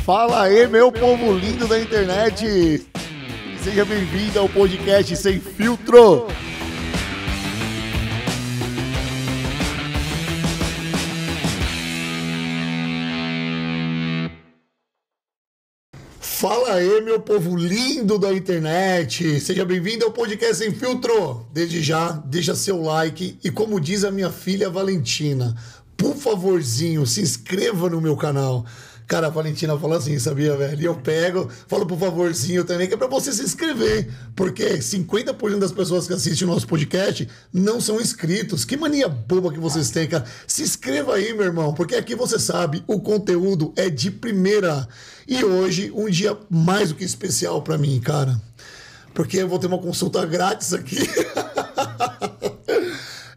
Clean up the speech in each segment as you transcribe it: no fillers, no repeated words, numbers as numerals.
Fala aí, meu povo lindo da internet! Seja bem-vindo ao podcast Sem Filtro! Fala aí, meu povo lindo da internet! Seja bem-vindo ao podcast Sem Filtro! Desde já, deixa seu like e, como diz a minha filha Valentina, por favorzinho, se inscreva no meu canal. Cara, a Valentina fala assim, sabia, velho? E eu pego, falo por favorzinho também, que é pra você se inscrever. Porque 50% das pessoas que assistem o nosso podcast não são inscritos. Que mania boba que vocês têm, cara. Se inscreva aí, meu irmão, porque aqui você sabe, o conteúdo é de primeira. E hoje, um dia mais do que especial pra mim, cara. Porque eu vou ter uma consulta grátis aqui.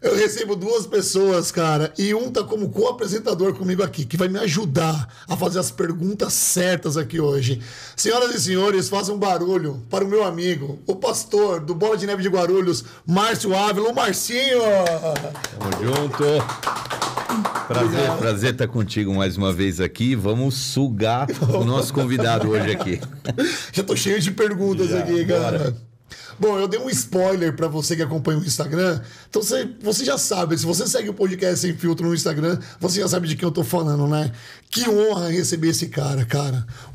Eu recebo duas pessoas, cara, e um tá como co-apresentador comigo aqui, que vai me ajudar a fazer as perguntas certas aqui hoje. Senhoras e senhores, façam um barulho para o meu amigo, o pastor do Bola de Neve de Guarulhos, Márcio Ávila, o Marcinho! Tamo junto! Prazer estar contigo mais uma vez aqui. Vamos sugar o nosso convidado hoje aqui. Já tô cheio de perguntas aqui, cara. Bora. Bom, eu dei um spoiler pra você que acompanha o Instagram, então você já sabe, se você segue o podcast Sem Filtro no Instagram, você já sabe de quem eu tô falando, né? Que honra receber esse cara.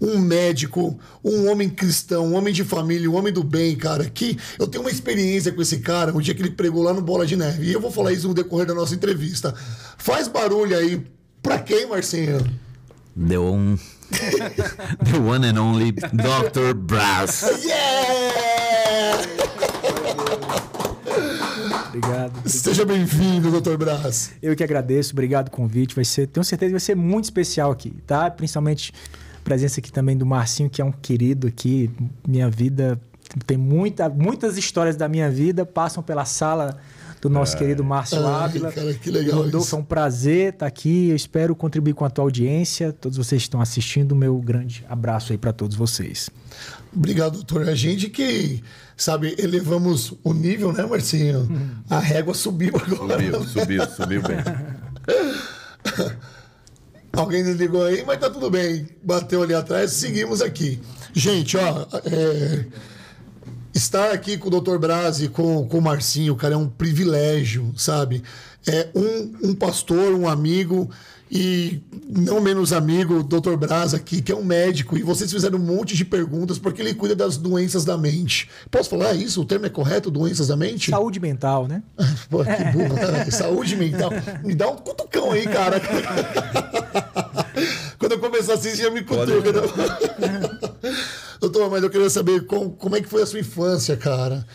Um médico, um homem cristão, um homem de família, um homem do bem, cara, que eu tenho uma experiência com esse cara, o dia que ele pregou lá no Bola de Neve, e eu vou falar isso no decorrer da nossa entrevista. Faz barulho aí, pra quem, Marcinho? The one and only Dr. Braz. Yeah! Obrigado. Seja bem-vindo, Dr. Braz. Eu que agradeço, obrigado pelo convite. Tenho certeza que vai ser muito especial aqui, tá? Principalmente a presença aqui também do Marcinho, que é um querido aqui. Minha vida tem muitas histórias da minha vida passam pela sala do nosso querido Márcio Ávila. Cara, que legal. Rodolfo, isso. é um prazer estar aqui. Eu espero contribuir com a tua audiência. Todos vocês que estão assistindo, meu grande abraço aí para todos vocês. Obrigado, doutor. A gente que, sabe, elevamos o nível, né, Marcinho? A régua subiu agora. Subiu bem. Alguém desligou aí, mas tá tudo bem. Bateu ali atrás, seguimos aqui. Gente, ó, estar aqui com o Dr. Braz e com o Marcinho, cara, é um privilégio, sabe? É um pastor, um amigo e não menos amigo, o Dr. Braz aqui, que é um médico, e vocês fizeram um monte de perguntas porque ele cuida das doenças da mente. Posso falar isso? O termo é correto? Doenças da mente? Saúde mental, né? Pô, que burro, cara. Saúde mental. Me dá um cutucão aí, cara. Quando eu começar assim, você já me cutuca. Doutor, mas eu queria saber como é que foi a sua infância, cara?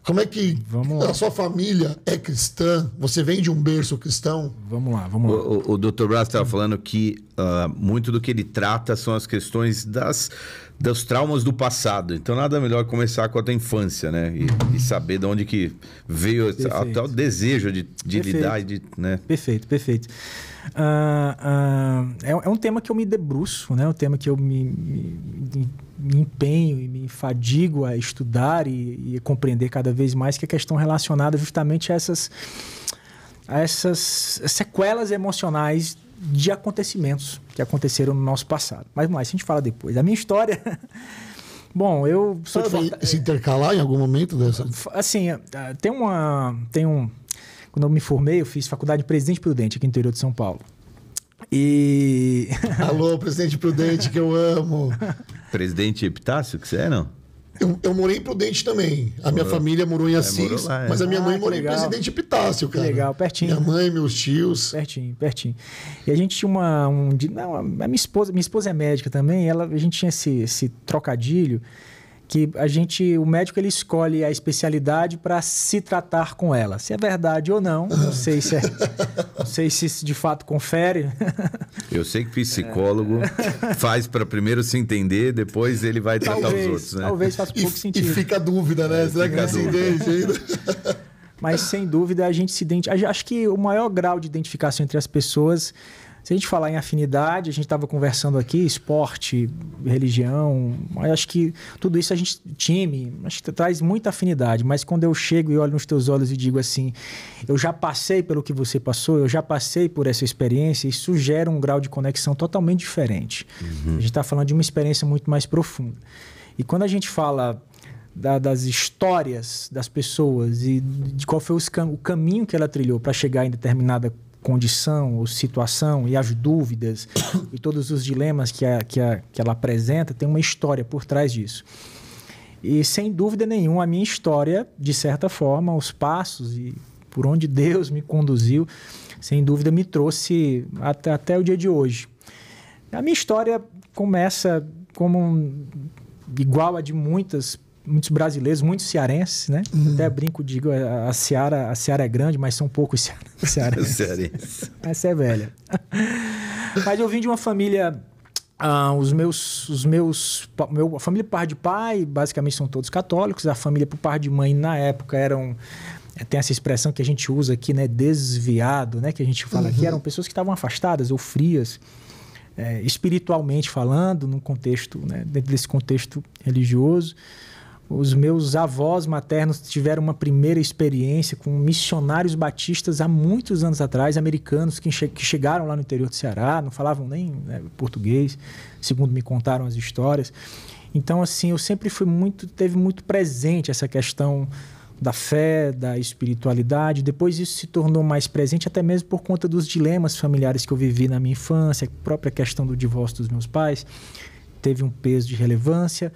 Como é que a sua família é cristã? Você vem de um berço cristão? Vamos lá. O Dr. Braz estava falando que muito do que ele trata são as questões dos traumas do passado. Então, nada melhor começar com a tua infância, né? E saber de onde que veio até o desejo de lidar. Né? Perfeito. É um tema que eu me debruço, né? Um tema que eu me empenho e me fadigo a estudar e a compreender cada vez mais, que é a questão relacionada justamente a essas sequelas emocionais de acontecimentos que aconteceram no nosso passado. Mas vamos lá, isso a gente fala depois. A minha história... Bom, eu sou de Fortaleza. Se intercalar em algum momento dessa? Assim, quando eu me formei, eu fiz faculdade de Presidente Prudente aqui no interior de São Paulo. E... Alô, Presidente Prudente, que eu amo. Presidente Epitácio, que você é, não? Eu morei em Prudente também. A minha família morou em Assis, mas a minha mãe morou em Presidente Epitácio, cara. Que legal, pertinho. Minha mãe, meus tios. Pertinho. E a gente tinha a minha esposa é médica também, a gente tinha esse trocadilho que o médico ele escolhe a especialidade para se tratar com ela. Se é verdade ou não, não sei se isso de fato confere. Eu sei que psicólogo faz para primeiro se entender, depois ele vai tratar os outros, né? Talvez faça um pouco sentido. E fica a dúvida, né? Será que não se entende ainda? Mas sem dúvida a gente se identifica. Acho que o maior grau de identificação entre as pessoas Se a gente falar em afinidade, a gente estava conversando aqui, esporte, religião, mas acho que tudo isso time, acho que traz muita afinidade, mas quando eu chego e olho nos teus olhos e digo assim, eu já passei pelo que você passou, eu já passei por essa experiência, isso gera um grau de conexão totalmente diferente. A gente está falando de uma experiência muito mais profunda. E quando a gente fala das histórias das pessoas e de qual foi o caminho que ela trilhou para chegar em determinada condição ou situação e as dúvidas e todos os dilemas que ela apresenta, tem uma história por trás disso. E sem dúvida nenhuma, a minha história, de certa forma, os passos e por onde Deus me conduziu, sem dúvida me trouxe até o dia de hoje. A minha história começa igual a de muitos brasileiros, muitos cearenses, né? Até brinco, digo, a Seara é grande, mas são poucos cearenses. Essa é velha. Mas eu vim de uma família... a família por parte de pai, basicamente são todos católicos. A família por parte de mãe, na época, tem essa expressão que a gente usa aqui, né? Desviado, né? Que a gente fala aqui. Eram pessoas que estavam afastadas ou frias, espiritualmente falando, num contexto, né? Dentro desse contexto religioso. Os meus avós maternos tiveram uma primeira experiência com missionários batistas há muitos anos atrás, americanos que chegaram lá no interior do Ceará, não falavam nem, né, português, segundo me contaram as histórias. Então, assim, eu sempre teve muito presente essa questão da fé, da espiritualidade. Depois isso se tornou mais presente até mesmo por conta dos dilemas familiares que eu vivi na minha infância, a própria questão do divórcio dos meus pais teve um peso de relevância.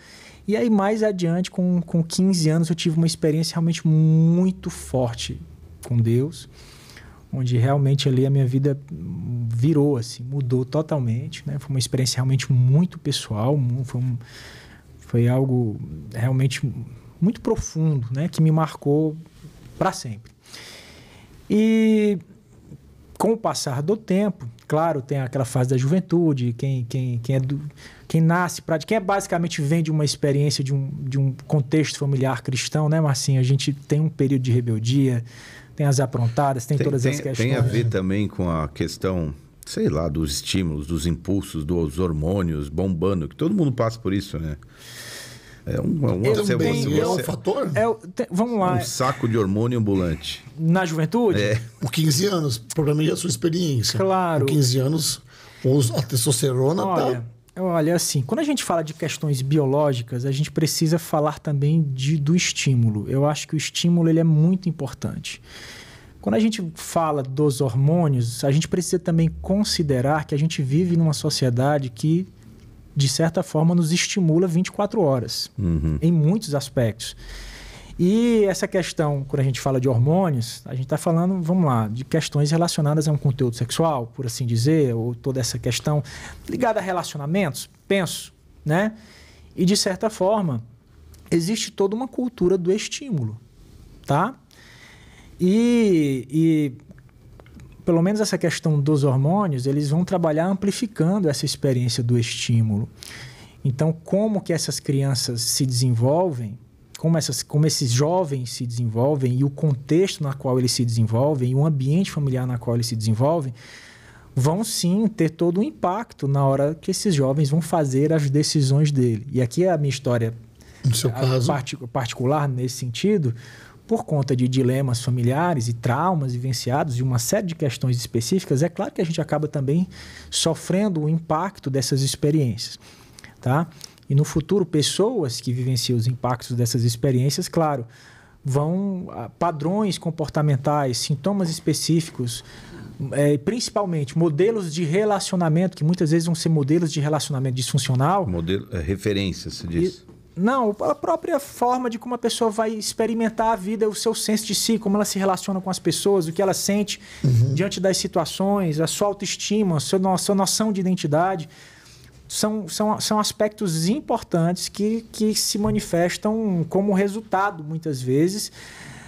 E aí, mais adiante, com 15 anos, eu tive uma experiência realmente muito forte com Deus, onde realmente ali a minha vida virou, assim, mudou totalmente, né? Foi uma experiência realmente muito pessoal, foi algo realmente muito profundo, né? Que me marcou para sempre. E com o passar do tempo, claro, tem aquela fase da juventude, quem nasce, quem basicamente vem de uma experiência de um contexto familiar cristão, né, Marcinho? A gente tem um período de rebeldia, tem as aprontadas, tem todas as questões. Tem a ver também com a questão, sei lá, dos estímulos, dos impulsos, dos hormônios bombando, que todo mundo passa por isso, né? É um fator? Vamos lá. Um saco de hormônio ambulante. Na juventude? Com 15 anos, provavelmente a sua experiência. Claro. Com 15 anos, a testosterona Olha, assim, quando a gente fala de questões biológicas, a gente precisa falar também do estímulo. Eu acho que o estímulo ele é muito importante. Quando a gente fala dos hormônios, a gente precisa também considerar que a gente vive numa sociedade que, de certa forma, nos estimula 24 horas, em muitos aspectos. E essa questão, quando a gente fala de hormônios, a gente está falando, vamos lá, de questões relacionadas a um conteúdo sexual, por assim dizer, ou toda essa questão ligada a relacionamentos, penso, né? E, de certa forma, existe toda uma cultura do estímulo, tá? E pelo menos essa questão dos hormônios, eles vão trabalhar amplificando essa experiência do estímulo. Então, como que essas crianças se desenvolvem, como esses jovens se desenvolvem e o contexto na qual eles se desenvolvem e o ambiente familiar na qual eles se desenvolvem vão sim ter todo um impacto na hora que esses jovens vão fazer as decisões dele. E aqui é a minha história no seu caso particular nesse sentido, por conta de dilemas familiares e traumas vivenciados e uma série de questões específicas, é claro que a gente acaba também sofrendo o impacto dessas experiências, tá? E no futuro, pessoas que vivenciam os impactos dessas experiências, claro, padrões comportamentais, sintomas específicos, principalmente modelos de relacionamento, que muitas vezes vão ser modelos de relacionamento disfuncional. Referências, se diz. Não, a própria forma de como a pessoa vai experimentar a vida, o seu senso de si, como ela se relaciona com as pessoas, o que ela sente diante das situações, a sua autoestima, a sua noção de identidade. São aspectos importantes que se manifestam como resultado, muitas vezes,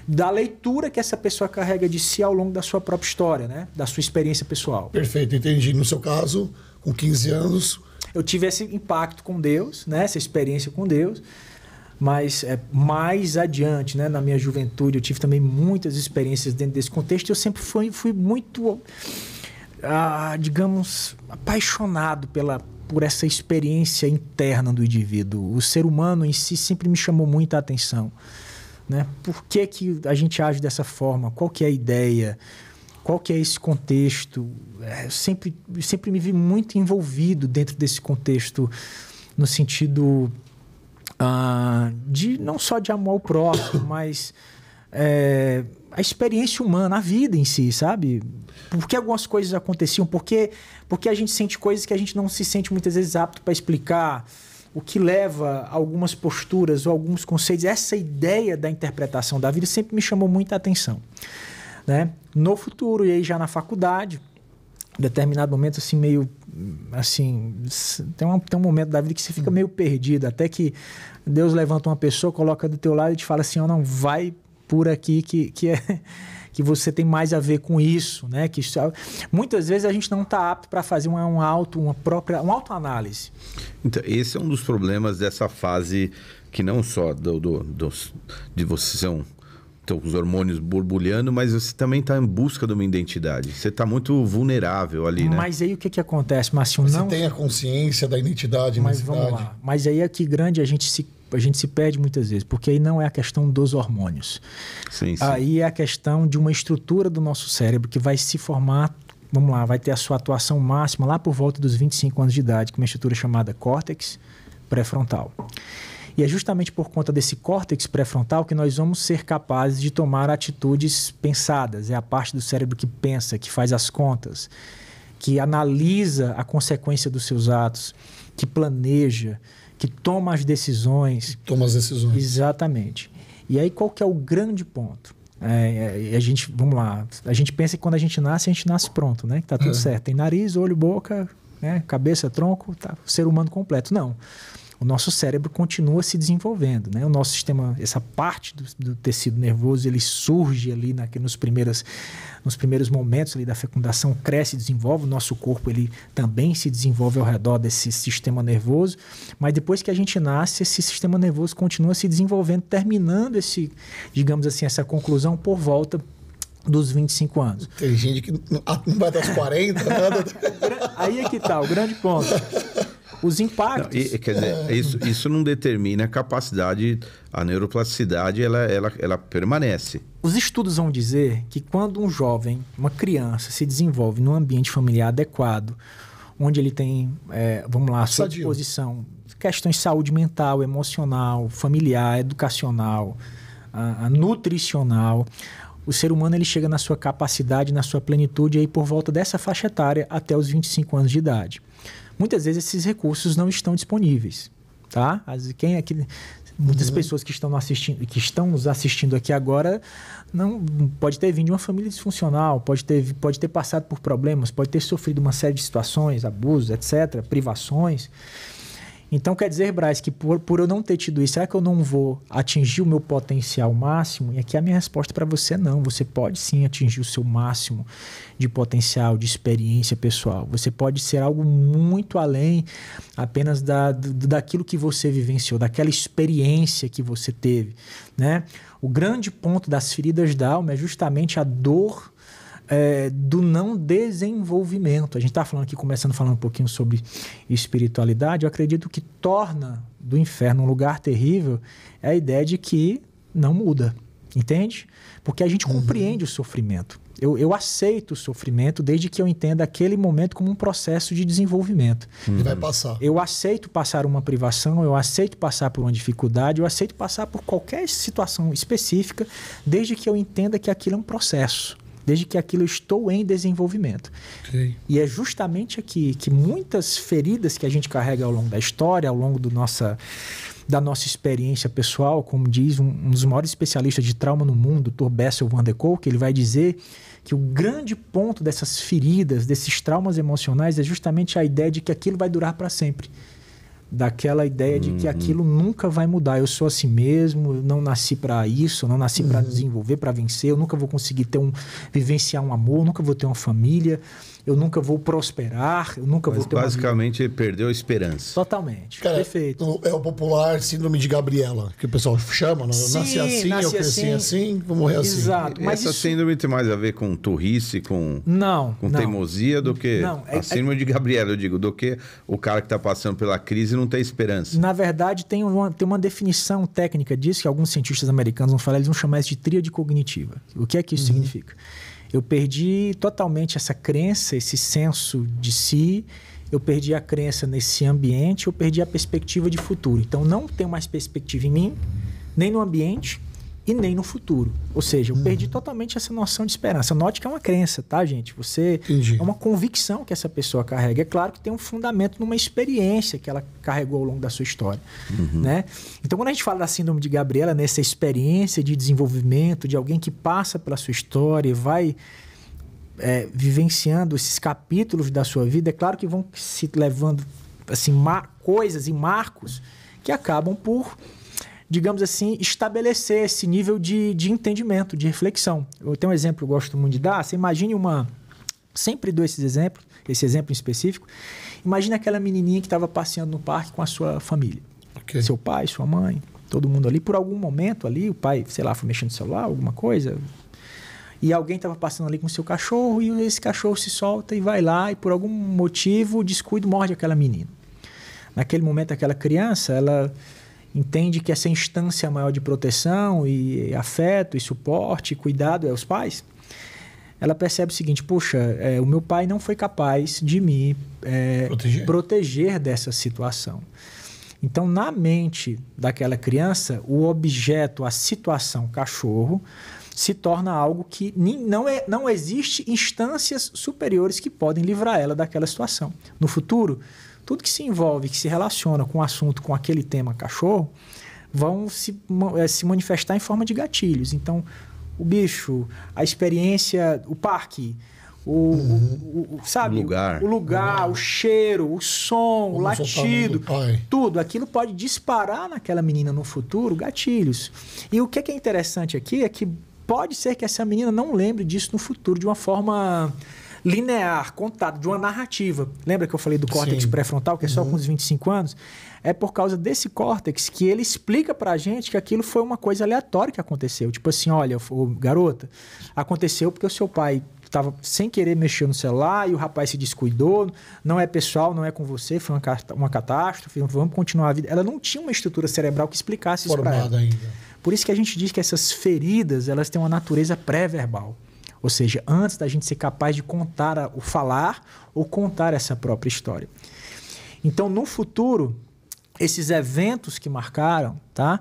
da leitura que essa pessoa carrega de si ao longo da sua própria história, né? Da sua experiência pessoal. Perfeito, entendi. No seu caso, com 15 anos... Eu tive esse impacto com Deus, né? Essa experiência com Deus, mas mais adiante, né? Na minha juventude, eu tive também muitas experiências dentro desse contexto. Eu sempre fui muito... digamos, apaixonado por essa experiência interna do indivíduo. O ser humano em si sempre me chamou muita atenção, né? Por que a gente age dessa forma? Qual que é a ideia? Qual que é esse contexto? Eu sempre me vi muito envolvido dentro desse contexto, no sentido de não só de amor ao próximo, mas a experiência humana, a vida em si, sabe? Por que algumas coisas aconteciam? Por que a gente sente coisas que a gente não se sente muitas vezes apto para explicar? O que leva a algumas posturas ou alguns conceitos? Essa ideia da interpretação da vida sempre me chamou muita atenção, né? No futuro, e aí já na faculdade, em determinado momento, assim, meio... assim, tem um momento da vida que você fica meio perdido, até que Deus levanta uma pessoa, coloca do teu lado e te fala assim, não, vai por aqui que você tem mais a ver com isso, né? Muitas vezes a gente não está apto para fazer uma autoanálise. Então, esse é um dos problemas dessa fase, que não só de você ser os hormônios borbulhando, mas você também está em busca de uma identidade. Você está muito vulnerável ali, né? Mas aí o que acontece, Márcio? Você tem a consciência da identidade, mas vamos lá. Mas aí aqui grande a gente se perde muitas vezes, porque aí não é a questão dos hormônios. Sim. Aí é a questão de uma estrutura do nosso cérebro que vai se formar, vamos lá, vai ter a sua atuação máxima lá por volta dos 25 anos de idade, com uma estrutura chamada córtex pré-frontal. E é justamente por conta desse córtex pré-frontal que nós vamos ser capazes de tomar atitudes pensadas. É a parte do cérebro que pensa, que faz as contas, que analisa a consequência dos seus atos, que planeja, que toma as decisões. Toma as decisões. Exatamente. E aí qual que é o grande ponto? A gente, vamos lá, a gente pensa que quando a gente nasce pronto, né? Que tá tudo certo. Tem nariz, olho, boca, né? Cabeça, tronco, tá, ser humano completo. Não. O nosso cérebro continua se desenvolvendo, né? O nosso sistema, essa parte do tecido nervoso, ele surge ali nos primeiros momentos ali da fecundação, cresce e desenvolve. O nosso corpo, ele também se desenvolve ao redor desse sistema nervoso, mas depois que a gente nasce, esse sistema nervoso continua se desenvolvendo, terminando digamos assim, essa conclusão por volta dos 25 anos. Tem gente que não vai até os 40, nada. Aí é que tá, o grande ponto. Os impactos... Não, quer dizer, isso não determina a capacidade, a neuroplasticidade, ela permanece. Os estudos vão dizer que quando um jovem, uma criança, se desenvolve num ambiente familiar adequado, onde ele tem, vamos lá, à sua disposição, questões de saúde mental, emocional, familiar, educacional, nutricional, o ser humano ele chega na sua capacidade, na sua plenitude, aí por volta dessa faixa etária até os 25 anos de idade. Muitas vezes esses recursos não estão disponíveis, tá? Muitas pessoas que estão nos assistindo aqui agora não pode ter vindo de uma família disfuncional, pode ter passado por problemas, pode ter sofrido uma série de situações, abusos, etc., privações. Então, quer dizer, Braz, que por eu não ter tido isso, será que eu não vou atingir o meu potencial máximo? E aqui a minha resposta para você é não. Você pode sim atingir o seu máximo de potencial, de experiência pessoal. Você pode ser algo muito além apenas daquilo que você vivenciou, daquela experiência que você teve, né? O grande ponto das feridas da alma é justamente a dor do não desenvolvimento. A gente está falando aqui, começando falando um pouquinho sobre espiritualidade. Eu acredito que torna do inferno um lugar terrível é a ideia de que não muda, entende? Porque a gente compreende o sofrimento. Eu aceito o sofrimento desde que eu entenda aquele momento como um processo de desenvolvimento. E vai passar. Eu aceito passar uma privação, eu aceito passar por uma dificuldade, eu aceito passar por qualquer situação específica, desde que eu entenda que aquilo é um processo. Desde que aquilo eu estou em desenvolvimento. Okay. E é justamente aqui que muitas feridas que a gente carrega ao longo da história, ao longo da nossa experiência pessoal, como diz um dos maiores especialistas de trauma no mundo, o Dr. Bessel van der Kolk, ele vai dizer que o grande ponto dessas feridas, desses traumas emocionais, é justamente a ideia de que aquilo vai durar para sempre. Daquela ideia de que aquilo nunca vai mudar. Eu sou assim mesmo, eu não nasci para isso, eu não nasci para desenvolver, para vencer, eu nunca vou conseguir vivenciar um amor, nunca vou ter uma família, eu nunca vou prosperar, eu nunca vou ter basicamente ele perdeu a esperança. Totalmente. Cara, perfeito. É o popular síndrome de Gabriela, que o pessoal chama, né? Sim, nasci assim, eu cresci assim, vou morrer assim. Exato. Mas essa síndrome tem mais a ver com turrice, com teimosia do que a síndrome de Gabriela, eu digo, do que o cara que está passando pela crise e não tem esperança. Na verdade, tem uma definição técnica disso que alguns cientistas americanos vão falar, eles vão chamar isso de tríade cognitiva. O que é que isso significa? Eu perdi totalmente essa crença, esse senso de si, eu perdi a crença nesse ambiente, eu perdi a perspectiva de futuro. Então, não tenho mais perspectiva em mim, nem no ambiente e nem no futuro. Ou seja, eu perdi totalmente essa noção de esperança. Note que é uma crença, tá, gente? Entendi. É uma convicção que essa pessoa carrega. É claro que tem um fundamento numa experiência que ela carregou ao longo da sua história. Né? Então, quando a gente fala da síndrome de Gabriela, nessa experiência de desenvolvimento, de alguém que passa pela sua história e vai vivenciando esses capítulos da sua vida, é claro que vão se levando assim, coisas e marcos que acabam por, digamos assim, estabelecer esse nível de entendimento, de reflexão. Eu tenho um exemplo que eu gosto muito de dar. Você imagine sempre dou esse exemplo em específico. Imagina aquela menininha que estava passeando no parque com a sua família. Okay. Seu pai, sua mãe, todo mundo ali. Por algum momento ali, o pai, sei lá, foi mexendo no celular, alguma coisa. E alguém estava passando ali com o seu cachorro e esse cachorro se solta e vai lá e por algum motivo o descuido morde aquela menina. Naquele momento, aquela criança, ela entende que essa instância maior de proteção e afeto e suporte e cuidado é os pais. Ela percebe o seguinte, puxa, o meu pai não foi capaz de me proteger dessa situação. Então, na mente daquela criança, o objeto, a situação cachorro, se torna algo que não existe instâncias superiores que podem livrar ela daquela situação. No futuro, tudo que se envolve, que se relaciona com o assunto, com aquele tema cachorro, vão se manifestar em forma de gatilhos. Então, o bicho, a experiência, o parque, sabe? O lugar, o cheiro, o som, o latido, tudo. Aquilo pode disparar naquela menina no futuro gatilhos. E o que é interessante aqui é que pode ser que essa menina não lembre disso no futuro de uma forma linear, contada, de uma narrativa. Lembra que eu falei do córtex pré-frontal, que é só com os 25 anos? É por causa desse córtex que ele explica pra gente que aquilo foi uma coisa aleatória que aconteceu. Tipo assim, olha, garota, aconteceu porque o seu pai estava sem querer mexer no celular e o rapaz se descuidou, não é pessoal, não é com você, foi uma catástrofe, vamos continuar a vida. Ela não tinha uma estrutura cerebral que explicasse isso pra ela. Ainda. Por isso que a gente diz que essas feridas, elas têm uma natureza pré-verbal. Ou seja, antes da gente ser capaz de contar o falar ou contar essa própria história. Então, no futuro, esses eventos que marcaram, tá,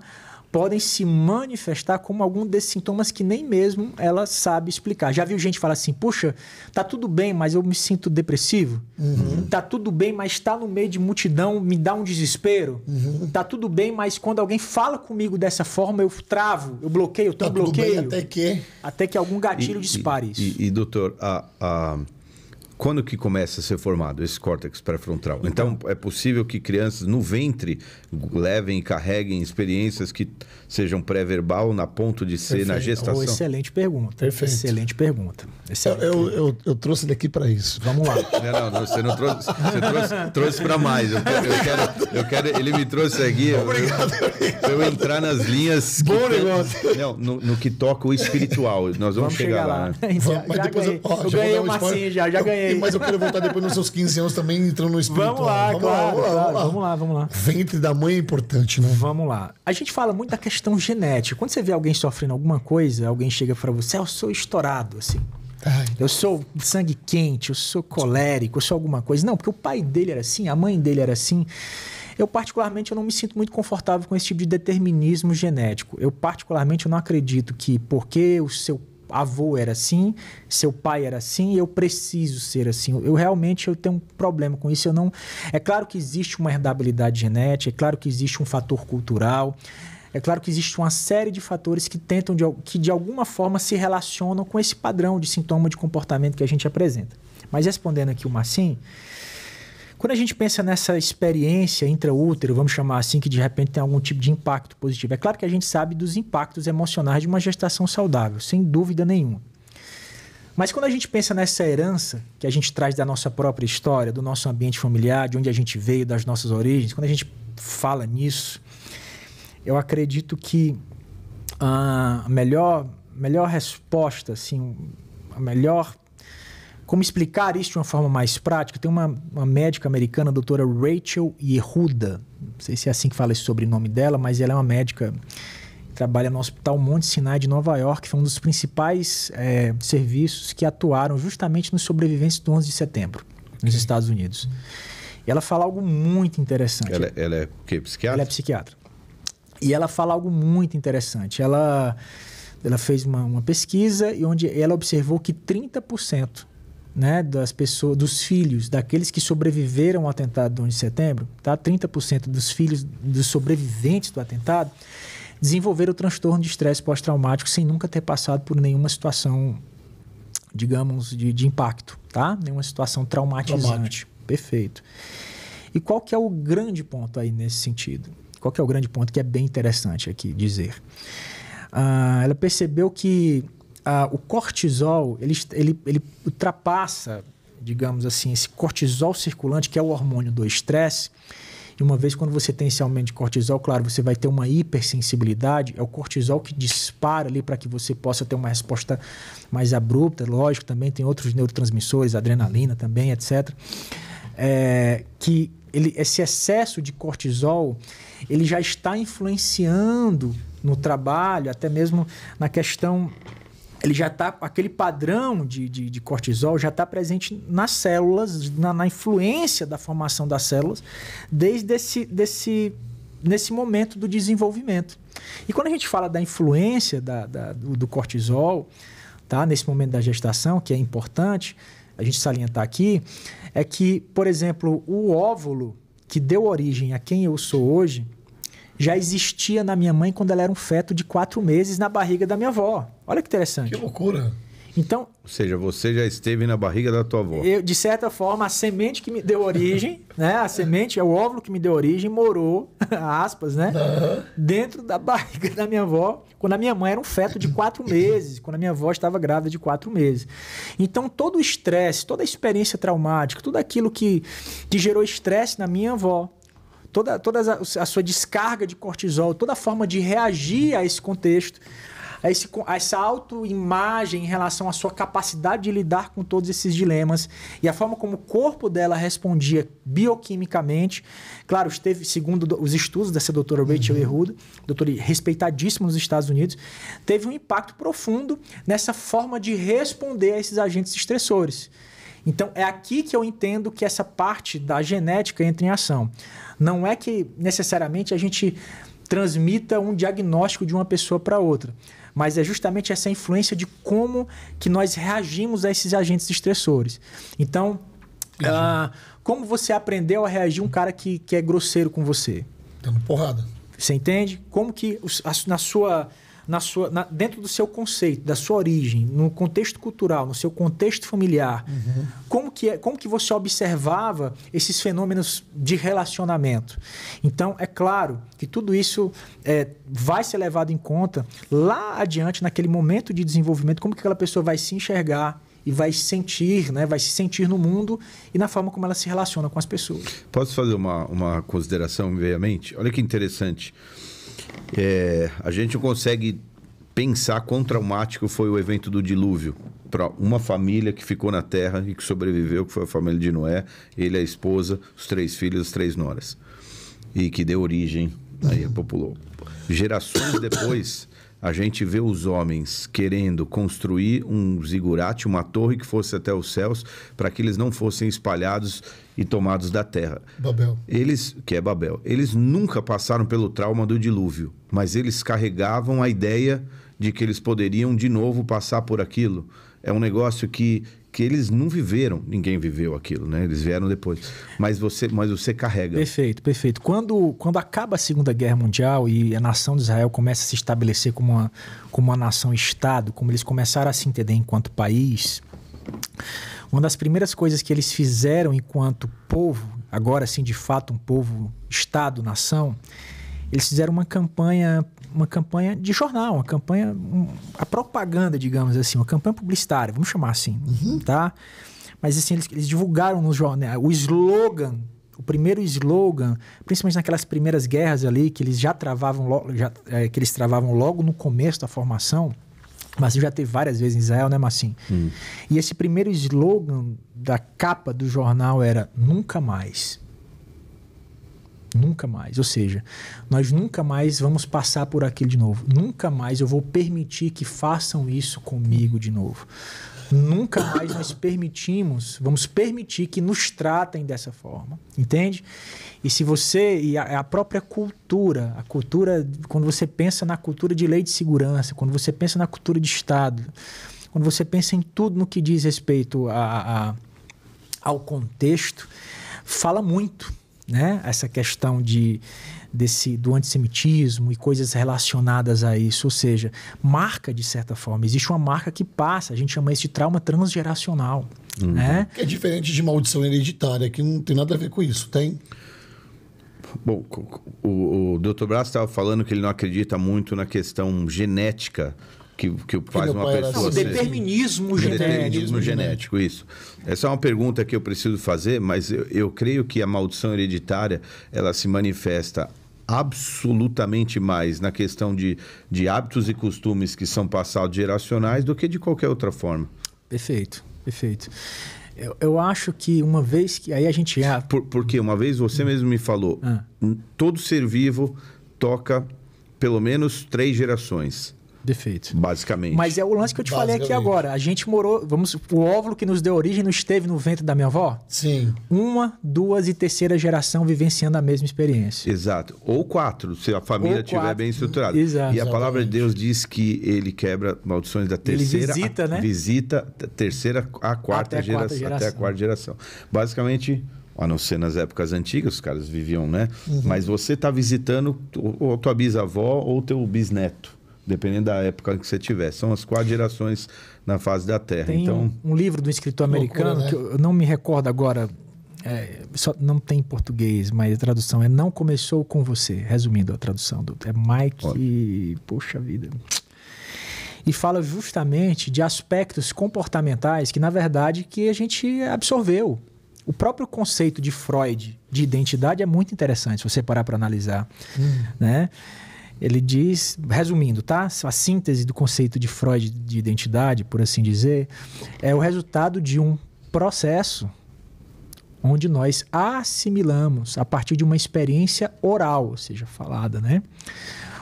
podem se manifestar como algum desses sintomas que nem mesmo ela sabe explicar. Já viu gente falar assim, puxa, tá tudo bem, mas eu me sinto depressivo? Tá tudo bem, mas tá no meio de multidão, me dá um desespero? Tá tudo bem, mas quando alguém fala comigo dessa forma, eu travo, eu bloqueio, eu tenho bloqueio. Até que algum gatilho dispare isso. E doutor, quando que começa a ser formado esse córtex pré-frontal? Então, é possível que crianças no ventre levem e carreguem experiências que sejam pré-verbal na ponto de ser na gestação? Excelente pergunta. Perfeito. Excelente pergunta. Eu trouxe ele aqui para isso. Vamos lá. Não, você não trouxe. Você trouxe para mais. Eu quero. Ele me trouxe aqui. Obrigado. Para eu entrar nas linhas. Bom negócio. Não, no que toca o espiritual. Nós vamos chegar lá. Né? Eu ganhei uma massinha, já ganhei. Mas eu quero voltar depois nos seus 15 anos também entrando no espiritual. Vamos lá. Ventre da mãe é importante, né? Vamos lá. A gente fala muito da questão genética. Quando você vê alguém sofrendo alguma coisa, alguém chega para você, eu sou estourado, assim. Eu sou sangue quente, eu sou colérico, eu sou alguma coisa. Não, porque o pai dele era assim, a mãe dele era assim. Eu, particularmente, eu não me sinto muito confortável com esse tipo de determinismo genético. Eu, particularmente, eu não acredito que porque o seu avô era assim, seu pai era assim, eu preciso ser assim. Eu tenho um problema com isso. É claro que existe uma herdabilidade genética, é claro que existe um fator cultural, é claro que existe uma série de fatores que tentam, que de alguma forma se relacionam com esse padrão de sintoma de comportamento que a gente apresenta. Mas respondendo aqui o Marcinho, quando a gente pensa nessa experiência intraútero, vamos chamar assim, que de repente tem algum tipo de impacto positivo, é claro que a gente sabe dos impactos emocionais de uma gestação saudável, sem dúvida nenhuma. Mas quando a gente pensa nessa herança que a gente traz da nossa própria história, do nosso ambiente familiar, de onde a gente veio, das nossas origens, quando a gente fala nisso, eu acredito que a melhor resposta, assim, a melhor... Como explicar isso de uma forma mais prática? Tem uma médica americana, a doutora Rachel Yehuda, não sei se é assim que fala esse sobrenome dela, mas ela é uma médica que trabalha no Hospital Monte Sinai de Nova York, que foi um dos principais serviços que atuaram justamente nos sobreviventes do 11 de setembro, nos Estados Unidos. E ela fala algo muito interessante. Ela é o quê? Psiquiatra? Ela é psiquiatra. E ela fala algo muito interessante. Ela fez uma pesquisa e onde ela observou que 30%, né, das pessoas, dos filhos daqueles que sobreviveram ao atentado do 11 de setembro, tá? 30% dos filhos dos sobreviventes do atentado desenvolveram o transtorno de estresse pós-traumático sem nunca ter passado por nenhuma situação, digamos, de impacto, tá? Nenhuma situação traumatizante. Perfeito. E qual que é o grande ponto aí nesse sentido? Qual que é o grande ponto que é bem interessante aqui dizer? Ela percebeu que o cortisol, ele ultrapassa, digamos assim, esse cortisol circulante, que é o hormônio do estresse. E uma vez quando você tem esse aumento de cortisol, claro, você vai ter uma hipersensibilidade. É o cortisol que dispara ali para que você possa ter uma resposta mais abrupta. Lógico, também tem outros neurotransmissores, adrenalina também, etc. Esse excesso de cortisol, ele já está influenciando no trabalho, até mesmo na questão... Ele já está, aquele padrão de cortisol já está presente nas células, na influência da formação das células, desde nesse momento do desenvolvimento. E quando a gente fala da influência do cortisol, tá, nesse momento da gestação, que é importante a gente salientar aqui, é que, por exemplo, o óvulo que deu origem a quem eu sou hoje, já existia na minha mãe quando ela era um feto de 4 meses na barriga da minha avó. Olha que interessante. Que loucura. Então, ou seja, você já esteve na barriga da tua avó. De certa forma, a semente que me deu origem, né? A semente, é o óvulo que me deu origem, morou, aspas, né? Dentro da barriga da minha avó, quando a minha mãe era um feto de 4 meses, quando a minha avó estava grávida de 4 meses. Então, todo o estresse, toda a experiência traumática, tudo aquilo que gerou estresse na minha avó, toda a sua descarga de cortisol, toda a forma de reagir a esse contexto, a essa autoimagem em relação à sua capacidade de lidar com todos esses dilemas e a forma como o corpo dela respondia bioquimicamente. Claro, esteve, segundo os estudos dessa doutora Rachel Yehuda, doutora respeitadíssima nos Estados Unidos, teve um impacto profundo nessa forma de responder a esses agentes estressores. Então, é aqui que eu entendo que essa parte da genética entra em ação. Não é que necessariamente a gente transmita um diagnóstico de uma pessoa para outra, mas é justamente essa influência de como que nós reagimos a esses agentes estressores. Então, como você aprendeu a reagir um cara que é grosseiro com você? Dando porrada. Você entende? Como que dentro do seu conceito, da sua origem, no contexto cultural, no seu contexto familiar, como que você observava esses fenômenos de relacionamento? Então, é claro que tudo isso vai ser levado em conta lá adiante, naquele momento de desenvolvimento, como que aquela pessoa vai se enxergar e vai sentir, né? Vai se sentir no mundo e na forma como ela se relaciona com as pessoas. Posso fazer uma consideração veemente? Olha que interessante. A gente não consegue pensar quão traumático foi o evento do dilúvio para uma família que ficou na terra e que sobreviveu, que foi a família de Noé, ele, a esposa, os 3 filhos, as 3 noras, e que deu origem, aí populou. Gerações depois, a gente vê os homens querendo construir um zigurate, uma torre que fosse até os céus, para que eles não fossem espalhados e tomados da terra. Babel. Que é Babel. Eles nunca passaram pelo trauma do dilúvio, mas eles carregavam a ideia de que eles poderiam de novo passar por aquilo. É um negócio que eles não viveram, ninguém viveu aquilo, né? Eles vieram depois. Mas você carrega. Perfeito, perfeito. Quando acaba a Segunda Guerra Mundial e a nação de Israel começa a se estabelecer como uma nação-estado, como eles começaram a se entender enquanto país, uma das primeiras coisas que eles fizeram enquanto povo, agora sim de fato um povo, estado, nação, eles fizeram uma campanha uma campanha de jornal, uma campanha, a propaganda, digamos assim, uma campanha publicitária, vamos chamar assim, tá? Mas assim, eles divulgaram no jornal o slogan, o primeiro slogan, principalmente naquelas primeiras guerras ali, que eles já travavam que eles travavam logo no começo da formação. Mas já teve várias vezes em Israel, né, Massim? E esse primeiro slogan da capa do jornal era nunca mais. Nunca mais. Ou seja, nós nunca mais vamos passar por aquilo de novo. Nunca mais eu vou permitir que façam isso comigo de novo. Nunca mais nós vamos permitir que nos tratem dessa forma. Entende? E se você... E a própria cultura, quando você pensa na cultura de lei de segurança, quando você pensa na cultura de Estado, quando você pensa em tudo no que diz respeito ao contexto, fala muito, né? Essa questão do antissemitismo e coisas relacionadas a isso. Ou seja, marca de certa forma. Existe uma marca que passa. A gente chama isso de trauma transgeracional. Né? É diferente de maldição hereditária, que não tem nada a ver com isso, tem? Bom, o Dr. Braz estava falando que ele não acredita muito na questão genética que faz uma pessoa... O determinismo genético. Determinismo genético, isso. Essa é uma pergunta que eu preciso fazer, mas eu creio que a maldição hereditária ela se manifesta absolutamente mais na questão de hábitos e costumes que são passados geracionais do que de qualquer outra forma. Perfeito. Eu acho que uma vez que... Aí a gente... Porque uma vez você mesmo me falou, todo ser vivo toca pelo menos 3 gerações. Defeito. Basicamente. Mas é o lance que eu te falei aqui agora. A gente morou... O óvulo que nos deu origem não esteve no ventre da minha avó? Sim. 1, 2 e 3ª geração vivenciando a mesma experiência. Exato. Ou 4, se a família estiver bem estruturada. Exato. E a palavra de Deus diz que ele quebra maldições da terceira... Ele visita, né? Visita a terceira a quarta geração. Até a quarta geração. Basicamente... A não ser nas épocas antigas, os caras viviam, né? Mas você está visitando ou tua bisavó ou teu bisneto. Dependendo da época que você tiver. São as 4 gerações na face da Terra. Tem então... um livro do escritor americano, né? Que eu não me recordo agora, só não tem em português, mas a tradução é Não Começou Com Você. Resumindo a tradução. É Mike... Poxa vida... E fala justamente de aspectos comportamentais que, na verdade, que a gente absorveu. O próprio conceito de Freud de identidade é muito interessante, se você parar para analisar, né? Ele diz, resumindo, tá? A síntese do conceito de Freud de identidade, por assim dizer, é o resultado de um processo onde nós assimilamos a partir de uma experiência oral, ou seja, falada, né?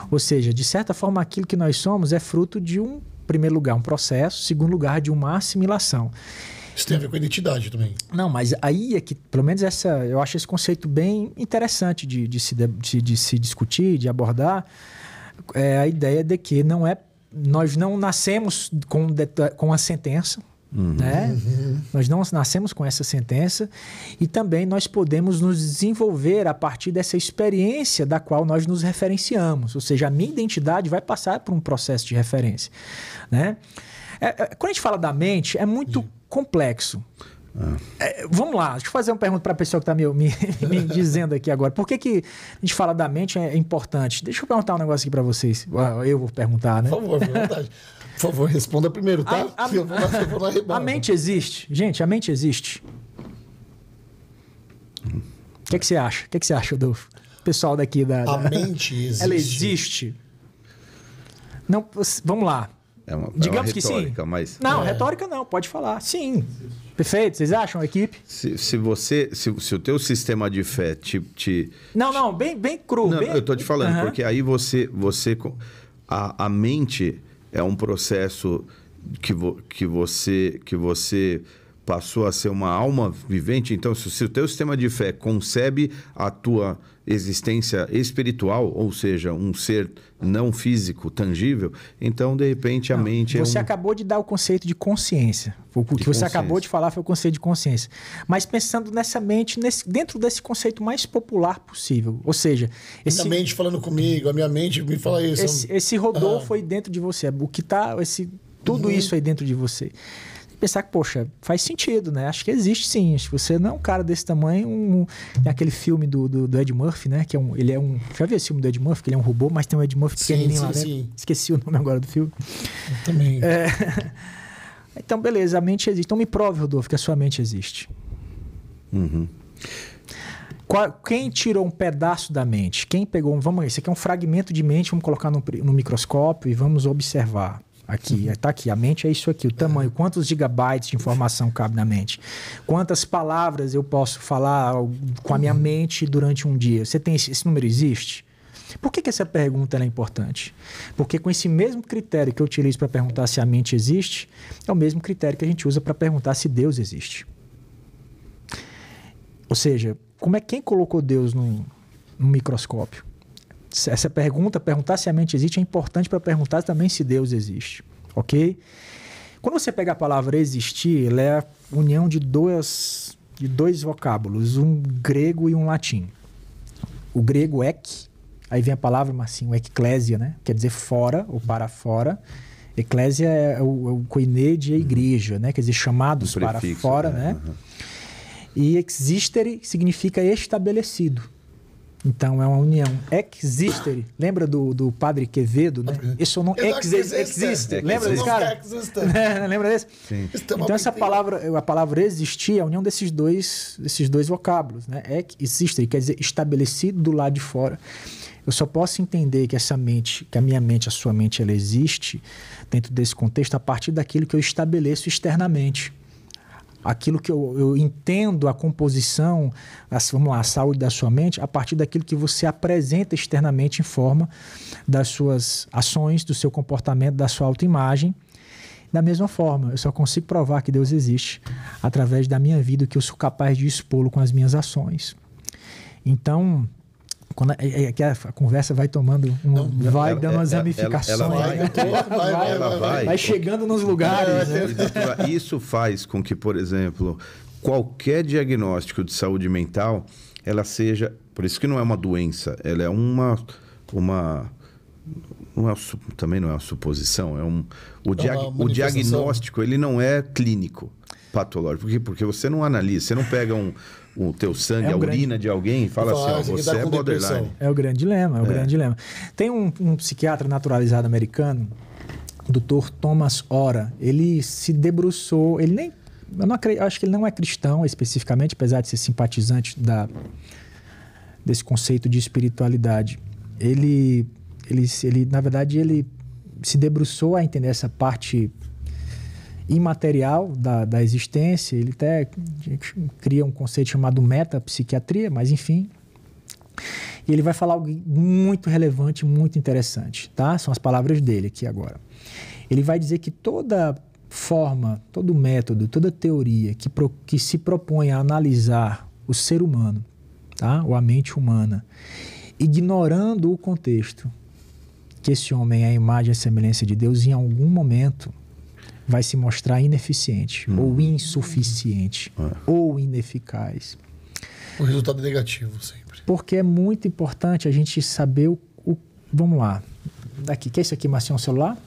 Ou seja, de certa forma, aquilo que nós somos é fruto de em primeiro lugar, um processo, em segundo lugar, de uma assimilação. Isso tem a ver com a identidade também. Não, mas aí é que, pelo menos eu acho esse conceito bem interessante de se discutir, de abordar, a ideia de que nós não nascemos com a sentença, né? Nós não nascemos com essa sentença e também nós podemos nos desenvolver a partir dessa experiência da qual nós nos referenciamos. Ou seja, a minha identidade vai passar por um processo de referência, né? Quando a gente fala da mente, é muito complexo. Vamos lá, deixa eu fazer uma pergunta para a pessoa que está me dizendo aqui agora. Por que a gente fala da mente é importante? Deixa eu perguntar um negócio aqui para vocês. Eu vou perguntar, né? Por favor, fique à vontade. Por favor, responda primeiro, tá? A mente existe? Gente, a mente existe. O que você acha? O que você acha, Adolfo? Pessoal daqui A mente existe. Ela existe? Não, vamos lá. Digamos que sim. Mas... Não, retórica não, pode falar. Sim. Perfeito. Vocês acham, equipe? Se o teu sistema de fé te... Não, bem cru. Não, eu tô te falando, porque aí a mente é um processo que você passou a ser uma alma vivente. Então, se o teu sistema de fé concebe a tua existência espiritual, ou seja, um ser não físico, tangível, então, de repente, a mente Você acabou de dar o conceito de consciência. O que você acabou de falar foi o conceito de consciência. Mas pensando nessa mente, dentro desse conceito mais popular possível. Ou seja... Minha mente falando comigo, a minha mente me fala isso. Esse Rodolfo aí dentro de você. O que está... Tudo isso aí dentro de você. pensar que, poxa, faz sentido, né? Acho que existe sim. Acho que você não é um cara desse tamanho. Tem aquele filme do Ed Murphy, né? Que ele é um... Já viu esse filme do Ed Murphy? Que ele é um robô, mas tem um Ed Murphy pequenininho lá, né? Sim. Esqueci o nome agora do filme. Eu também. Então, beleza, a mente existe. Então me prove, Rodolfo, que a sua mente existe. Quem tirou um pedaço da mente? Quem pegou... Vamos, esse aqui é um fragmento de mente, vamos colocar no microscópio e vamos observar. Aqui, tá aqui. A mente é isso aqui, o tamanho. Quantos gigabytes de informação cabe na mente? Quantas palavras eu posso falar com a minha mente durante um dia? Você tem esse número existe? Por que essa pergunta é importante? Porque com esse mesmo critério que eu utilizo para perguntar se a mente existe, é o mesmo critério que a gente usa para perguntar se Deus existe. Ou seja, quem colocou Deus no microscópio? Essa perguntar se a mente existe é importante para perguntar também se Deus existe, ok? Quando você pega a palavra existir, ela é a união de dois vocábulos, um grego e um latim. O grego ek, aí vem a palavra, Marcinho, eclésia, né? Quer dizer fora ou para fora. Eclésia é o koiné de igreja, né? Quer dizer chamados para fora, né? E existere significa estabelecido. Então, é uma união. Existere. Lembra do padre Quevedo, né? Esse é o nome. Existe. Lembra desse cara? Lembra desse? Sim. Então, a palavra existir é a união desses dois vocábulos, né? Existere, quer dizer estabelecido do lado de fora. Eu só posso entender que a minha mente, a sua mente, ela existe dentro desse contexto a partir daquilo que eu estabeleço externamente. Aquilo que eu entendo a composição, a saúde da sua mente, a partir daquilo que você apresenta externamente em forma das suas ações, do seu comportamento, da sua autoimagem. Da mesma forma, eu só consigo provar que Deus existe através da minha vida, que eu sou capaz de expô-lo com as minhas ações. Então, quando a conversa vai tomando, dando umas ramificações. Vai chegando nos lugares. Doutora, isso faz com que, por exemplo, qualquer diagnóstico de saúde mental, ela seja... Por isso que não é uma doença, ela é também não é uma suposição, o diagnóstico ele não é clínico, patológico. Porque você não analisa, você não pega o teu sangue, a urina de alguém e fala assim, você é borderline. É o grande dilema, grande dilema. Tem um psiquiatra naturalizado americano, o Dr. Thomas Ora, ele se debruçou, eu acho que ele não é cristão especificamente, apesar de ser simpatizante desse conceito de espiritualidade. Ele, na verdade, ele se debruçou a entender essa parte imaterial da existência. Ele até cria um conceito chamado metapsiquiatria, mas enfim. E ele vai falar algo muito relevante, muito interessante, tá? São as palavras dele aqui agora. Ele vai dizer que toda forma, todo método, toda teoria que se propõe a analisar o ser humano, tá? Ou a mente humana, ignorando o contexto, que esse homem é a imagem e a semelhança de Deus, em algum momento vai se mostrar ineficiente, ou insuficiente, ou ineficaz. O resultado é negativo sempre. Porque é muito importante a gente saber vamos lá. Daqui, que é isso aqui, Marcinho? Um celular?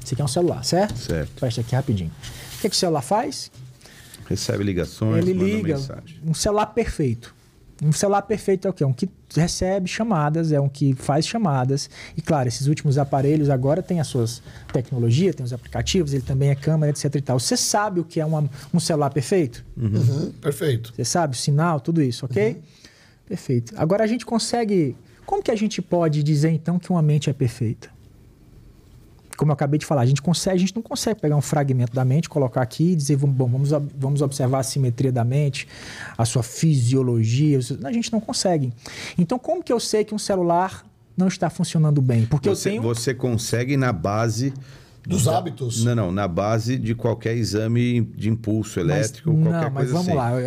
Esse aqui é um celular, certo? Certo. Fecha aqui rapidinho. O que o celular faz? Recebe ligações, ele manda liga, mensagem. Um celular perfeito. Um celular perfeito é o quê? Um que recebe chamadas, é um que faz chamadas. E claro, esses últimos aparelhos agora têm as suas tecnologias, tem os aplicativos, ele também é câmera, etc e tal. Você sabe o que é um celular perfeito? Perfeito. Você sabe o sinal, tudo isso, ok? Perfeito. Agora a gente consegue... Como que a gente pode dizer então que uma mente é perfeita? Como eu acabei de falar, a gente não consegue pegar um fragmento da mente, colocar aqui e dizer, vamos observar a simetria da mente, a sua fisiologia. A gente não consegue. Então, como que eu sei que um celular não está funcionando bem? Porque você consegue na base... Dos hábitos? Não, na base de qualquer exame de impulso elétrico, qualquer coisa assim. Mas vamos lá,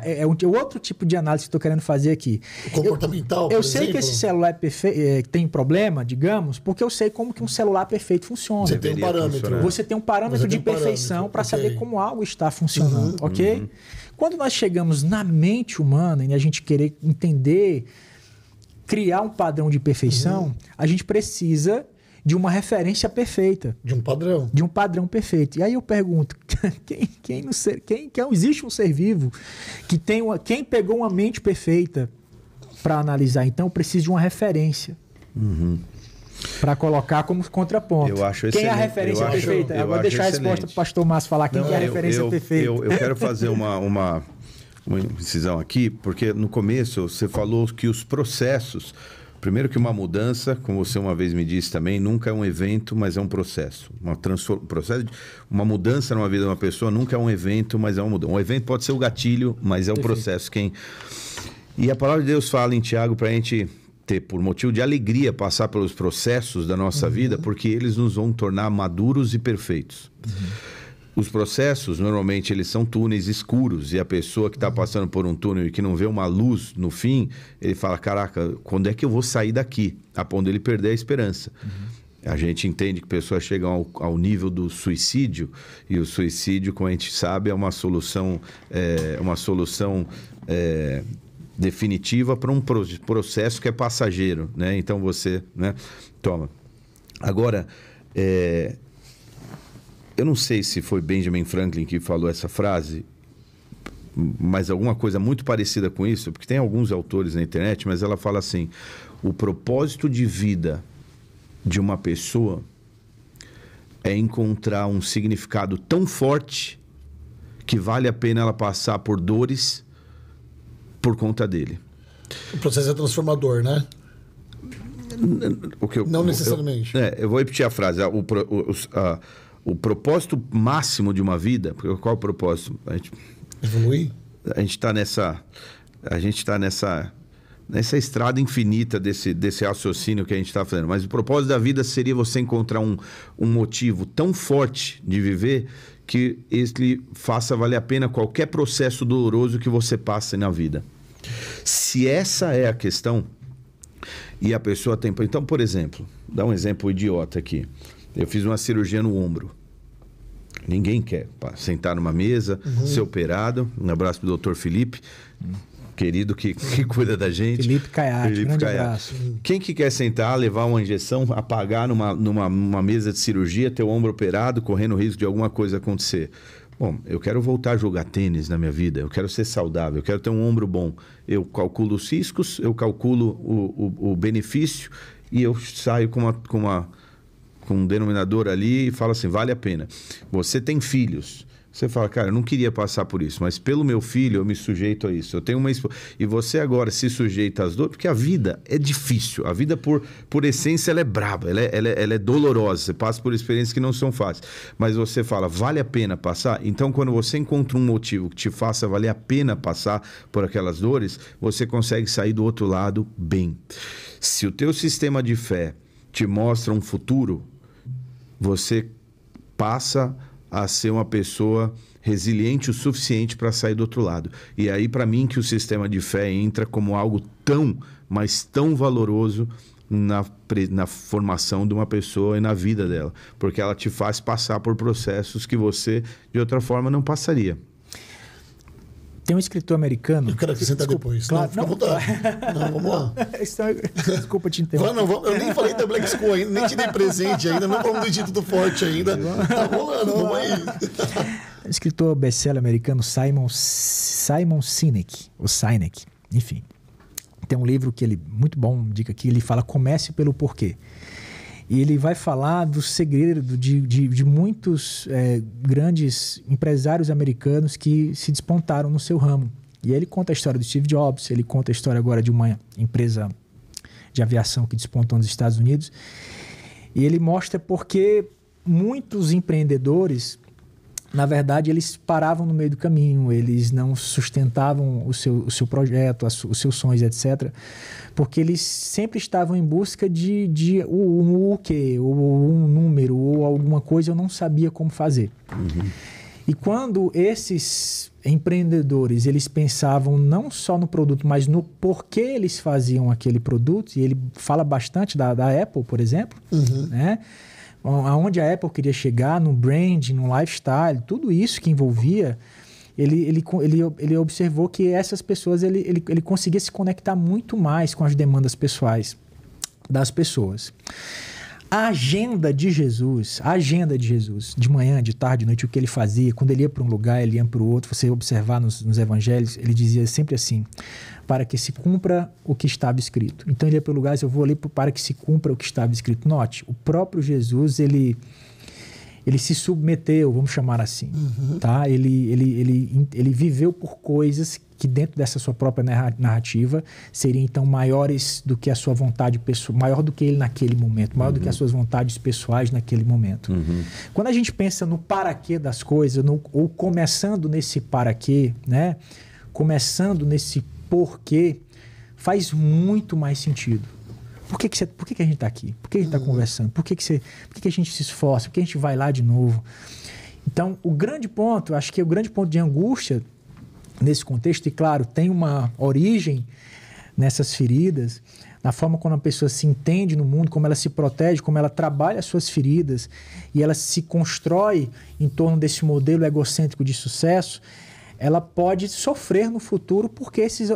é outro tipo de análise que estou querendo fazer aqui. O comportamental, eu sei que esse celular tem problema, digamos, porque eu sei como que um celular perfeito funciona. Você tem um parâmetro. Você tem um parâmetro de perfeição para saber como algo está funcionando, ok? Quando nós chegamos na mente humana e a gente querer entender, criar um padrão de perfeição, a gente precisa de uma referência perfeita. De um padrão. De um padrão perfeito. E aí eu pergunto, quem existe um ser vivo que tem quem pegou uma mente perfeita para analisar? Então eu preciso de uma referência. Para colocar como contraponto. Eu acho quem é a referência perfeita? Eu vou deixar a resposta para o pastor Márcio falar quem é a referência perfeita. Eu quero fazer uma incisão aqui, porque no começo você falou que os processos... Primeiro que uma mudança, como você uma vez me disse também, nunca é um evento, mas é um processo. Uma mudança numa vida de uma pessoa nunca é um evento, mas é uma mudança. Um evento pode ser o gatilho, mas é o processo. E a palavra de Deus fala em Tiago para a gente ter, por motivo de alegria, passar pelos processos da nossa vida, porque eles nos vão tornar maduros e perfeitos. Os processos, normalmente, eles são túneis escuros, e a pessoa que está passando por um túnel e que não vê uma luz no fim, ele fala, caraca, quando é que eu vou sair daqui? A ponto de ele perder a esperança. A gente entende que pessoas chegam ao nível do suicídio, e o suicídio, como a gente sabe, é uma solução definitiva para um processo que é passageiro, né? Então você, né, toma. Agora, eu não sei se foi Benjamin Franklin que falou essa frase, mas alguma coisa muito parecida com isso, porque tem alguns autores na internet, mas ela fala assim: o propósito de vida de uma pessoa é encontrar um significado tão forte que vale a pena ela passar por dores por conta dele. O processo é transformador, né? Não necessariamente. Eu vou repetir a frase. O propósito máximo de uma vida... Qual é o propósito? Evoluir? A gente está nessa estrada infinita desse raciocínio que a gente está fazendo. Mas o propósito da vida seria você encontrar um motivo tão forte de viver que ele faça valer a pena qualquer processo doloroso que você passe na vida. Se essa é a questão, e a pessoa tem... Então, por exemplo, dá um exemplo idiota aqui. Eu fiz uma cirurgia no ombro. Ninguém quer sentar numa mesa, ser operado. Um abraço pro Dr. Felipe, querido que cuida da gente. Felipe Caiate, grande abraço. Quem que quer sentar, levar uma injeção, apagar numa mesa de cirurgia, ter o ombro operado, correndo o risco de alguma coisa acontecer? Bom, eu quero voltar a jogar tênis na minha vida, eu quero ser saudável, eu quero ter um ombro bom. Eu calculo os riscos, eu calculo o benefício e eu saio com um denominador ali e falo assim, vale a pena. Você tem filhos. Você fala, cara, eu não queria passar por isso, mas pelo meu filho eu me sujeito a isso. Eu tenho uma esposa. E você agora se sujeita às dores, porque a vida é difícil. A vida, por essência, ela é braba, ela é dolorosa. Você passa por experiências que não são fáceis. Mas você fala, vale a pena passar? Então, quando você encontra um motivo que te faça valer a pena passar por aquelas dores, você consegue sair do outro lado bem. Se o teu sistema de fé te mostra um futuro, você passa a ser uma pessoa resiliente o suficiente para sair do outro lado. E aí, para mim, que o sistema de fé entra como algo tão, mas tão valoroso na formação de uma pessoa e na vida dela. Porque ela te faz passar por processos que você, de outra forma, não passaria. Tem um escritor americano... Eu quero acrescentar depois. Claro, não, fica à vontade. Não, vamos lá. Desculpa te interromper. Eu nem falei da Black School ainda, nem te dei presente ainda, não falamos do Instituto Forte ainda. Tá rolando, vamos aí. O escritor best-seller americano Simon Sinek, ou Sinek, enfim. Tem um livro que ele, muito bom, dica aqui, ele fala Comece pelo Porquê. E ele vai falar do segredo de muitos grandes empresários americanos que se despontaram no seu ramo. E ele conta a história do Steve Jobs, ele conta a história agora de uma empresa de aviação que despontou nos Estados Unidos. E ele mostra porque muitos empreendedores, na verdade, eles paravam no meio do caminho, eles não sustentavam o seu projeto, os seus sonhos, etc., porque eles sempre estavam em busca de o quê, ou um número, ou alguma coisa eu não sabia como fazer. E quando esses empreendedores, eles pensavam não só no produto, mas no porquê eles faziam aquele produto, e ele fala bastante da Apple, por exemplo, né? Aonde a Apple queria chegar, no brand, no lifestyle, tudo isso que envolvia, ele observou que essas pessoas, ele conseguia se conectar muito mais com as demandas pessoais das pessoas. A agenda de Jesus, de manhã, de tarde, de noite, o que ele fazia, quando ele ia para um lugar, ele ia para o outro, você observar nos evangelhos, ele dizia sempre assim, para que se cumpra o que estava escrito. Então ele ia para o lugar, eu vou ali para que se cumpra o que estava escrito. Note, o próprio Jesus, ele se submeteu, vamos chamar assim, tá? Ele viveu por coisas que dentro dessa sua própria narrativa seriam então maiores do que a sua vontade pessoal, maior do que ele naquele momento, maior do que as suas vontades pessoais naquele momento. Quando a gente pensa no para quê das coisas, ou começando nesse para quê, né? Começando nesse porquê, faz muito mais sentido. Por que a gente está aqui? Por que a gente está conversando? Por que a gente se esforça? Por que a gente vai lá de novo? Então, o grande ponto, acho que o grande ponto de angústia nesse contexto, e claro, tem uma origem nessas feridas, na forma como a pessoa se entende no mundo, como ela se protege, como ela trabalha as suas feridas e ela se constrói em torno desse modelo egocêntrico de sucesso, ela pode sofrer no futuro porque essas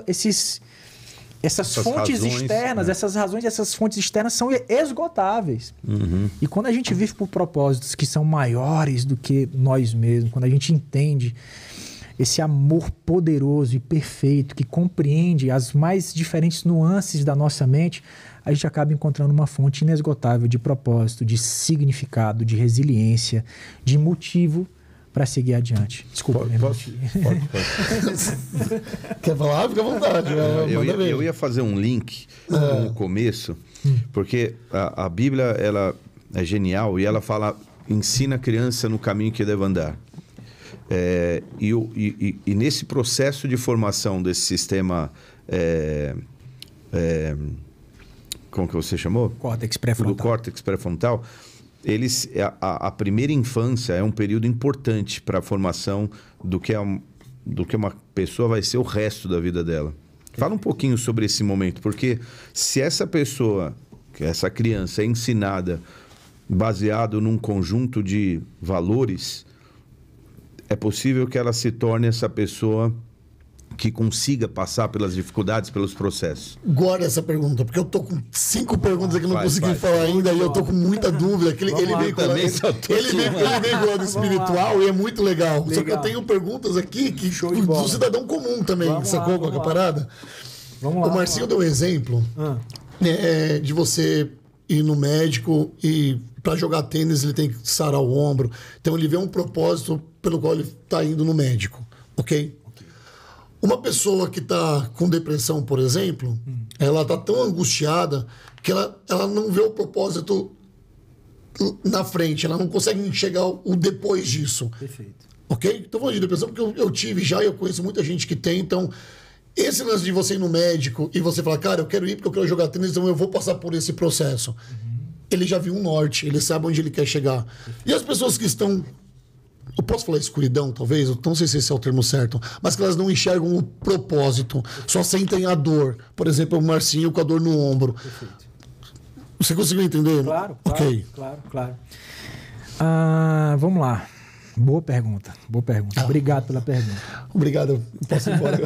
fontes razões, externas, essas fontes externas são esgotáveis. E quando a gente vive por propósitos que são maiores do que nós mesmos, quando a gente entende esse amor poderoso e perfeito que compreende as mais diferentes nuances da nossa mente, a gente acaba encontrando uma fonte inesgotável de propósito, de significado, de resiliência, de motivo para seguir adiante. Desculpa. Pode. Quer falar? Fica à vontade. Eu ia fazer um link no começo, porque a Bíblia ela é genial e ela ensina a criança no caminho que deve andar. E nesse processo de formação desse sistema, como que você chamou? Córtex pré-frontal. Do córtex pré-frontal. A primeira infância é um período importante para a formação do que uma pessoa vai ser o resto da vida dela. Fala um pouquinho sobre esse momento, porque se essa criança é ensinada baseado num conjunto de valores, é possível que ela se torne essa pessoa que consiga passar pelas dificuldades, pelos processos. Guarda essa pergunta, porque eu tô com 5 perguntas aqui que eu não consegui falar ainda e eu tô com muita dúvida. Ele veio com o lado espiritual e é muito legal. Só que eu tenho perguntas aqui do cidadão comum também, sacou com a parada? Vamos lá. O Marcinho deu um exemplo de você ir no médico e para jogar tênis ele tem que sarar o ombro. Então ele vê um propósito pelo qual ele está indo no médico, ok? Uma pessoa que está com depressão, por exemplo, ela está tão angustiada que ela não vê o propósito na frente, ela não consegue enxergar o depois disso. Perfeito. Ok? Estou falando de depressão porque eu tive já e eu conheço muita gente que tem, então esse lance de você ir no médico e você falar, cara, eu quero ir porque eu quero jogar tênis, então eu vou passar por esse processo. Ele já viu um norte, ele sabe onde ele quer chegar. E as pessoas que estão... Eu posso falar escuridão, talvez? Eu não sei se esse é o termo certo. Mas que elas não enxergam o propósito. Só sentem a dor. Por exemplo, o Marcinho com a dor no ombro. Perfeito. Você conseguiu entender? Claro. Ok. Claro. Vamos lá. Boa pergunta. Obrigado pela pergunta. Obrigado. Posso ir embora?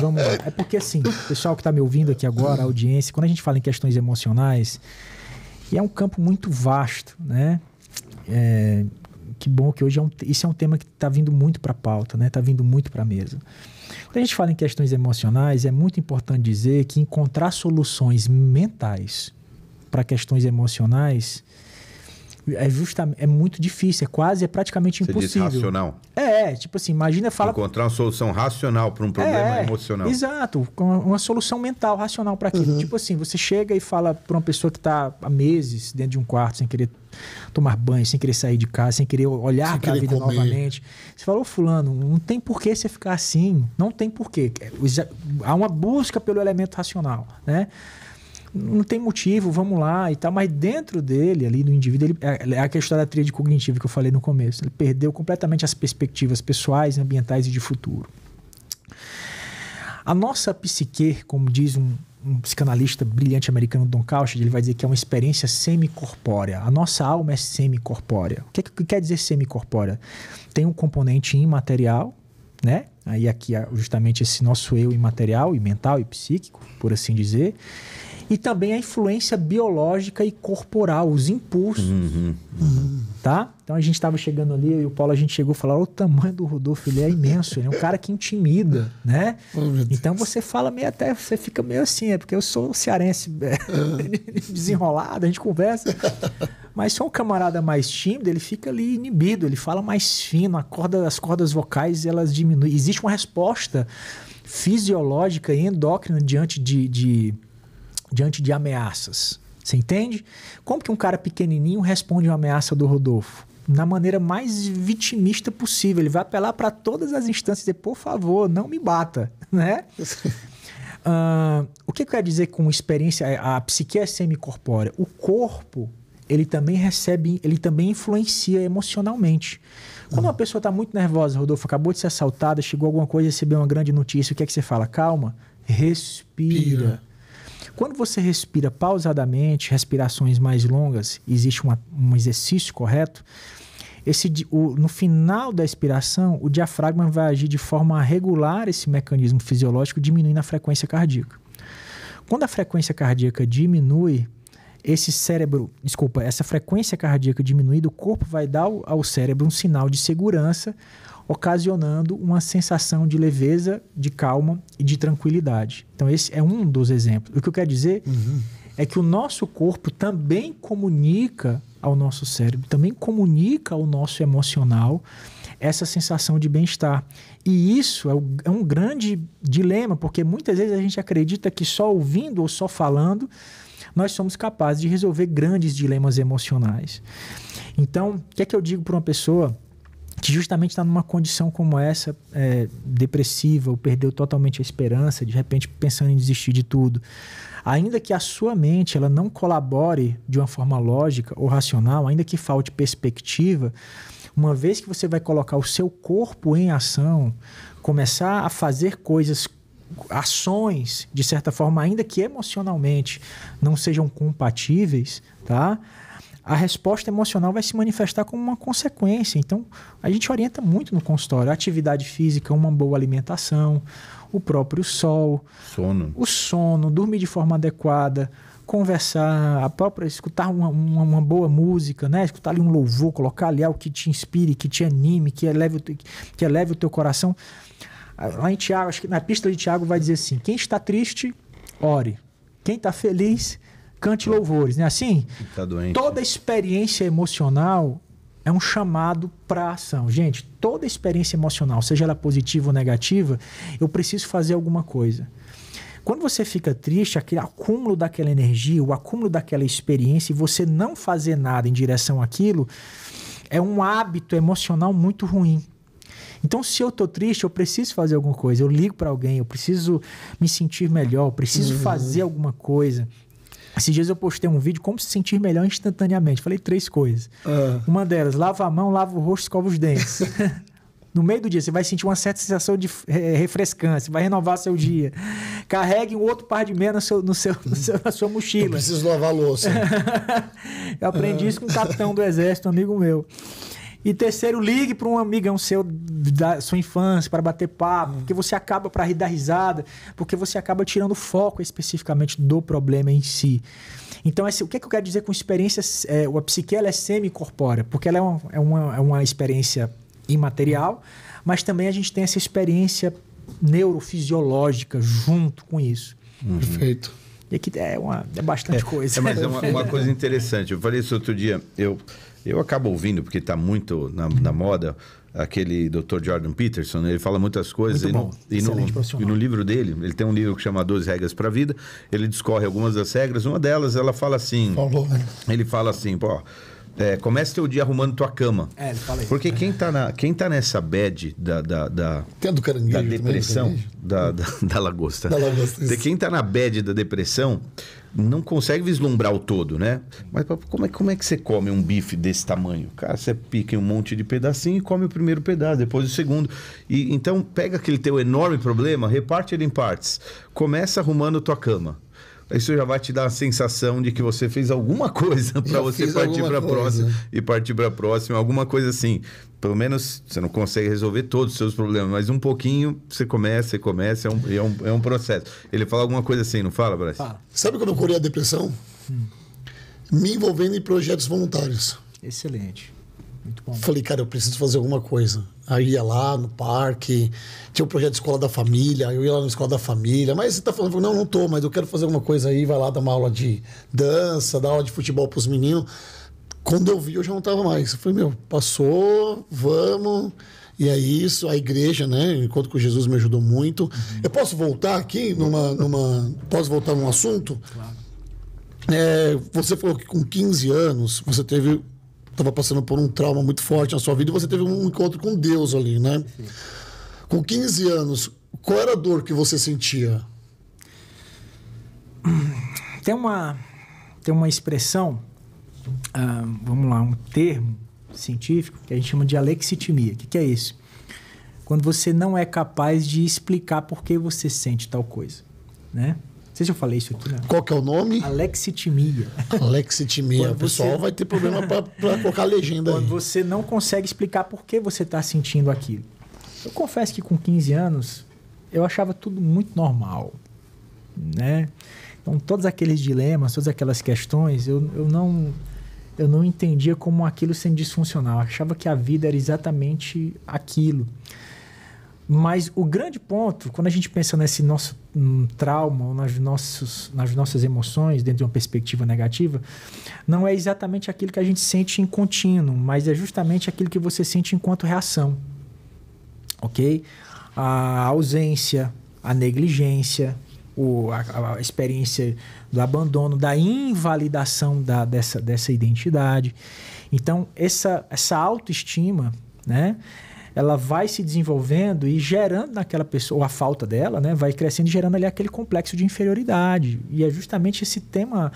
Vamos lá. É porque, assim, o pessoal que está me ouvindo aqui agora, a audiência, quando a gente fala em questões emocionais, e é um campo muito vasto, né? Que bom que hoje isso é um tema que está vindo muito para a pauta, né? Está vindo muito para a mesa. Quando a gente fala em questões emocionais, é muito importante dizer que encontrar soluções mentais para questões emocionais é muito difícil, é praticamente impossível. Você diz racional? Tipo assim, imagina... Encontrar uma solução racional para um problema emocional. Exato, uma solução mental, racional para aquilo. Tipo assim, você chega e fala para uma pessoa que está há meses dentro de um quarto, sem querer tomar banho, sem querer sair de casa, sem querer olhar para a vida novamente. Você falou, fulano, não tem por que você ficar assim, não tem porquê. Há uma busca pelo elemento racional, né? Não tem motivo, vamos lá e tal, mas dentro dele, ali do indivíduo, é a questão da tríade cognitiva que eu falei no começo. Ele perdeu completamente as perspectivas pessoais, ambientais e de futuro. A nossa psique, como diz um psicanalista brilhante americano, Don Cauchy, ele vai dizer que é uma experiência semicorpórea. A nossa alma é semicorpórea. O que quer dizer semicorpórea? Tem um componente imaterial, né? Aí aqui justamente esse nosso eu imaterial e mental e psíquico, por assim dizer. E também a influência biológica e corporal, os impulsos. Tá? Então a gente estava chegando ali, eu e o Paulo, a gente chegou e falou: o tamanho do Rodolfo, ele é imenso, ele é um cara que intimida, né? Então você fala meio até, você fica meio assim, porque eu sou cearense desenrolado, a gente conversa. Mas se é um camarada mais tímido, ele fica ali inibido, ele fala mais fino, as cordas vocais elas diminuem. Existe uma resposta fisiológica e endócrina diante de ameaças. Você entende? Como que um cara pequenininho responde a uma ameaça do Rodolfo? Na maneira mais vitimista possível. Ele vai apelar para todas as instâncias e dizer: por favor, não me bata, né? O que eu quero dizer com experiência? A psique é semicorpórea. O corpo, ele também recebe, ele também influencia emocionalmente. Quando uma pessoa está muito nervosa, Rodolfo, acabou de ser assaltada, chegou alguma coisa, recebeu uma grande notícia, o que é que você fala? Calma, respira. Quando você respira pausadamente, respirações mais longas, existe um exercício correto, no final da expiração, o diafragma vai agir de forma a regular esse mecanismo fisiológico, diminuindo a frequência cardíaca. Quando a frequência cardíaca diminui, essa frequência cardíaca diminuída, o corpo vai dar ao cérebro um sinal de segurança, ocasionando uma sensação de leveza, de calma e de tranquilidade. Então esse é um dos exemplos. O que eu quero dizer é que o nosso corpo também comunica ao nosso cérebro, também comunica ao nosso emocional essa sensação de bem-estar. E isso é um grande dilema, porque muitas vezes a gente acredita que só ouvindo ou só falando nós somos capazes de resolver grandes dilemas emocionais. Então, o que é que eu digo para uma pessoa que justamente está numa condição como essa, depressiva, ou perdeu totalmente a esperança, de repente pensando em desistir de tudo? Ainda que a sua mente ela não colabore de uma forma lógica ou racional, ainda que falte perspectiva, uma vez que você vai colocar o seu corpo em ação, começar a fazer ações, de certa forma, ainda que emocionalmente não sejam compatíveis, tá? A resposta emocional vai se manifestar como uma consequência. Então, a gente orienta muito no consultório. A atividade física, uma boa alimentação, o próprio sol, o sono, dormir de forma adequada, conversar, escutar uma boa música, né? Escutar ali um louvor, colocar ali algo que te inspire, que te anime, que eleve o teu coração. Lá em Tiago, acho que na epístola de Tiago vai dizer assim: quem está triste, ore. Quem está feliz, cante louvores, né? Assim, tá doente. Toda experiência emocional é um chamado para ação. Gente, toda experiência emocional, seja ela positiva ou negativa, eu preciso fazer alguma coisa. Quando você fica triste, aquele acúmulo daquela energia, o acúmulo daquela experiência, e você não fazer nada em direção àquilo, é um hábito emocional muito ruim. Então, se eu estou triste, eu preciso fazer alguma coisa. Eu ligo para alguém, eu preciso me sentir melhor, eu preciso fazer alguma coisa. Esses dias eu postei um vídeo como se sentir melhor instantaneamente. Falei 3 coisas. Uma delas, lava a mão, lava o rosto, escova os dentes. No meio do dia, você vai sentir uma certa sensação de refrescância, vai renovar seu dia. Carregue um outro par de meia na sua mochila. Eu preciso lavar a louça. Eu aprendi isso com um capitão do exército, um amigo meu. E terceiro, ligue para um amigão seu da sua infância para bater papo, porque você acaba para dar risada, porque você acaba tirando foco especificamente do problema em si. Então, o que eu quero dizer com experiência? A psique ela é semi-corpórea, porque ela é uma experiência imaterial, mas também a gente tem essa experiência neurofisiológica junto com isso. Perfeito. E aqui é bastante coisa. Mas é uma coisa interessante. Eu falei isso outro dia. Eu acabo ouvindo, porque está muito na moda, aquele Dr. Jordan Peterson, ele fala muitas coisas. E no livro dele, ele tem um livro que chama 12 Regras para a Vida, ele discorre algumas das regras. Uma delas, ela fala assim... Ele fala assim, comece teu dia arrumando tua cama. Ele fala isso. Porque quem tá nessa bad da depressão, da lagosta. Quem tá na bad da depressão não consegue vislumbrar o todo, né? Mas como é que você come um bife desse tamanho? Cara, você pica em um monte de pedacinho e come o primeiro pedaço, depois o segundo. E então pega aquele teu enorme problema, reparte ele em partes. Começa arrumando tua cama. isso já vai te dar a sensação de que você fez alguma coisa para você partir para a próxima e partir para a próxima, alguma coisa assim. Pelo menos você não consegue resolver todos os seus problemas, mas um pouquinho você começa, é um processo. Ele fala alguma coisa assim, não fala, Brás? Fala. Sabe quando eu curei a depressão? Me envolvendo em projetos voluntários. Excelente. Muito bom. Falei, cara, eu preciso fazer alguma coisa. Aí ia lá no parque, tinha um projeto de escola da família, eu ia lá na escola da família, mas você tá falando, não tô, mas eu quero fazer alguma coisa aí, vai lá dar uma aula de dança, dar aula de futebol pros meninos. Quando eu vi, eu já não tava mais. Eu falei, passou, vamos. E é isso, a igreja, né? Enquanto com Jesus me ajudou muito. Uhum. Eu posso voltar aqui posso voltar num assunto? Claro. Você falou que com 15 anos você estava passando por um trauma muito forte na sua vida e você teve um encontro com Deus ali, né? Sim. Com 15 anos, qual era a dor que você sentia? Tem uma expressão, vamos lá, um termo científico que a gente chama de alexitimia. O que é isso? Quando você não é capaz de explicar por que você sente tal coisa, né? Não sei se eu falei isso aqui, né? Qual que é o nome? Alexitimia. Alexitimia. O pessoal vai ter problema para colocar a legenda quando aí. Quando você não consegue explicar por que você está sentindo aquilo. Eu confesso que com 15 anos eu achava tudo muito normal, né? Então todos aqueles dilemas, todas aquelas questões, eu não entendia como aquilo sendo disfuncional. Eu achava que a vida era exatamente aquilo. Mas o grande ponto, quando a gente pensa nesse nosso trauma ou nas nossas emoções dentro de uma perspectiva negativa, não é exatamente aquilo que a gente sente em contínuo, mas é justamente aquilo que você sente enquanto reação. Ok? A ausência, a negligência, a experiência do abandono, da invalidação dessa identidade. Então, essa autoestima, né? Ela vai se desenvolvendo e gerando naquela pessoa, ou a falta dela, né, vai crescendo e gerando ali aquele complexo de inferioridade. E é justamente esse tema,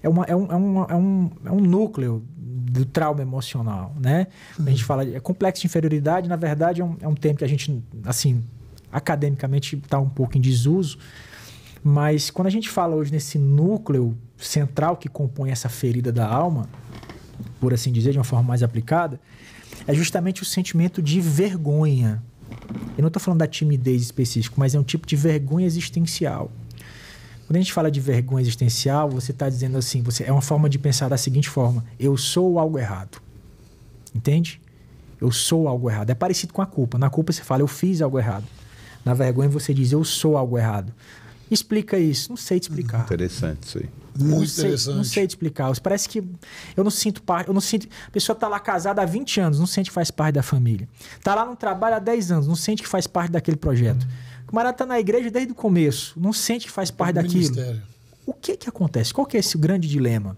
é um núcleo do trauma emocional, né? A gente fala, complexo de inferioridade, na verdade, é um termo que a gente, assim, academicamente está um pouco em desuso, mas quando a gente fala hoje nesse núcleo central que compõe essa ferida da alma, por assim dizer, de uma forma mais aplicada, é justamente o sentimento de vergonha. Eu não estou falando da timidez específica, mas é um tipo de vergonha existencial. Quando a gente fala de vergonha existencial, você está dizendo assim, é uma forma de pensar da seguinte forma: eu sou algo errado. Entende? Eu sou algo errado. É parecido com a culpa. Na culpa você fala, eu fiz algo errado. Na vergonha você diz, eu sou algo errado. Explica isso. Não sei te explicar. Interessante isso aí. Muito interessante. Não sei te explicar. Parece que eu não sinto parte. A pessoa está lá casada há 20 anos, não sente que faz parte da família. Está lá no trabalho há 10 anos, não sente que faz parte daquele projeto. O camarada está na igreja desde o começo, não sente que faz parte daquilo. Ministério. O que acontece? Qual que é esse grande dilema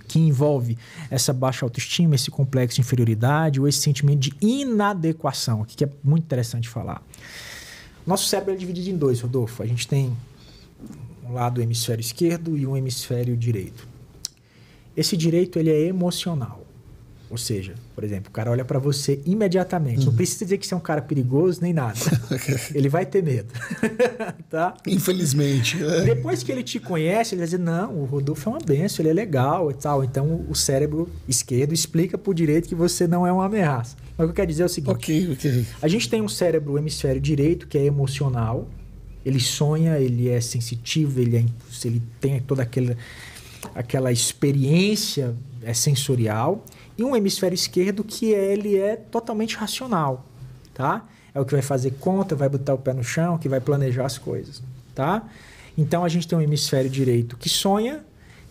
que envolve essa baixa autoestima, esse complexo de inferioridade ou esse sentimento de inadequação? Aqui que é muito interessante falar. Nosso cérebro é dividido em dois, Rodolfo. A gente tem um lado hemisfério esquerdo e um hemisfério direito. Esse direito ele é emocional. Ou seja, por exemplo, o cara olha para você imediatamente. Não precisa dizer que você é um cara perigoso nem nada. Ele vai ter medo. Tá? Infelizmente. Depois que ele te conhece, ele vai dizer, não, o Rodolfo é uma benção, ele é legal e tal. Então o cérebro esquerdo explica pro direito que você não é uma ameaça. Mas o que eu quero dizer é o seguinte. Ok. A gente tem um cérebro, o hemisfério direito, que é emocional. Ele sonha, ele é sensitivo, ele tem toda aquela experiência sensorial. E um hemisfério esquerdo que ele é totalmente racional, tá? É o que vai fazer conta, vai botar o pé no chão, que vai planejar as coisas, tá? Então, a gente tem um hemisfério direito que sonha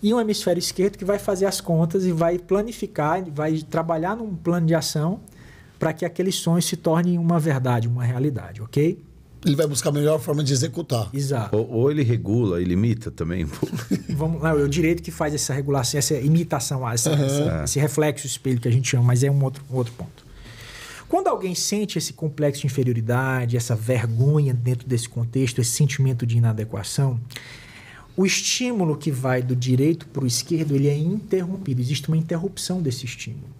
e um hemisfério esquerdo que vai fazer as contas e vai planificar, vai trabalhar num plano de ação para que aquele sonho se torne uma verdade, uma realidade, ok? Ele vai buscar a melhor forma de executar. Exato. Ou ele regula, ele imita também. Não, é o direito que faz essa regulação, essa imitação, esse reflexo espelho que a gente chama, mas é um outro ponto. Quando alguém sente esse complexo de inferioridade, essa vergonha dentro desse contexto, esse sentimento de inadequação, o estímulo que vai do direito para o esquerdo, ele é interrompido. Existe uma interrupção desse estímulo.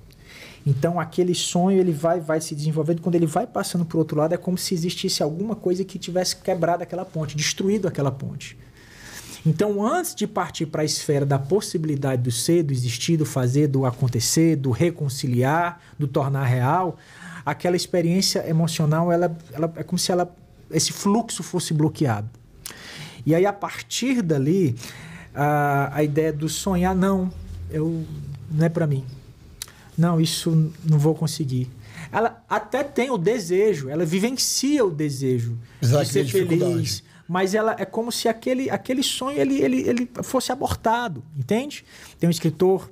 Então, aquele sonho ele vai se desenvolvendo. Quando ele vai passando para o outro lado, é como se existisse alguma coisa que tivesse quebrado aquela ponte, destruído aquela ponte. Então, antes de partir para a esfera da possibilidade do ser, do existir, do fazer, do acontecer, do reconciliar, do tornar real, aquela experiência emocional, ela é como se esse fluxo fosse bloqueado. E aí, a partir dali, a ideia do sonhar, não é para mim. Não, isso não vou conseguir. Ela até tem o desejo, ela vivencia o desejo de ser feliz, mas ela é como se aquele sonho ele fosse abortado, entende? Tem um escritor,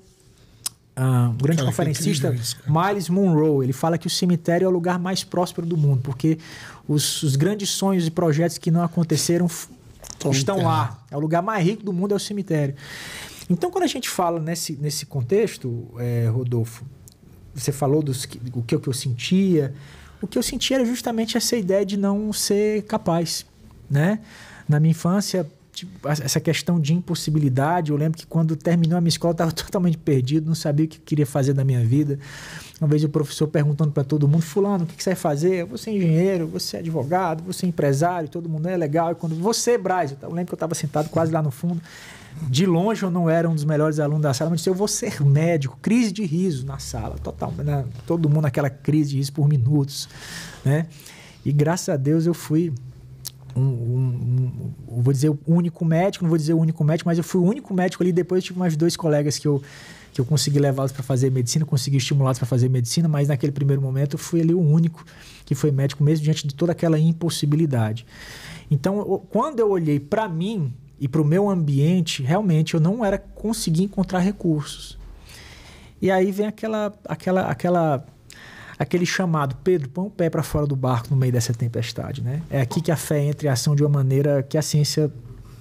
um grande conferencista, Miles Monroe, ele fala que o cemitério é o lugar mais próspero do mundo, porque os grandes sonhos e projetos que não aconteceram estão lá. É o lugar mais rico do mundo, é o cemitério. Então, quando a gente fala nesse contexto, Rodolfo, você falou o que eu sentia. O que eu sentia era justamente essa ideia de não ser capaz, né? Na minha infância, essa questão de impossibilidade. Eu lembro que quando terminou a minha escola, eu estava totalmente perdido, não sabia o que queria fazer da minha vida. Uma vez o professor perguntando para todo mundo: fulano, o que você vai fazer? Você é engenheiro, você é advogado, você é empresário, todo mundo é legal. E quando você, Braz, eu lembro que eu estava sentado quase lá no fundo. De longe eu não era um dos melhores alunos da sala, mas disse: eu vou ser médico. Crise de riso na sala, total, né? Todo mundo naquela crise de riso por minutos, né? E graças a Deus eu fui vou dizer o único médico, não vou dizer o único médico, mas eu fui o único médico ali. Depois eu tive mais 2 colegas que eu consegui levá-los para fazer medicina, consegui estimulá-los para fazer medicina, mas naquele primeiro momento eu fui ali o único que foi médico mesmo, diante de toda aquela impossibilidade. Então, quando eu olhei para mim e para o meu ambiente, realmente eu não consegui encontrar recursos. E aí vem aquele chamado: Pedro, põe o pé para fora do barco no meio dessa tempestade, né? É aqui que a fé entra em ação de uma maneira que a ciência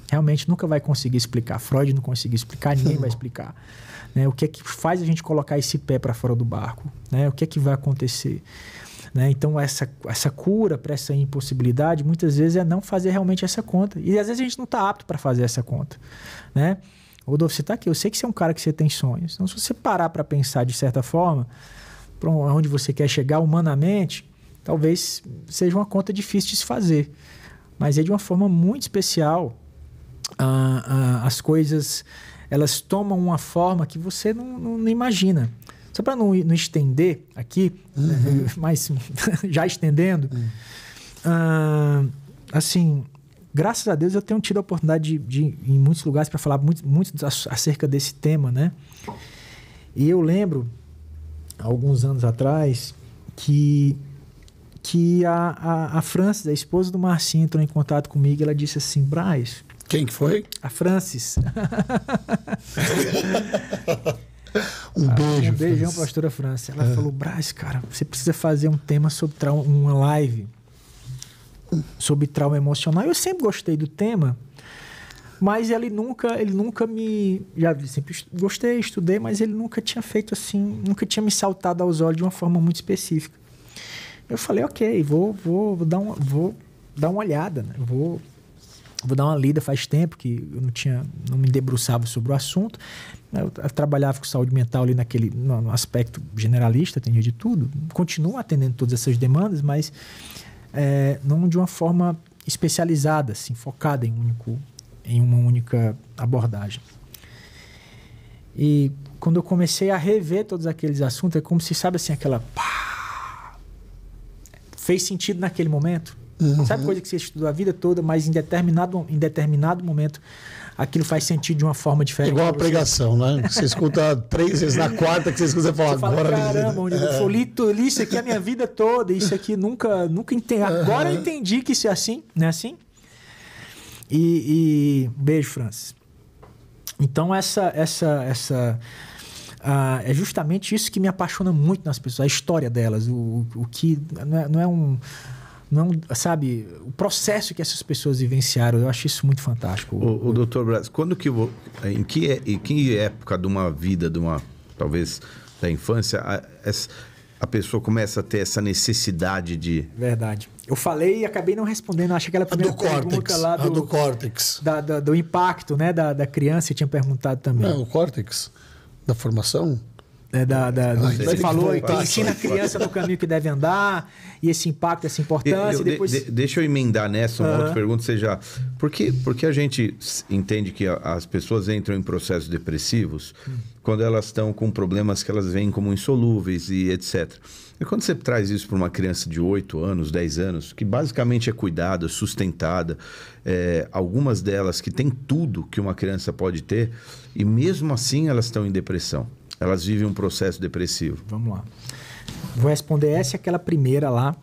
realmente nunca vai conseguir explicar. Freud não conseguiu explicar, ninguém vai explicar, né? O que é que faz a gente colocar esse pé para fora do barco, né? O que é que vai acontecer? Né? Então, essa cura para essa impossibilidade, muitas vezes, é não fazer realmente essa conta. E, às vezes, a gente não está apto para fazer essa conta, né? Rodolfo, você está aqui. Eu sei que você é um cara que você tem sonhos. Então, se você parar para pensar, de certa forma, para onde você quer chegar humanamente, talvez seja uma conta difícil de se fazer. Mas é de uma forma muito especial. As coisas, elas tomam uma forma que você não imagina. Só para não estender aqui, mas já estendendo, assim, graças a Deus eu tenho tido a oportunidade de ir em muitos lugares para falar muito acerca desse tema, né? E eu lembro, alguns anos atrás, que a Francis, a esposa do Marcinho, entrou em contato comigo e ela disse assim: Braz... Quem que foi? A Francis. Um beijo. Um beijão para a pastora Francis. Ela falou: Braz, cara, você precisa fazer um tema sobre trauma, uma live sobre trauma emocional. Eu sempre gostei do tema, mas ele nunca me... Já sempre gostei, estudei, mas ele nunca tinha feito assim, nunca tinha me saltado aos olhos de uma forma muito específica. Eu falei: ok, vou dar uma olhada, né? Vou dar uma lida. Faz tempo que eu não me debruçava sobre o assunto. Eu trabalhava com saúde mental ali no aspecto generalista, atendia de tudo. Continuo atendendo todas essas demandas, mas não de uma forma especializada, assim, focada em uma única abordagem. E quando eu comecei a rever todos aqueles assuntos, é como se, sabe assim, aquela... Pá, fez sentido naquele momento. Sabe coisa que você estudou a vida toda, mas em determinado momento aquilo faz sentido de uma forma diferente. Igual a pregação, né? Você escuta 3 vezes, na quarta que você escuta, você fala: agora... Caramba, onde eu li isso aqui a minha vida toda, isso aqui nunca entendi. Agora eu entendi que isso é assim, não é assim? E beijo, Francis. Então, é justamente isso que me apaixona muito nas pessoas, a história delas, o que não é um, sabe, o processo que essas pessoas vivenciaram. Eu acho isso muito fantástico. O Dr. Braz, em que época de uma vida, talvez da infância, a pessoa começa a ter essa necessidade de... Verdade. Eu falei e acabei não respondendo. Acho que aquela primeira pergunta lá do córtex. Do impacto, né, da criança, você tinha perguntado também. O córtex da formação. Você falou que ensina a criança no caminho que deve andar, e esse impacto, essa importância. Deixa eu emendar nessa uma outra pergunta. Seja, por que a gente entende que as pessoas entram em processos depressivos quando elas estão com problemas que elas veem como insolúveis e etc. E quando você traz isso para uma criança de 8 anos, 10 anos, que basicamente é cuidada, sustentada, algumas delas que têm tudo que uma criança pode ter, e mesmo assim elas estão em depressão. Elas vivem um processo depressivo. Vamos lá. Vou responder essa e aquela primeira lá,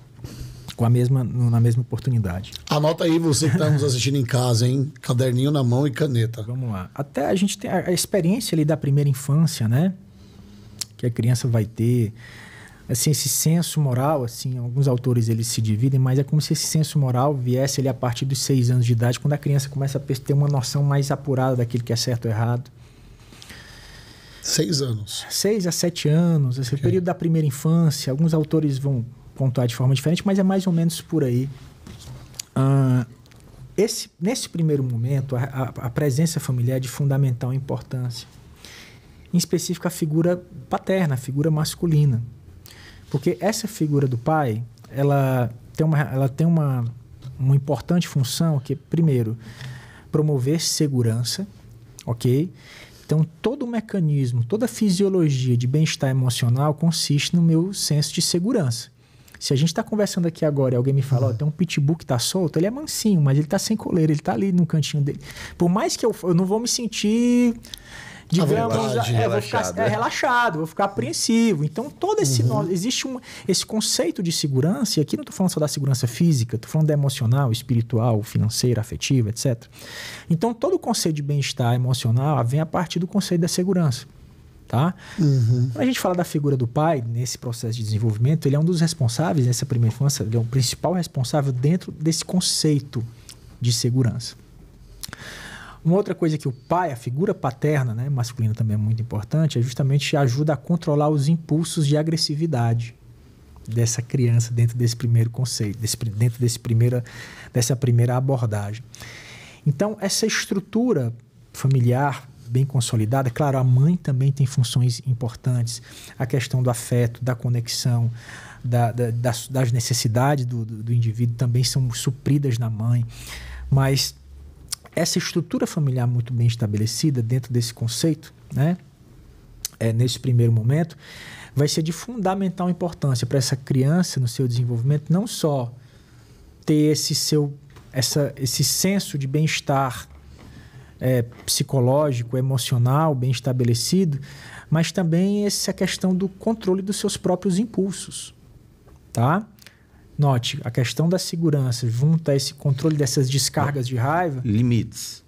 na mesma oportunidade. Anota aí, você que está nos assistindo em casa, hein? Caderninho na mão e caneta. Vamos lá. Até a gente tem a experiência ali da primeira infância, né? Que a criança vai ter. Assim, esse senso moral, assim, alguns autores eles se dividem, mas é como se esse senso moral viesse ali a partir dos 6 anos de idade, quando a criança começa a ter uma noção mais apurada daquilo que é certo ou errado. 6 anos. 6 a 7 anos, esse período da primeira infância. Alguns autores vão pontuar de forma diferente, mas é mais ou menos por aí. Nesse primeiro momento, a presença familiar é de fundamental importância. Em específico, a figura paterna, a figura masculina. Porque essa figura do pai, ela tem uma importante função que é, primeiro, promover segurança, ok? Então, todo o mecanismo, toda a fisiologia de bem-estar emocional consiste no meu senso de segurança. Se a gente está conversando aqui agora e alguém me fala, tem um pitbull que está solto, ele é mansinho, mas ele está sem coleira, ele está ali no cantinho dele. Por mais que eu não vou me sentir, digamos, vou ficar relaxado, vou ficar apreensivo. Então, todo esse existe esse conceito de segurança, e aqui não estou falando só da segurança física, estou falando da emocional, espiritual, financeira, afetiva, etc. Então, todo o conceito de bem-estar emocional vem a partir do conceito da segurança. Tá? Quando a gente fala da figura do pai, nesse processo de desenvolvimento, ele é um dos responsáveis, nessa primeira infância, ele é o principal responsável dentro desse conceito de segurança. Uma outra coisa que o pai, a figura paterna, né, masculina também é muito importante, é justamente ajuda a controlar os impulsos de agressividade dessa criança dentro desse primeiro conceito, dentro dessa primeira abordagem. Então, essa estrutura familiar bem consolidada, claro, a mãe também tem funções importantes, a questão do afeto, da conexão, das necessidades do indivíduo também são supridas na mãe, mas essa estrutura familiar muito bem estabelecida dentro desse conceito, né, nesse primeiro momento, vai ser de fundamental importância para essa criança no seu desenvolvimento, não só ter esse senso de bem-estar psicológico, emocional, bem estabelecido, mas também essa questão do controle dos seus próprios impulsos, tá? Note, a questão da segurança junto a esse controle dessas descargas de raiva... Limites.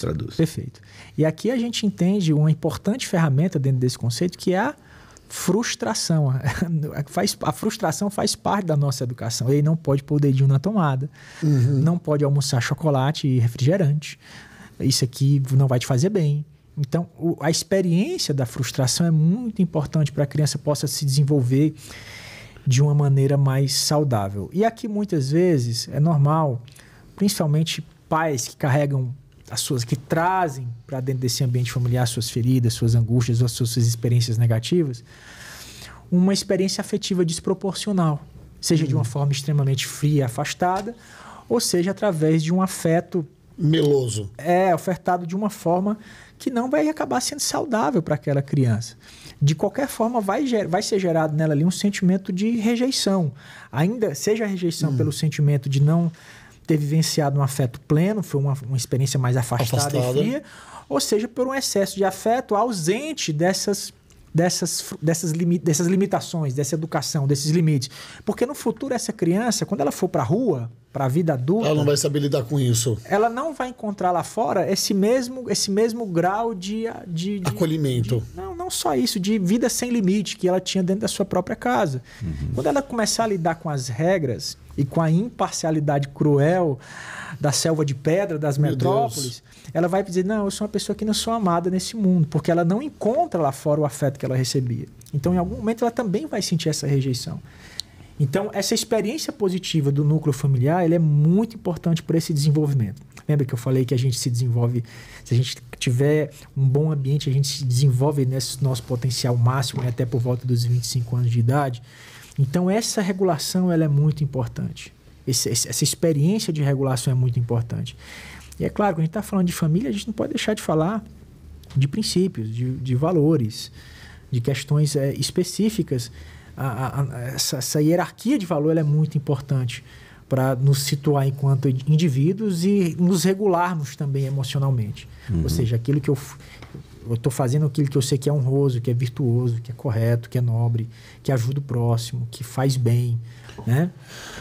Traduz. Perfeito. E aqui a gente entende uma importante ferramenta dentro desse conceito, que é a frustração. A frustração faz parte da nossa educação. Ele não pode pôr o dedinho na tomada, não pode almoçar chocolate e refrigerante. Isso aqui não vai te fazer bem. Então, a experiência da frustração é muito importante para que a criança possa se desenvolver de uma maneira mais saudável. E aqui, muitas vezes, é normal, principalmente pais que carregam que trazem para dentro desse ambiente familiar suas feridas, suas angústias ou suas experiências negativas, uma experiência afetiva desproporcional, seja de uma forma extremamente fria e afastada, ou seja através de um afeto meloso. Ofertado de uma forma que não vai acabar sendo saudável para aquela criança. De qualquer forma, vai ser gerado nela ali um sentimento de rejeição. Ainda seja a rejeição pelo sentimento de não ter vivenciado um afeto pleno, foi uma experiência mais afastada e fria, ou seja, por um excesso de afeto ausente dessas limitações, dessa educação, desses limites. Porque no futuro, essa criança, quando ela for para a rua, para a vida adulta... Ela não vai saber lidar com isso. Ela não vai encontrar lá fora esse mesmo grau de acolhimento. Não só isso, de vida sem limite que ela tinha dentro da sua própria casa. Quando ela começar a lidar com as regras e com a imparcialidade cruel da selva de pedra, das metrópoles, ela vai dizer, não, eu sou uma pessoa que não sou amada nesse mundo, porque ela não encontra lá fora o afeto que ela recebia. Então, em algum momento, ela também vai sentir essa rejeição. Então, essa experiência positiva do núcleo familiar, ela é muito importante para esse desenvolvimento. Lembra que eu falei que a gente se desenvolve, se a gente tiver um bom ambiente, a gente se desenvolve nesse nosso potencial máximo, né, até por volta dos 25 anos de idade. Então, essa regulação ela é muito importante. Essa experiência de regulação é muito importante. E é claro, quando a gente está falando de família, a gente não pode deixar de falar de princípios, de valores, de questões específicas. Essa hierarquia de valor ela é muito importante para nos situar enquanto indivíduos e nos regularmos também emocionalmente. Ou seja, aquilo que eu estou fazendo, aquilo que eu sei que é honroso, que é virtuoso, que é correto, que é nobre, que ajuda o próximo, que faz bem, né?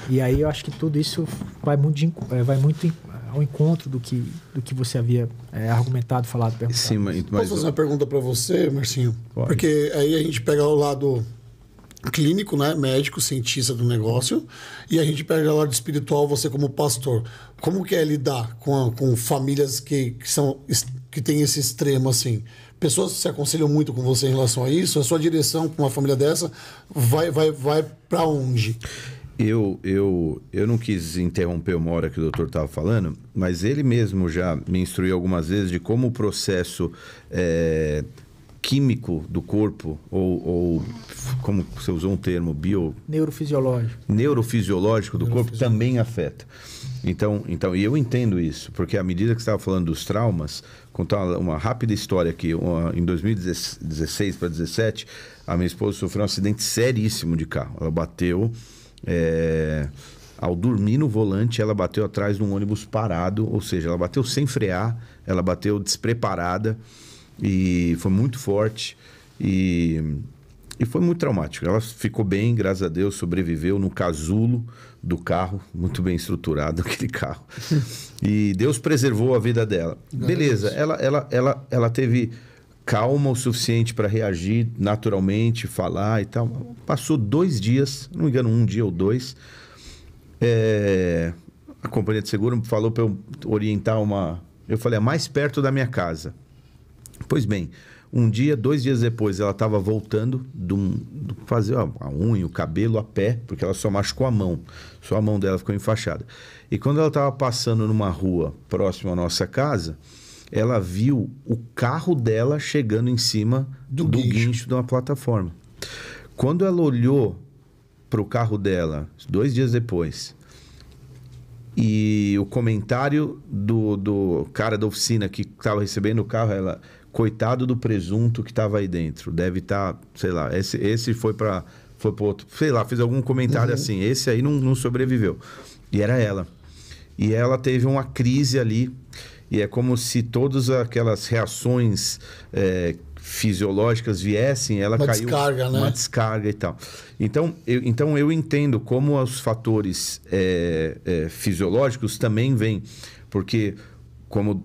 E aí eu acho que tudo isso vai muito ao encontro do que você havia argumentado, falado, perguntado. Sim, mas posso fazer uma pergunta para você, Marcinho? Pode. Porque aí a gente pega o lado clínico, né, médico, cientista do negócio, e a gente pega o lado espiritual, você como pastor. Como que é lidar com famílias que tem esse extremo assim? Pessoas que se aconselham muito com você em relação a isso? A sua direção com uma família dessa vai para onde? Eu não quis interromper uma hora que o doutor estava falando, mas ele mesmo já me instruiu algumas vezes de como o processo químico do corpo, ou como você usou um termo, neurofisiológico do corpo também afeta. Então, e eu entendo isso, porque à medida que você estava falando dos traumas, contar uma rápida história aqui, em 2016 para 2017, a minha esposa sofreu um acidente seríssimo de carro. Ela bateu, ao dormir no volante, ela bateu atrás de um ônibus parado, ou seja, ela bateu sem frear, ela bateu despreparada, e foi muito forte e foi muito traumático. Ela ficou bem, graças a Deus, sobreviveu no casulo do carro, muito bem estruturado aquele carro. E Deus preservou a vida dela. Beleza, ela teve calma o suficiente para reagir naturalmente, falar e tal. Passou 2 dias, não me engano, 1 dia ou 2. A companhia de seguro falou para eu orientar eu falei, mais perto da minha casa. Pois bem, 2 dias depois, ela estava voltando fazer a unha, o cabelo a pé, porque ela só machucou a mão. Só a mão dela ficou enfaixada. E quando ela estava passando numa rua próxima à nossa casa, ela viu o carro dela chegando em cima do guincho de uma plataforma. Quando ela olhou para o carro dela, 2 dias depois, e o comentário do cara da oficina que estava recebendo o carro, ela... Coitado do presunto que estava aí dentro. Deve estar, sei lá, esse foi para outro. Sei lá, fez algum comentário assim. Esse aí não sobreviveu. E era ela. E ela teve uma crise ali. E é como se todas aquelas reações fisiológicas viessem, ela caiu. Descarga, né? Uma descarga e tal. Então eu entendo como os fatores fisiológicos também vêm. Porque...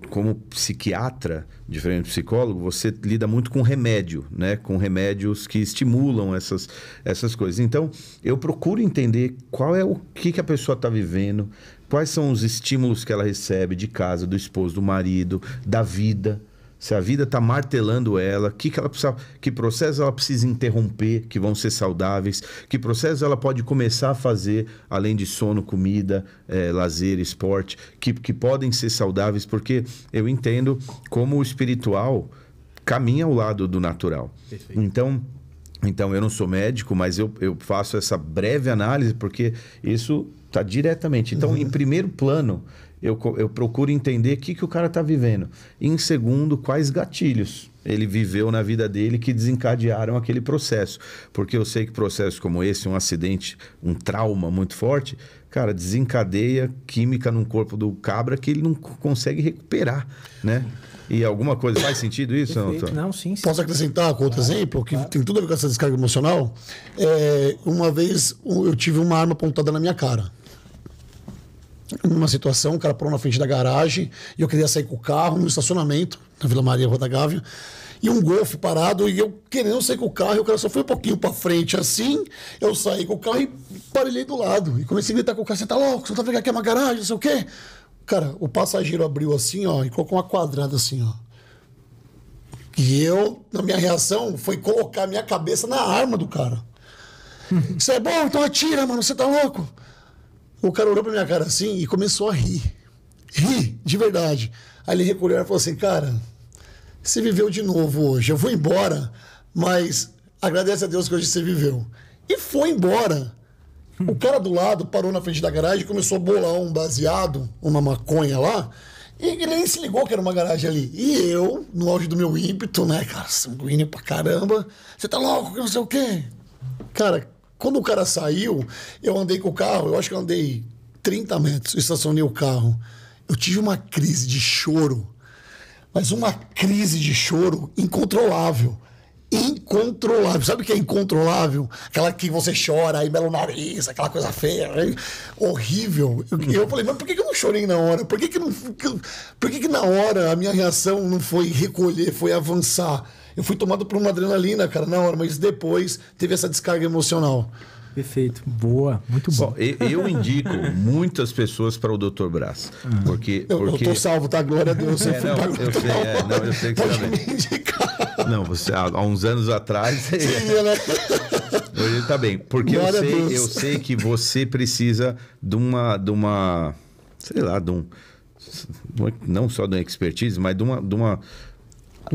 Como psiquiatra, diferente do psicólogo, você lida muito com remédio, né? Com remédios que estimulam essas coisas. Então, eu procuro entender o que a pessoa está vivendo, quais são os estímulos que ela recebe de casa, do esposo, do marido, da vida. Se a vida está martelando ela, que processo ela precisa interromper, que vão ser saudáveis, que processo ela pode começar a fazer, além de sono, comida, lazer, esporte, que podem ser saudáveis, porque eu entendo como o espiritual caminha ao lado do natural. Perfeito. Então, eu não sou médico, mas eu faço essa breve análise, porque isso está diretamente. Então, em primeiro plano... Eu procuro entender o que o cara está vivendo. E, em segundo, quais gatilhos ele viveu na vida dele que desencadearam aquele processo. Porque eu sei que processos como esse, um acidente, um trauma muito forte, cara, desencadeia química no corpo do cabra que ele não consegue recuperar, né? E alguma coisa faz sentido isso? Perfeito. Não, sim. Posso acrescentar com outro exemplo, que tem tudo a ver com essa descarga emocional? Uma vez eu tive uma arma apontada na minha cara. Numa situação, o cara parou na frente da garagem e eu queria sair com o carro no estacionamento, na Vila Maria, Rua da Gávea, e um Golf parado, e eu querendo sair com o carro, e o cara só foi um pouquinho pra frente assim, eu saí com o carro e parelhei do lado. E comecei a gritar com o cara, você tá louco? Você não tá vendo que aqui é uma garagem, não sei o quê? Cara, o passageiro abriu assim, ó, e colocou uma quadrada assim, ó. E na minha reação, foi colocar a minha cabeça na arma do cara. Isso é bom? Então atira, mano, você tá louco? O cara olhou pra minha cara assim e começou a rir. Rir, de verdade. Aí ele recolheu e falou assim, cara, você viveu de novo hoje. Eu vou embora, mas agradece a Deus que hoje você viveu. E foi embora. O cara do lado parou na frente da garagem e começou a bolar um baseado, uma maconha lá, e ele nem se ligou que era uma garagem ali. E eu, no auge do meu ímpeto, né, cara, sanguíneo pra caramba, você tá louco, que não sei o quê. Cara, quando o cara saiu, eu andei com o carro, eu acho que eu andei 30 metros, estacionei o carro. Eu tive uma crise de choro, mas uma crise de choro incontrolável. Incontrolável. Sabe o que é incontrolável? Aquela que você chora, aí mela o nariz, aquela coisa feia, horrível. Eu falei, mas por que eu não chorei na hora? Por que na hora a minha reação não foi recolher, foi avançar? Eu fui tomado por uma adrenalina, cara, na hora, mas depois teve essa descarga emocional. Perfeito. Boa, muito bom. Eu indico muitas pessoas para o Dr. Brás. Porque... Eu tô salvo, tá? Glória a Deus. Eu sei que você tá bem. Não, você, há uns anos atrás... Sim, né? Hoje ele tá bem. Porque eu sei que você precisa de uma sei lá, não só de uma expertise, mas de um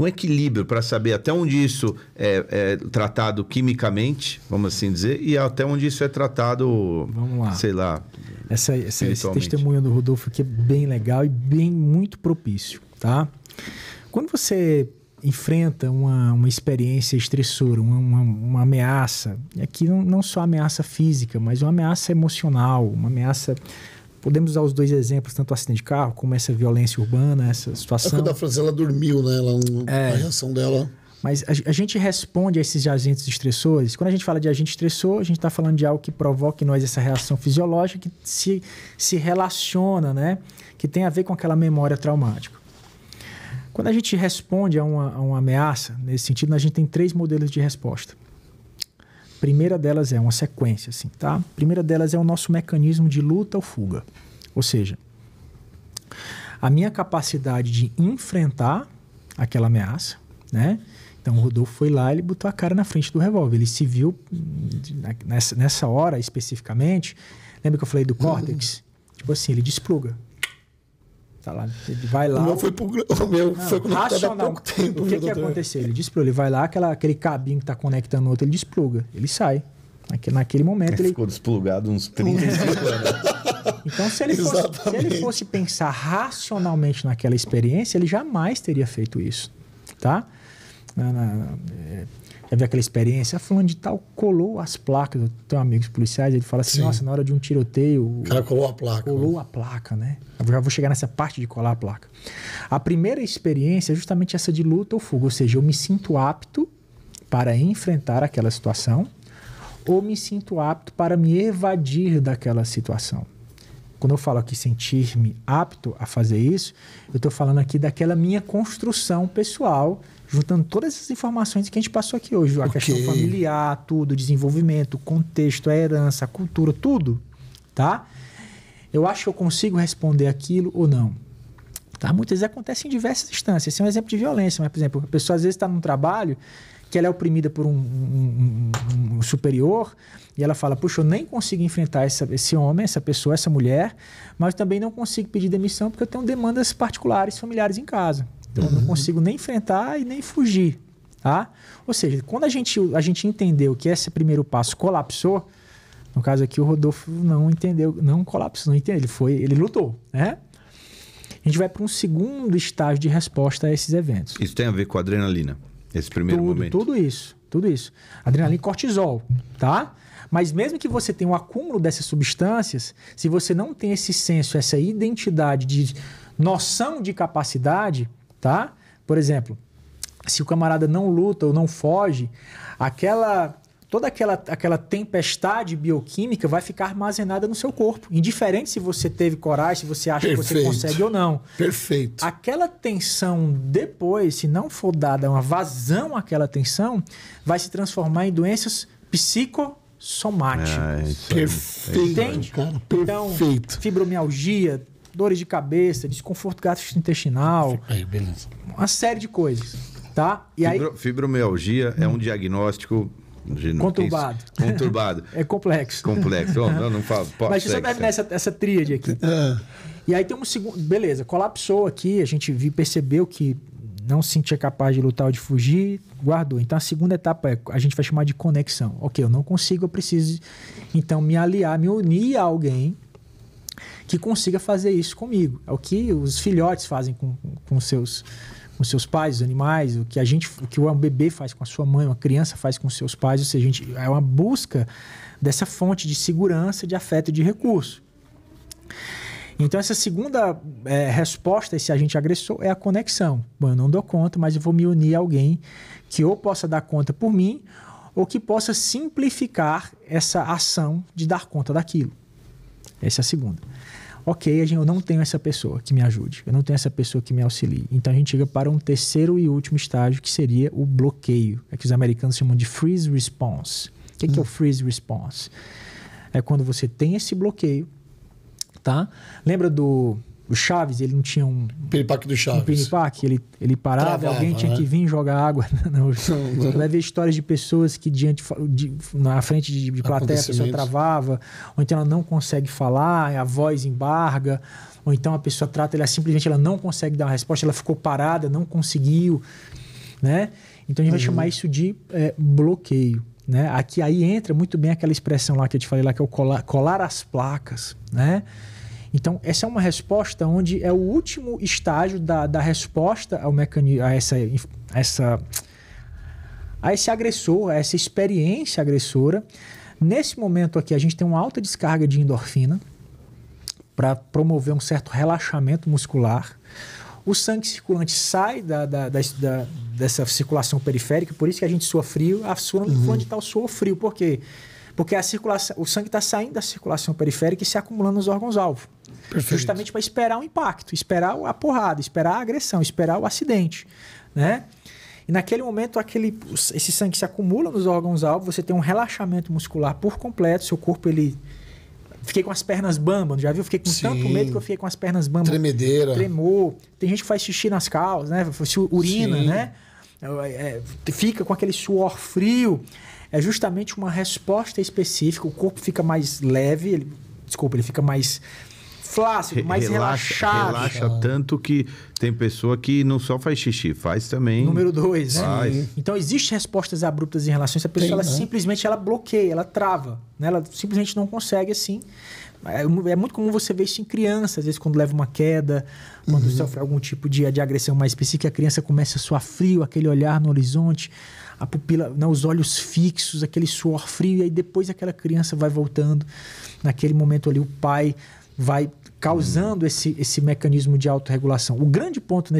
equilíbrio para saber até onde isso é tratado quimicamente, vamos assim dizer, e até onde isso é tratado, vamos lá, sei lá, esse testemunho do Rodolfo aqui é bem legal e bem muito propício, tá? Quando você enfrenta uma experiência estressora, uma ameaça, e aqui não só ameaça física, mas uma ameaça emocional, uma ameaça... Podemos usar os dois exemplos, tanto o acidente de carro, como essa violência urbana, essa situação. Quando a França, ela dormiu, né? A reação dela... Mas a gente responde a esses agentes estressores. Quando a gente fala de agente estressor, a gente está falando de algo que provoca em nós essa reação fisiológica, que se relaciona, né? Que tem a ver com aquela memória traumática. Quando a gente responde a uma ameaça, nesse sentido, a gente tem 3 modelos de resposta. A primeira delas é uma sequência, assim, tá? A primeira delas é o nosso mecanismo de luta ou fuga. Ou seja, a minha capacidade de enfrentar aquela ameaça, né? Então, o Rodolfo foi lá e ele botou a cara na frente do revólver. Ele se viu, nessa hora especificamente, lembra que eu falei do córtex? Tipo assim, ele despluga. Tá lá, ele vai lá... O meu foi conectado há pouco tempo. O que aconteceu? Ele despluga. Ele vai lá, aquele cabinho que tá conectando o outro, ele despluga. Ele sai. Naquele momento ele... Ficou desplugado uns 35 anos. Então, se ele fosse pensar racionalmente naquela experiência, ele jamais teria feito isso. Tá? Já viu aquela experiência? Fulano de tal colou as placas. Eu tenho amigos policiais, ele fala assim, sim, nossa, na hora de um tiroteio... O cara colou a placa. Colou a placa, né? Eu já vou chegar nessa parte de colar a placa. A primeira experiência é justamente essa de luta ou fuga. Ou seja, eu me sinto apto para enfrentar aquela situação ou me sinto apto para me evadir daquela situação. Quando eu falo aqui sentir-me apto a fazer isso, eu estou falando aqui daquela minha construção pessoal, juntando todas essas informações que a gente passou aqui hoje. A questão familiar, tudo, desenvolvimento, contexto, a herança, a cultura, tudo, tá? Eu acho que eu consigo responder aquilo ou não. Tá? Muitas vezes acontece em diversas instâncias. Esse é um exemplo de violência, mas, por exemplo, a pessoa às vezes está num trabalho que ela é oprimida por um superior e ela fala, puxa, eu nem consigo enfrentar esse homem, essa pessoa, essa mulher, mas também não consigo pedir demissão porque eu tenho demandas particulares, familiares em casa. Então, eu não consigo nem enfrentar e nem fugir. Tá? Ou seja, quando a gente entendeu que esse primeiro passo colapsou, no caso aqui o Rodolfo não entendeu, não colapsou, não entendeu, ele lutou, né? A gente vai para um segundo estágio de resposta a esses eventos. Isso tem a ver com a adrenalina, esse primeiro momento? Tudo isso. Adrenalina e cortisol, tá? Mas mesmo que você tenha um acúmulo dessas substâncias, se você não tem esse senso, essa identidade de noção de capacidade, tá? Por exemplo, se o camarada não luta ou não foge, toda aquela tempestade bioquímica vai ficar armazenada no seu corpo. Indiferente se você teve coragem, se você acha que você consegue ou não. Perfeito. Aquela tensão depois, se não for dada uma vazão àquela tensão, vai se transformar em doenças psicossomáticas. Perfeito. Entende? Cara, perfeito. Então, fibromialgia, dores de cabeça, desconforto gastrointestinal, beleza. uma série de coisas. Tá? E Fibromialgia é um diagnóstico Conturbado. Conturbado. É complexo. Complexo. Não falo. Mas você deve nessa tríade aqui. E aí tem um segundo... Beleza, colapsou aqui, a gente percebeu que não se sentia capaz de lutar ou de fugir, guardou. Então a segunda etapa a gente vai chamar de conexão. Ok, eu não consigo, eu preciso então me aliar, me unir a alguém que consiga fazer isso comigo. É o que os filhotes fazem com seus pais, os animais, o que um bebê faz com a sua mãe, uma criança faz com seus pais. Ou seja, é uma busca dessa fonte de segurança, de afeto e de recurso. Então, essa segunda resposta a esse agente agressor é a conexão. Bom, eu não dou conta, mas eu vou me unir a alguém que ou possa dar conta por mim ou que possa simplificar essa ação de dar conta daquilo. Essa é a segunda. Ok, eu não tenho essa pessoa que me ajude, eu não tenho essa pessoa que me auxilie. Então, a gente chega para um terceiro e último estágio, que seria o bloqueio. É que os americanos chamam de freeze response. O que é o freeze response? É quando você tem esse bloqueio. Tá? Lembra do Chaves? Ele não tinha um piripaque do Chaves. Um piripaque, ele parava, travava, alguém tinha que vir jogar água. Você vai ver histórias de pessoas que na frente de plateia a pessoa travava, ou então ela não consegue falar, a voz embarga, ou então a pessoa trata, simplesmente ela não consegue dar uma resposta, ela ficou parada, não conseguiu, né? Então a gente vai chamar isso de bloqueio. Né? Aí entra muito bem aquela expressão lá que eu te falei lá, que é o colar as placas, né? Então, essa é uma resposta onde é o último estágio da resposta ao mecanismo, a esse agressor, a essa experiência agressora. Nesse momento aqui, a gente tem uma alta descarga de endorfina para promover um certo relaxamento muscular. O sangue circulante sai dessa circulação periférica, por isso que a gente sua frio. A fulano de tal suou frio. Por quê? Porque o sangue está saindo da circulação periférica e se acumulando nos órgãos-alvo. Justamente para esperar o impacto, esperar a porrada, esperar a agressão, esperar o acidente, né? E naquele momento, esse sangue se acumula nos órgãos-alvo, você tem um relaxamento muscular por completo, seu corpo, Fiquei com as pernas bambas, já viu? Fiquei com tanto medo que eu fiquei com as pernas bambas. Tremedeira. Tremor. Tem gente que faz xixi nas calças, né? Urina, né? Fica com aquele suor frio. É justamente uma resposta específica. O corpo fica mais leve, ele fica mais flácido, mais relaxado. Relaxa tanto que tem pessoa que não só faz xixi, faz também... Número 2, né? Então, existem respostas abruptas em relação a essa pessoa. Simplesmente bloqueia, ela trava. Né? Ela simplesmente não consegue, assim. É muito comum você ver isso em criança, às vezes quando leva uma queda, quando sofre algum tipo de agressão mais específica, a criança começa a suar frio, aquele olhar no horizonte, a pupila, os olhos fixos, aquele suor frio, e aí depois aquela criança vai voltando. Naquele momento ali, o pai vai causando esse mecanismo de autorregulação. O grande ponto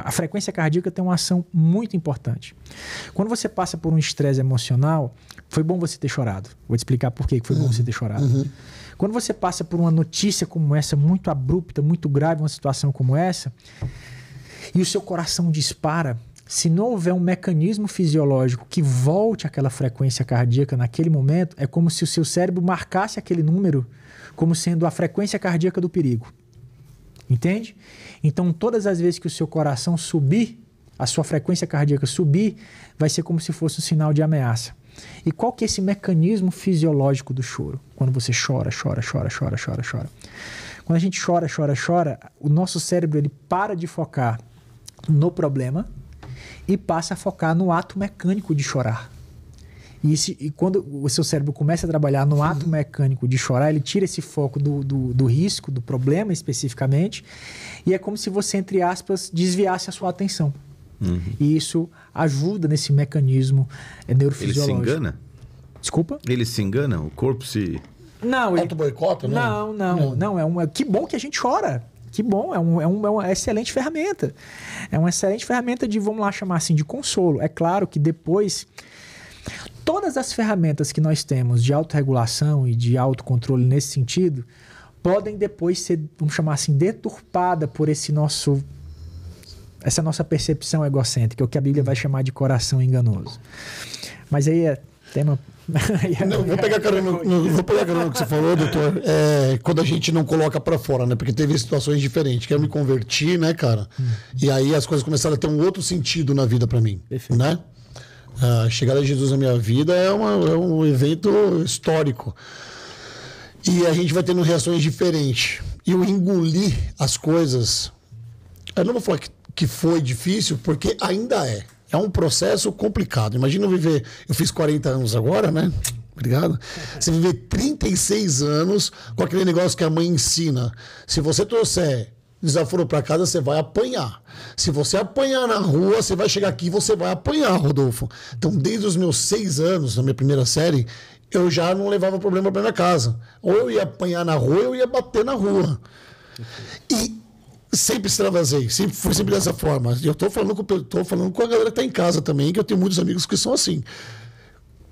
a frequência cardíaca tem uma ação muito importante. Quando você passa por um estresse emocional, foi bom você ter chorado. Vou te explicar por que foi bom você ter chorado. Quando você passa por uma notícia como essa, muito abrupta, muito grave, uma situação como essa, e o seu coração dispara, se não houver um mecanismo fisiológico que volte àquela frequência cardíaca naquele momento, é como se o seu cérebro marcasse aquele número como sendo a frequência cardíaca do perigo. Entende? Então, todas as vezes que o seu coração subir, a sua frequência cardíaca subir, vai ser como se fosse um sinal de ameaça. E qual que é esse mecanismo fisiológico do choro? Quando você chora. Quando a gente chora, o nosso cérebro ele para de focar no problema e passa a focar no ato mecânico de chorar. E quando o seu cérebro começa a trabalhar no ato mecânico de chorar, ele tira esse foco do risco, do problema especificamente, e é como se você, entre aspas, desviasse a sua atenção. E isso ajuda nesse mecanismo neurofisiológico. Ele se engana? Desculpa? Ele se engana? O corpo se... Não, auto-boicota? Não. Que bom que a gente chora. Que bom, é uma excelente ferramenta. É uma excelente ferramenta de, vamos lá chamar assim, de consolo. É claro que depois... Todas as ferramentas que nós temos de autorregulação e de autocontrole nesse sentido podem depois ser, vamos chamar assim, deturpada por essa nossa percepção egocêntrica, o que a Bíblia vai chamar de coração enganoso. Mas aí é tema... Vou pegar carona no que você falou, doutor. Quando a gente não coloca pra fora, né? Porque teve situações diferentes. Que eu me converti, né, cara? E aí as coisas começaram a ter um outro sentido na vida pra mim. Perfeito. Né? A chegada de Jesus na minha vida é um evento histórico. E a gente vai tendo reações diferentes. E eu engoli as coisas. Eu não vou falar que foi difícil, porque ainda é. É um processo complicado. Imagina eu viver... Eu fiz 40 anos agora, né? Obrigado. Você viver 36 anos com aquele negócio que a mãe ensina. Se você trouxer desaforo para casa, você vai apanhar. Se você apanhar na rua, você vai chegar aqui e você vai apanhar, Rodolfo. Então, desde os meus 6 anos, na minha primeira série, eu já não levava problema para minha casa. Ou eu ia apanhar na rua, ou eu ia bater na rua. E sempre extravasei, foi sempre dessa forma. Eu tô falando com a galera que tá em casa também, que eu tenho muitos amigos que são assim.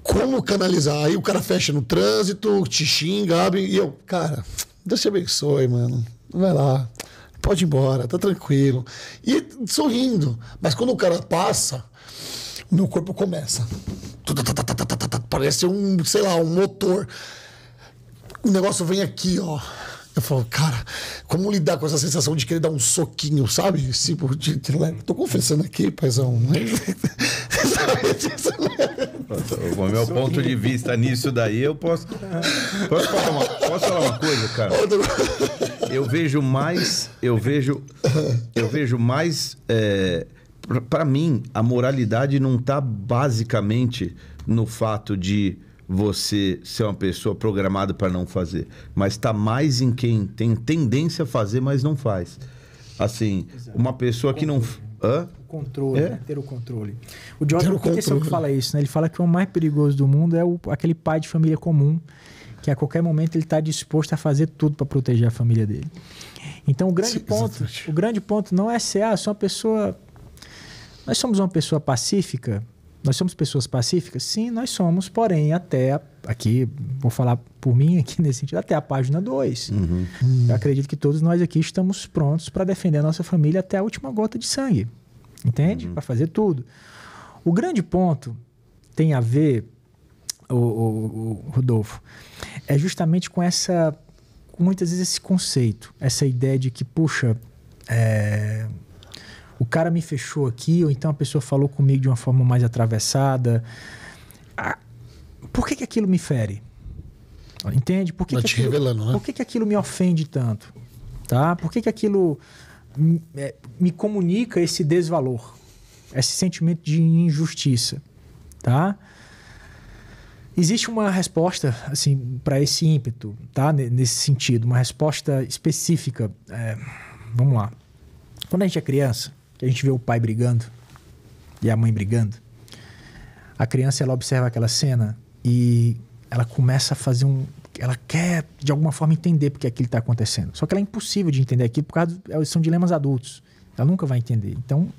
Como canalizar? Aí o cara fecha no trânsito, te xinga, abre, e eu, cara, Deus te abençoe, mano. Vai lá, pode ir embora, tá tranquilo. E sorrindo. Mas quando o cara passa, meu corpo começa. Parece sei lá, um motor. O negócio vem aqui, ó. Eu falo, cara, como lidar com essa sensação de querer dar um soquinho, sabe? Tipo, tô confessando aqui, paizão. O meu ponto de vista nisso daí, eu posso falar uma coisa, cara? Eu vejo mais, para mim, a moralidade não tá basicamente no fato de você ser uma pessoa programada para não fazer, mas está mais em quem tem tendência a fazer, mas não faz. Assim, exato. Uma pessoa que não... Hã? O controle, né? Ter o controle. O Jordan Peterson fala isso, né? Ele fala que o mais perigoso do mundo é aquele pai de família comum, que a qualquer momento ele está disposto a fazer tudo para proteger a família dele. Então, o grande ponto não é ser, sou uma pessoa... Nós somos uma pessoa pacífica. Nós somos pessoas pacíficas? Sim, nós somos, porém, até aqui, vou falar por mim aqui nesse sentido, até a página 2. Eu acredito que todos nós aqui estamos prontos para defender a nossa família até a última gota de sangue. Entende? Para fazer tudo. O grande ponto tem a ver, o Rodolfo, é justamente com muitas vezes esse conceito, essa ideia de que, puxa, o cara me fechou aqui, ou então a pessoa falou comigo de uma forma mais atravessada. Por que aquilo me fere? Entende? Por que revelando, né? Por que aquilo me ofende tanto? Tá? Por que aquilo me comunica esse desvalor? Esse sentimento de injustiça? Tá? Existe uma resposta assim, para esse ímpeto, tá? Nesse sentido, uma resposta específica. Vamos lá. Quando a gente é criança, que a gente vê o pai brigando e a mãe brigando, a criança ela observa aquela cena e ela começa a fazer ela quer de alguma forma entender porque aquilo está acontecendo. Só que ela é impossível de entender aquilo por causa são dilemas adultos. Ela nunca vai entender. Então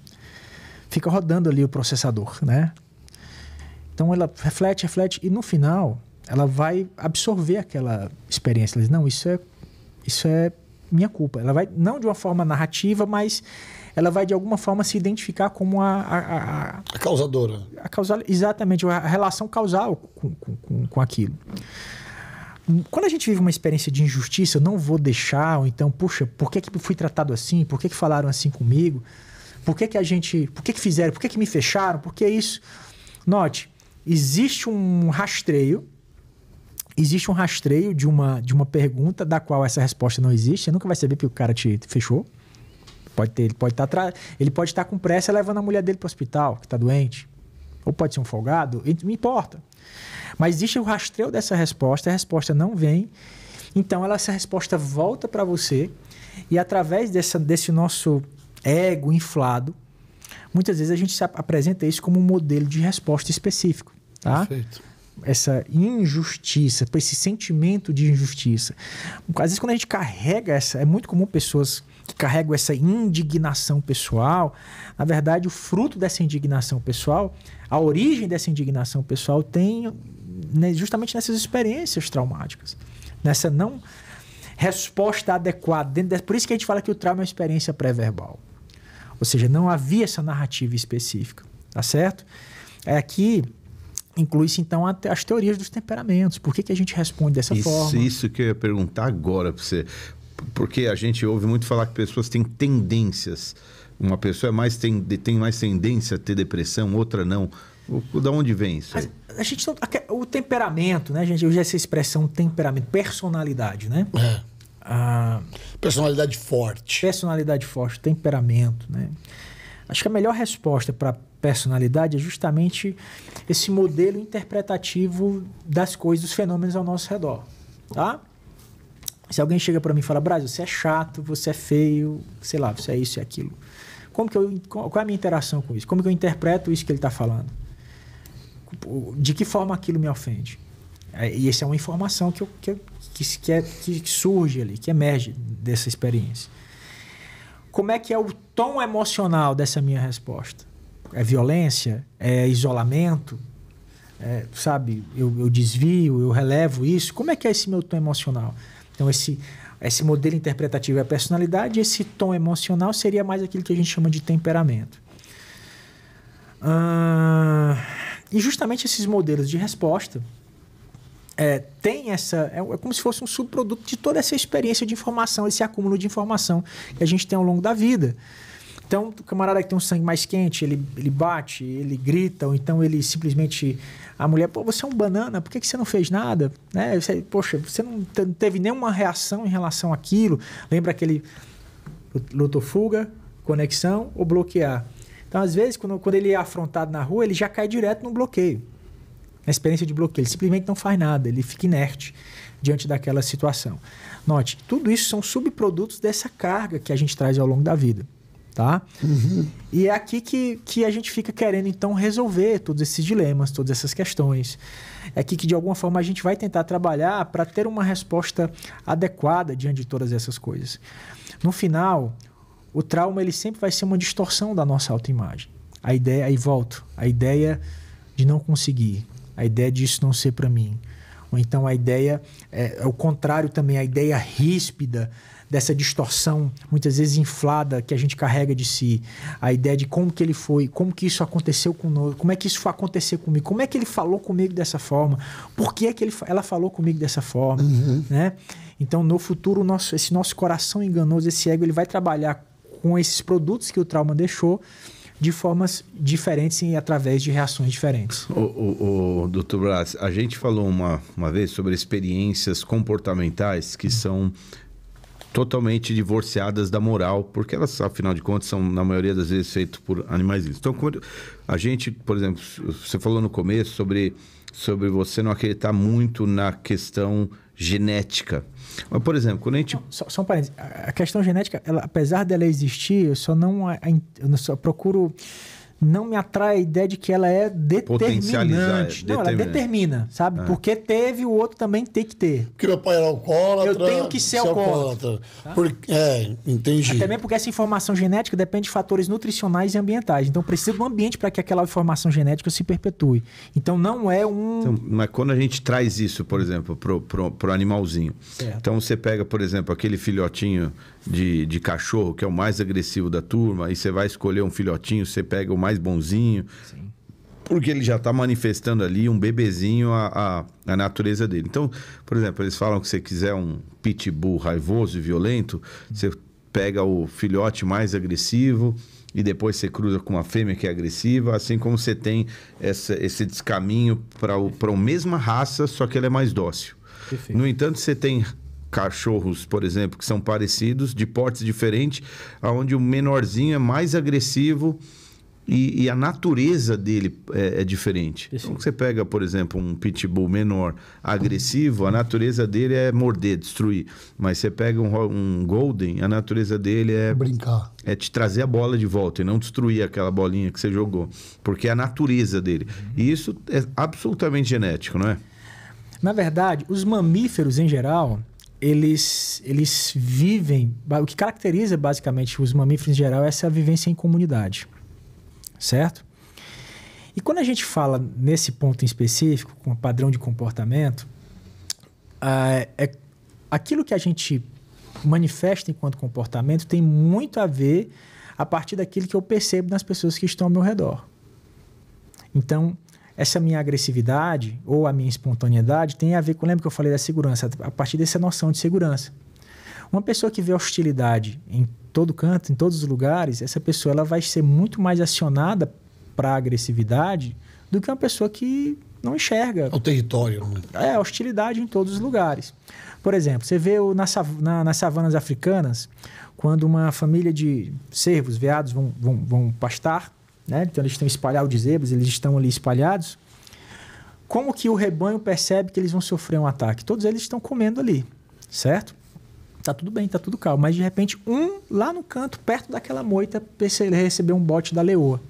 fica rodando ali o processador, né? Então ela reflete e no final ela vai absorver aquela experiência. Ela diz, não, isso é minha culpa. Ela vai, não de uma forma narrativa, mas ela vai de alguma forma se identificar como a causadora. Exatamente, a relação causal com aquilo. Quando a gente vive uma experiência de injustiça, eu não vou deixar, ou então, puxa, por que fui tratado assim? Por que falaram assim comigo? Por que fizeram? Por que me fecharam? Por que isso? Note, existe um rastreio de uma pergunta da qual essa resposta não existe. Você nunca vai saber porque o cara te fechou. Ele pode estar com pressa levando a mulher dele para o hospital, que está doente. Ou pode ser um folgado, não importa. Mas existe o rastreio dessa resposta, a resposta não vem. Então, essa resposta volta para você e através desse nosso ego inflado, muitas vezes a gente apresenta isso como um modelo de resposta específico. Tá? Perfeito. Essa injustiça, esse sentimento de injustiça. Às vezes, quando a gente carrega é muito comum pessoas que carregam essa indignação pessoal. Na verdade, o fruto dessa indignação pessoal, a origem dessa indignação pessoal tem justamente nessas experiências traumáticas, nessa não resposta adequada. Por isso que a gente fala que o trauma é uma experiência pré-verbal. Ou seja, não havia essa narrativa específica, tá certo? Aqui inclui-se, então, as teorias dos temperamentos. Por que a gente responde dessa forma? Isso que eu ia perguntar agora para você. Porque a gente ouve muito falar que pessoas têm tendências Uma pessoa tem mais tendência a ter depressão, outra não. Da onde vem isso aí? A gente não, o temperamento, né, gente? Eu uso essa expressão temperamento, personalidade, né? Personalidade forte. Personalidade forte, temperamento, né? Acho que a melhor resposta para personalidade é justamente esse modelo interpretativo das coisas, dos fenômenos ao nosso redor, tá? Se alguém chega para mim e fala, Brasil, você é chato, você é feio, sei lá, você é isso e aquilo. Qual é a minha interação com isso? Como que eu interpreto isso que ele está falando? De que forma aquilo me ofende? E essa é uma informação que surge ali, que emerge dessa experiência. Como é que é o tom emocional dessa minha resposta? É violência? É isolamento? Sabe, eu desvio, eu relevo isso? Como é que é esse meu tom emocional? Então, esse modelo interpretativo é a personalidade, e esse tom emocional seria mais aquilo que a gente chama de temperamento. E justamente esses modelos de resposta tem essa... É como se fosse um subproduto de toda essa experiência de informação, esse acúmulo de informação que a gente tem ao longo da vida. Então, o camarada que tem um sangue mais quente, ele bate, ele grita, ou então ele simplesmente... A mulher, pô, você é um banana, por que você não fez nada? Né? Poxa, você não teve nenhuma reação em relação àquilo. Lembra aquele luta ou fuga, conexão ou bloquear? Então, às vezes, quando ele é afrontado na rua, ele já cai direto no bloqueio. Na experiência de bloqueio. Ele simplesmente não faz nada, ele fica inerte diante daquela situação. Note, tudo isso são subprodutos dessa carga que a gente traz ao longo da vida. Tá? Uhum. E é aqui que a gente fica querendo, então, resolver todos esses dilemas, todas essas questões. É aqui que, de alguma forma, a gente vai tentar trabalhar para ter uma resposta adequada diante de todas essas coisas. No final, o trauma ele sempre vai ser uma distorção da nossa autoimagem. A ideia, aí volto, a ideia de não conseguir, a ideia de isso não ser para mim. Ou então a ideia, o contrário também, a ideia ríspida, dessa distorção, muitas vezes inflada, que a gente carrega de si. A ideia de como que ele foi, como que isso aconteceu conosco, como é que isso foi acontecer comigo, como é que ele falou comigo dessa forma, por que é que ela falou comigo dessa forma, né? Então, no futuro, esse nosso coração enganoso, esse ego, ele vai trabalhar com esses produtos que o trauma deixou de formas diferentes e através de reações diferentes. Dr. Braz, a gente falou uma vez sobre experiências comportamentais que são totalmente divorciadas da moral, porque elas, afinal de contas, são, na maioria das vezes, feitas por animais vivos. Então, quando a gente, por exemplo, você falou no começo sobre você não acreditar muito na questão genética. Mas, por exemplo, quando a gente... Só um parênteses. A questão genética, apesar dela existir, eu só procuro... Não me atrai a ideia de que ela é determinante. Não, ela determina, sabe? Porque teve, o outro também tem que ter. Porque meu pai era alcoólatra. Eu tenho que ser alcoólatra. Tá? Entendi. Até mesmo porque essa informação genética depende de fatores nutricionais e ambientais. Então, precisa de um ambiente para que aquela informação genética se perpetue. Então, não é um... Então, mas quando a gente traz isso, por exemplo, pro animalzinho. Certo. Então, você pega, por exemplo, aquele filhotinho de cachorro, que é o mais agressivo da turma, e você vai escolher um filhotinho, você pega o mais bonzinho. Sim. Porque ele já está manifestando ali um bebezinho a natureza dele. Então, por exemplo, eles falam que se você quiser um pitbull raivoso e violento, você pega o filhote mais agressivo e depois você cruza com uma fêmea que é agressiva, assim como você tem esse descaminho para a mesma raça, só que ela é mais dócil. Perfeito. No entanto, você tem cachorros, por exemplo, que são parecidos, de portes diferentes, onde o menorzinho é mais agressivo e a natureza dele é diferente. Então, você pega, por exemplo, um pitbull menor agressivo, a natureza dele é morder, destruir. Mas você pega um golden, a natureza dele é... brincar. É te trazer a bola de volta e não destruir aquela bolinha que você jogou. Porque é a natureza dele. E isso é absolutamente genético, não é? Na verdade, os mamíferos, em geral... Eles vivem... O que caracteriza, basicamente, os mamíferos em geral é essa vivência em comunidade. Certo? E quando a gente fala nesse ponto em específico, com o padrão de comportamento, aquilo que a gente manifesta enquanto comportamento tem muito a ver a partir daquilo que eu percebo nas pessoas que estão ao meu redor. Então... essa minha agressividade ou a minha espontaneidade tem a ver com... Lembra que eu falei da segurança? A partir dessa noção de segurança. Uma pessoa que vê hostilidade em todo canto, em todos os lugares, essa pessoa ela vai ser muito mais acionada para agressividade do que uma pessoa que não enxerga. O território. Né? Hostilidade em todos os lugares. Por exemplo, você vê nas savanas africanas, quando uma família de cervos, veados vão pastar, né? Então eles estão espalhados de zebras, eles estão ali espalhados. Como que o rebanho percebe que eles vão sofrer um ataque? Todos eles estão comendo ali, certo? Tá tudo bem, tá tudo calmo. Mas de repente, lá no canto, perto daquela moita, ele recebeu um bote da leoa.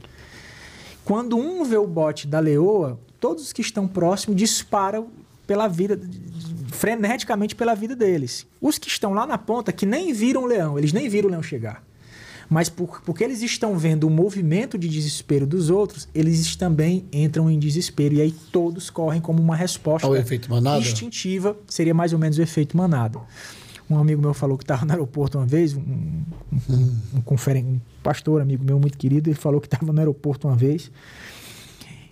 Quando um vê o bote da leoa, todos os que estão próximos disparam pela vida, freneticamente pela vida deles. Os que estão lá na ponta, que nem viram o leão, eles nem viram o leão chegar. Mas porque eles estão vendo o movimento de desespero dos outros, eles também entram em desespero. E aí todos correm como uma resposta instintiva. Seria mais ou menos o efeito manada. Um amigo meu falou que estava no aeroporto uma vez, um pastor, amigo meu muito querido, ele falou que estava no aeroporto uma vez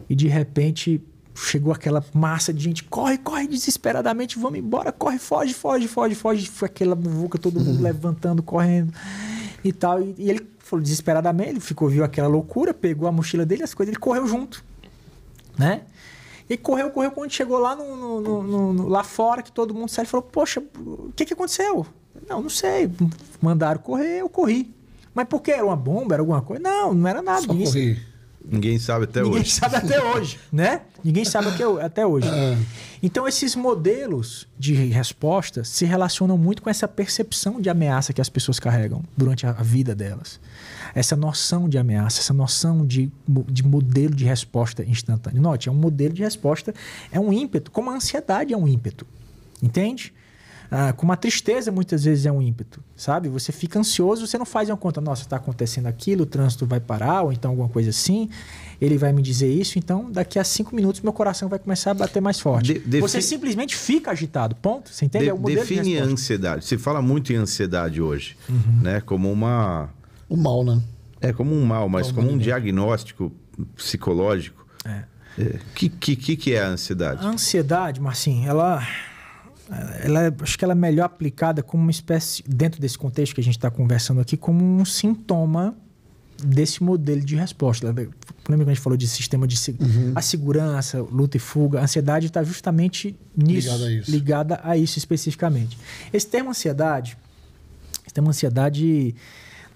e de repente chegou aquela massa de gente, corre desesperadamente, vamos embora, corre, foge. Foi aquela muvuca, todo mundo levantando, correndo e tal. E ele falou desesperadamente, ele viu aquela loucura, pegou a mochila dele, as coisas, ele correu junto, né? E correu, quando chegou lá lá fora, que todo mundo saiu e falou, poxa, o que aconteceu? Não sei, mandaram correr, eu corri. Mas por quê? Era uma bomba, era alguma coisa? Não era nada. Ninguém sabe até hoje. Ninguém sabe até hoje, né? Ninguém sabe até hoje. Então, esses modelos de resposta se relacionam muito com essa percepção de ameaça que as pessoas carregam durante a vida delas. Essa noção de ameaça, essa noção de modelo de resposta instantânea. Note, é um modelo de resposta, é um ímpeto, como a ansiedade é um ímpeto, entende? Como a tristeza muitas vezes é um ímpeto, sabe? Você fica ansioso, você não faz uma conta, nossa, está acontecendo aquilo, o trânsito vai parar, ou então alguma coisa assim, ele vai me dizer isso, então daqui a 5 minutos meu coração vai começar a bater mais forte. Você simplesmente fica agitado, ponto, você entende? É um modelo de resposta. Define a ansiedade, se fala muito em ansiedade hoje, né? Como uma... O mal, né? É como um mal, mas como um diagnóstico psicológico. Que é a ansiedade? A ansiedade, Marcinho, acho que ela é melhor aplicada como uma espécie, dentro desse contexto que a gente está conversando aqui, como um sintoma desse modelo de resposta. Lembra que a gente falou de sistema de a segurança, luta e fuga? A ansiedade está justamente nisso, ligada a isso especificamente. Esse termo ansiedade,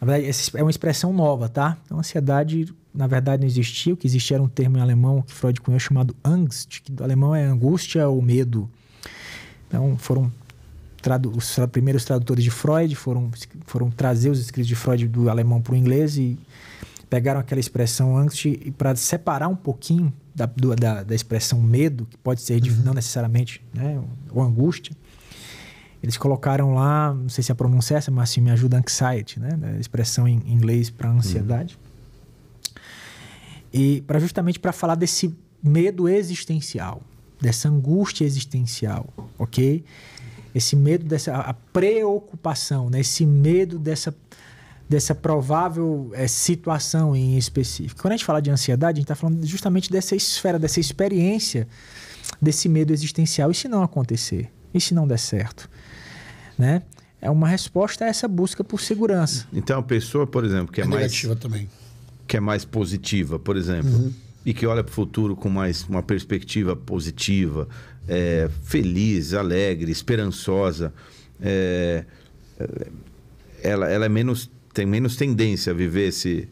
na verdade, é uma expressão nova, tá? Então, ansiedade, na verdade, não existia. O que existia era um termo em alemão que Freud cunhou chamado Angst, que do alemão é angústia ou medo. Então, foram os primeiros tradutores de Freud, foram trazer os escritos de Freud do alemão para o inglês e pegaram aquela expressão Angst para separar um pouquinho da expressão medo, que pode ser não necessariamente, né, ou angústia. Eles colocaram lá, não sei se a pronúncia é essa, mas assim, me ajuda, anxiety, né? A expressão em inglês para ansiedade. E justamente para falar desse medo existencial, dessa angústia existencial, ok? Esse medo, a preocupação, né? Esse medo dessa provável situação em específico. Quando a gente fala de ansiedade, a gente está falando justamente dessa esfera, dessa experiência, desse medo existencial. E se não acontecer? E se não der certo? Né? É uma resposta a essa busca por segurança. Então, a pessoa, por exemplo, que é mais negativa também, que é mais positiva, por exemplo, e que olha para o futuro com mais uma perspectiva positiva, feliz, alegre, esperançosa, ela tem menos tendência a viver esse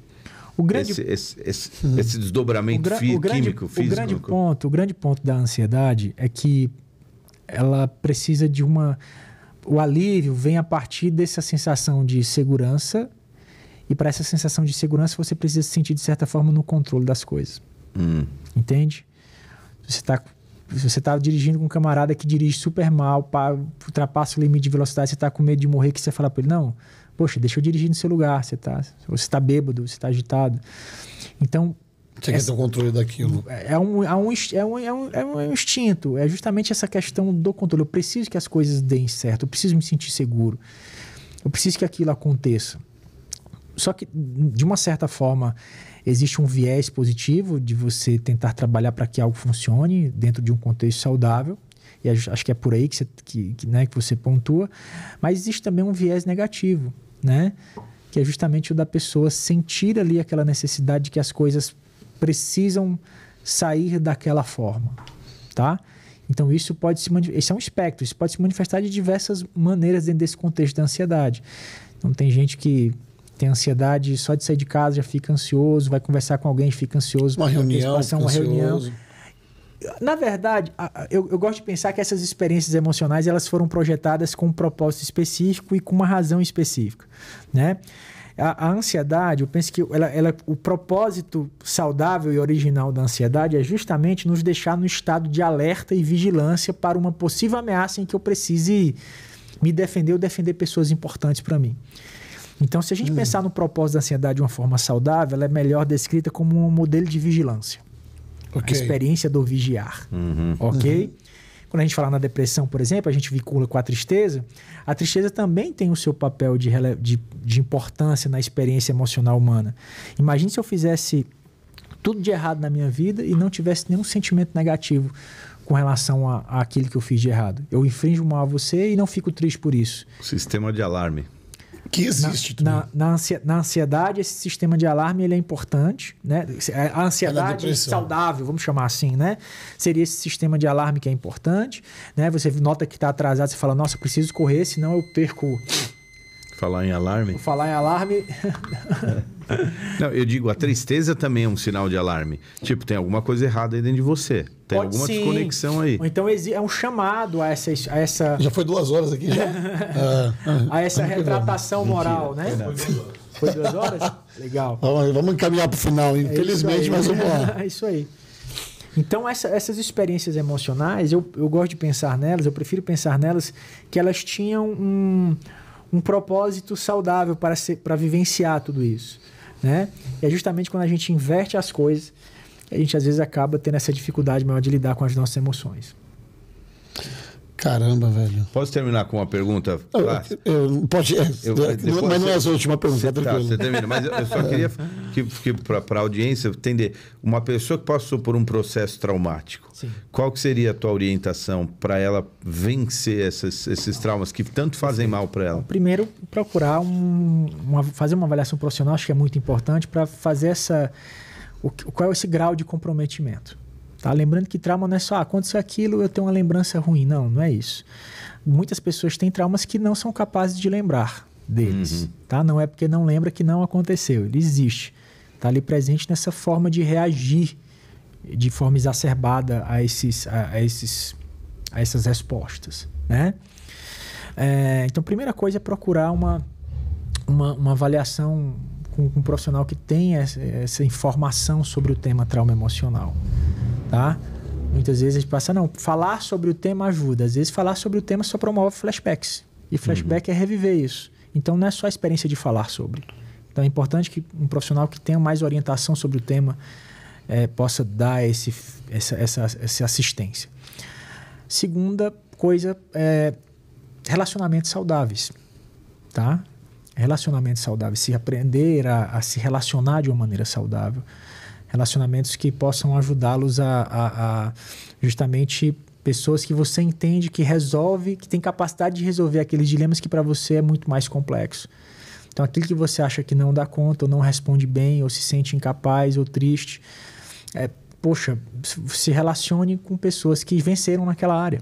desdobramento químico, físico. O grande ponto da ansiedade é que ela precisa de o alívio vem a partir dessa sensação de segurança, e para essa sensação de segurança você precisa se sentir de certa forma no controle das coisas. Entende? Se você está dirigindo com um camarada que dirige super mal, ultrapassa o limite de velocidade, você está com medo de morrer, que você fala para ele, não, poxa, deixa eu dirigir no seu lugar, você está bêbado, você está agitado. Então, você quer ter o controle daquilo. É um instinto. É justamente essa questão do controle. Eu preciso que as coisas deem certo. Eu preciso me sentir seguro. Eu preciso que aquilo aconteça. Só que, de uma certa forma, existe um viés positivo de você tentar trabalhar para que algo funcione dentro de um contexto saudável. e acho que é por aí que você pontua, mas existe também um viés negativo, né? Que é justamente o da pessoa sentir ali aquela necessidade de que as coisas precisam sair daquela forma, tá? Então esse é um espectro, isso pode se manifestar de diversas maneiras dentro desse contexto da ansiedade. Então tem gente que tem ansiedade só de sair de casa já fica ansioso, vai conversar com alguém fica ansioso. Uma reunião. Na verdade, eu gosto de pensar que essas experiências emocionais elas foram projetadas com um propósito específico e com uma razão específica, né? A ansiedade, eu penso que o propósito saudável e original da ansiedade é justamente nos deixar no estado de alerta e vigilância para uma possível ameaça em que eu precise me defender ou defender pessoas importantes para mim. Então, se a gente pensar no propósito da ansiedade de uma forma saudável, ela é melhor descrita como um modelo de vigilância. A experiência do vigiar. Ok? Quando a gente fala na depressão, por exemplo, a gente vincula com a tristeza. A tristeza também tem o seu papel de importância na experiência emocional humana. Imagine se eu fizesse tudo de errado na minha vida e não tivesse nenhum sentimento negativo com relação àquilo que eu fiz de errado. Eu infringo mal a você e não fico triste por isso. Sistema de alarme. Que existe na ansiedade, esse sistema de alarme ele é importante, né? A ansiedade saudável, vamos chamar assim, né? Seria esse sistema de alarme que é importante, né? Você nota que está atrasado, você fala, nossa, preciso correr, senão eu perco. Falar em alarme? Vou falar em alarme. Não, eu digo, a tristeza também é um sinal de alarme. Tipo, tem alguma coisa errada aí dentro de você. Tem alguma desconexão aí. Ou então é um chamado a essa... Já foi 2 horas aqui, já? A essa retratação moral, né? Foi 2 horas? Legal. Vamos encaminhar para o final, infelizmente, mas vamos lá. É isso aí. Então, essas experiências emocionais, eu gosto de pensar nelas, eu prefiro pensar nelas que elas tinham um propósito saudável para vivenciar tudo isso, né? E é justamente quando a gente inverte as coisas, a gente às vezes acaba tendo essa dificuldade maior de lidar com as nossas emoções. Caramba, velho. Posso terminar com uma pergunta? Pode, mas não é a última pergunta. Você termina, mas eu só queria que para a audiência entender, uma pessoa que passou por um processo traumático, sim, qual que seria a tua orientação para ela vencer esses traumas que tanto fazem mal para ela? Primeiro, procurar fazer uma avaliação profissional, acho que é muito importante para fazer qual é esse grau de comprometimento. Tá? Lembrando que trauma não é só aconteceu aquilo, eu tenho uma lembrança ruim. Não é isso. Muitas pessoas têm traumas que não são capazes de lembrar deles. Tá? Não é porque não lembra que não aconteceu. Ele existe. Está ali presente nessa forma de reagir de forma exacerbada a essas respostas. Né? Então, a primeira coisa é procurar uma avaliação com um profissional que tenha essa informação sobre o tema trauma emocional. Tá? Muitas vezes a gente passa, falar sobre o tema ajuda. Às vezes falar sobre o tema só promove flashbacks. E flashback é reviver isso. Então não é só a experiência de falar sobre. Então é importante que um profissional que tenha mais orientação sobre o tema possa dar essa assistência. Segunda coisa é relacionamentos saudáveis. Tá? Relacionamentos saudáveis. Se aprender a se relacionar de uma maneira saudável. Relacionamentos que possam ajudá-los a justamente pessoas que você entende que que tem capacidade de resolver aqueles dilemas que para você é muito mais complexo. Então, aquilo que você acha que não dá conta, ou não responde bem, ou se sente incapaz, ou triste, se relacione com pessoas que venceram naquela área.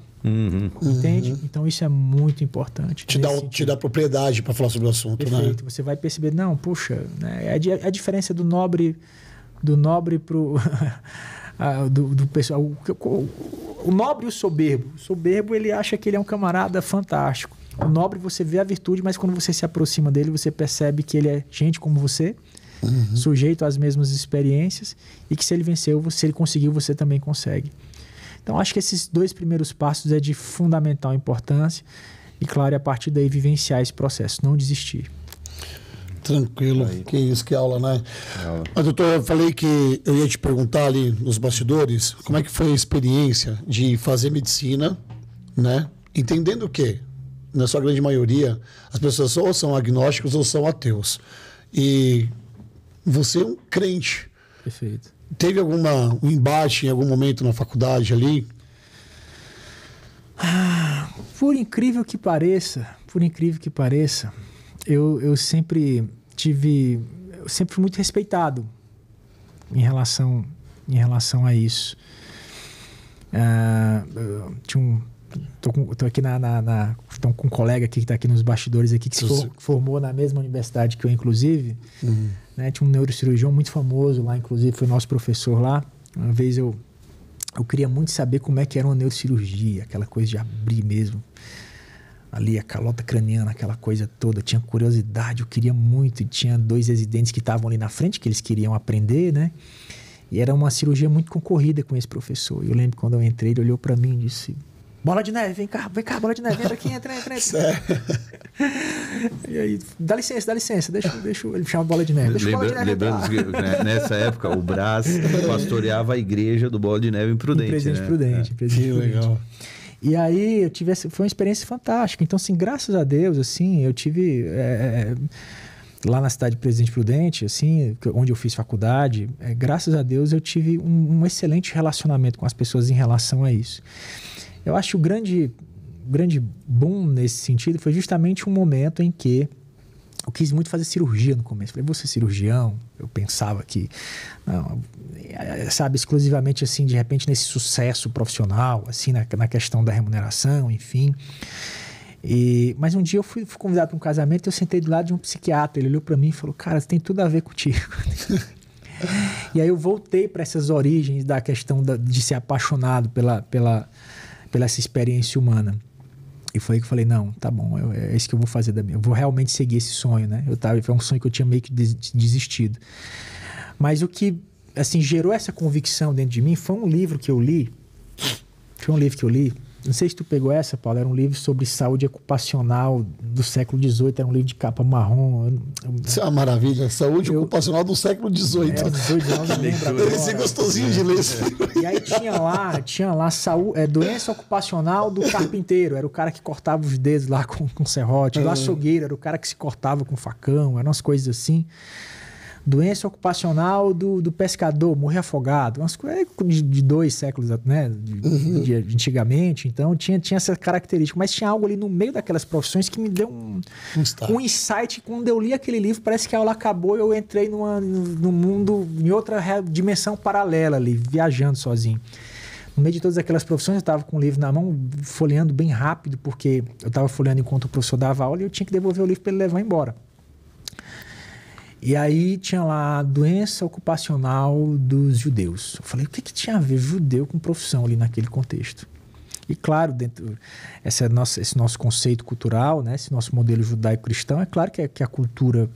Entende? Então, isso é muito importante. Te dá propriedade para falar sobre o assunto. Perfeito. Né? Você vai perceber, né? É a diferença do nobre pro do pessoal. O nobre e o soberbo. O soberbo, ele acha que ele é um camarada fantástico. O nobre, você vê a virtude, mas quando você se aproxima dele, você percebe que ele é gente como você, sujeito às mesmas experiências, e que se ele venceu, se ele conseguiu, você também consegue. Então, acho que esses 2 primeiros passos é de fundamental importância e, claro, a partir daí vivenciar esse processo, não desistir. Tranquilo, aí. Que isso, que aula, né? Mas, doutor, eu falei que eu ia te perguntar ali nos bastidores, como é que foi a experiência de fazer medicina, né? Entendendo que, na sua grande maioria, as pessoas ou são agnósticos ou são ateus. E você é um crente. Perfeito. Teve um embate em algum momento na faculdade ali? Por incrível que pareça, eu sempre fui muito respeitado em relação a isso. Tô aqui tô com um colega aqui que está aqui nos bastidores aqui, que se formou na mesma universidade que eu, inclusive. Né? Tinha um neurocirurgião muito famoso lá, inclusive foi nosso professor lá. Uma vez eu queria muito saber como é que era uma neurocirurgia, aquela coisa de abrir mesmo ali a calota craniana, aquela coisa toda. Eu tinha curiosidade, eu queria muito. E tinha 2 residentes que estavam ali na frente, que eles queriam aprender, né? E era uma cirurgia muito concorrida com esse professor. E eu lembro quando eu entrei, ele olhou para mim e disse: Bola de Neve, vem cá, Bola de Neve, entra aqui, entra. E aí, dá licença, deixa ele chama Bola de Neve. Lembrando que nessa época o Brás pastoreava a igreja do Bola de Neve em Prudente. Presidente Prudente. Que legal. E aí foi uma experiência fantástica. Então, assim, graças a Deus, assim, eu tive lá na cidade de Presidente Prudente, assim, onde eu fiz faculdade, graças a Deus eu tive um excelente relacionamento com as pessoas em relação a isso. Eu acho que o grande boom nesse sentido foi justamente um momento em que eu quis muito fazer cirurgia no começo. Falei, vou ser cirurgião. Eu pensava que, não, sabe, exclusivamente assim, de repente nesse sucesso profissional, assim, na questão da remuneração, enfim. Mas um dia eu fui convidado para um casamento e eu sentei do lado de um psiquiatra. Ele olhou para mim e falou, cara, tem tudo a ver contigo. E aí eu voltei para essas origens da questão de ser apaixonado pela essa experiência humana. E foi aí que eu falei, não, tá bom, é isso que eu vou fazer da minha. Eu vou realmente seguir esse sonho, né? Foi um sonho que eu tinha meio que desistido. Mas o que, assim, gerou essa convicção dentro de mim foi um livro que eu li. Não sei se tu pegou essa, Paulo. Era um livro sobre saúde ocupacional do século XVIII. Era um livro de capa marrom. Isso é uma maravilha. Saúde ocupacional do século XVIII. Não lembro. Esse é gostosinho de ler esse livro. E aí tinha lá doença ocupacional do carpinteiro. Era o cara que cortava os dedos lá com serrote. Do açougueiro era o cara que se cortava com facão. Eram umas coisas assim. Doença ocupacional do pescador, morrer afogado. Umas coisas de 2 séculos, né? De antigamente. Então, tinha essa característica. Mas tinha algo ali no meio daquelas profissões que me deu um insight. Quando eu li aquele livro, parece que a aula acabou e eu entrei num mundo, em outra dimensão paralela ali, viajando sozinho. No meio de todas aquelas profissões, eu estava com o livro na mão, folheando bem rápido, porque eu estava folheando enquanto o professor dava aula e eu tinha que devolver o livro para ele levar embora. E aí tinha lá a doença ocupacional dos judeus. Eu falei, o que tinha a ver judeu com profissão ali naquele contexto? E claro, dentro esse nosso conceito cultural, né, esse nosso modelo judaico-cristão, é claro que a cultura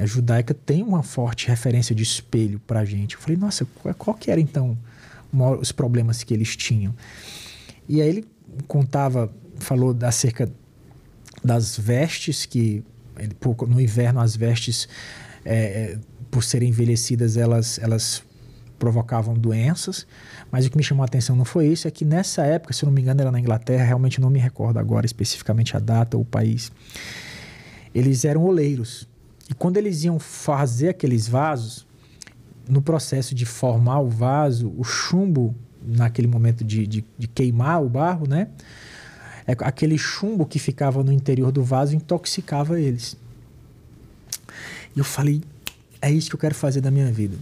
judaica tem uma forte referência de espelho para a gente. Eu falei, nossa, qual que era então os problemas que eles tinham? E aí ele falou acerca das vestes, que no inverno as vestes, por serem envelhecidas, elas provocavam doenças, mas o que me chamou a atenção não foi isso, é que nessa época, se eu não me engano, era na Inglaterra, realmente não me recordo agora especificamente a data ou o país, eles eram oleiros. E quando eles iam fazer aqueles vasos, no processo de formar o vaso, o chumbo, naquele momento de queimar o barro, né? Aquele chumbo que ficava no interior do vaso intoxicava eles. E eu falei, é isso que eu quero fazer da minha vida.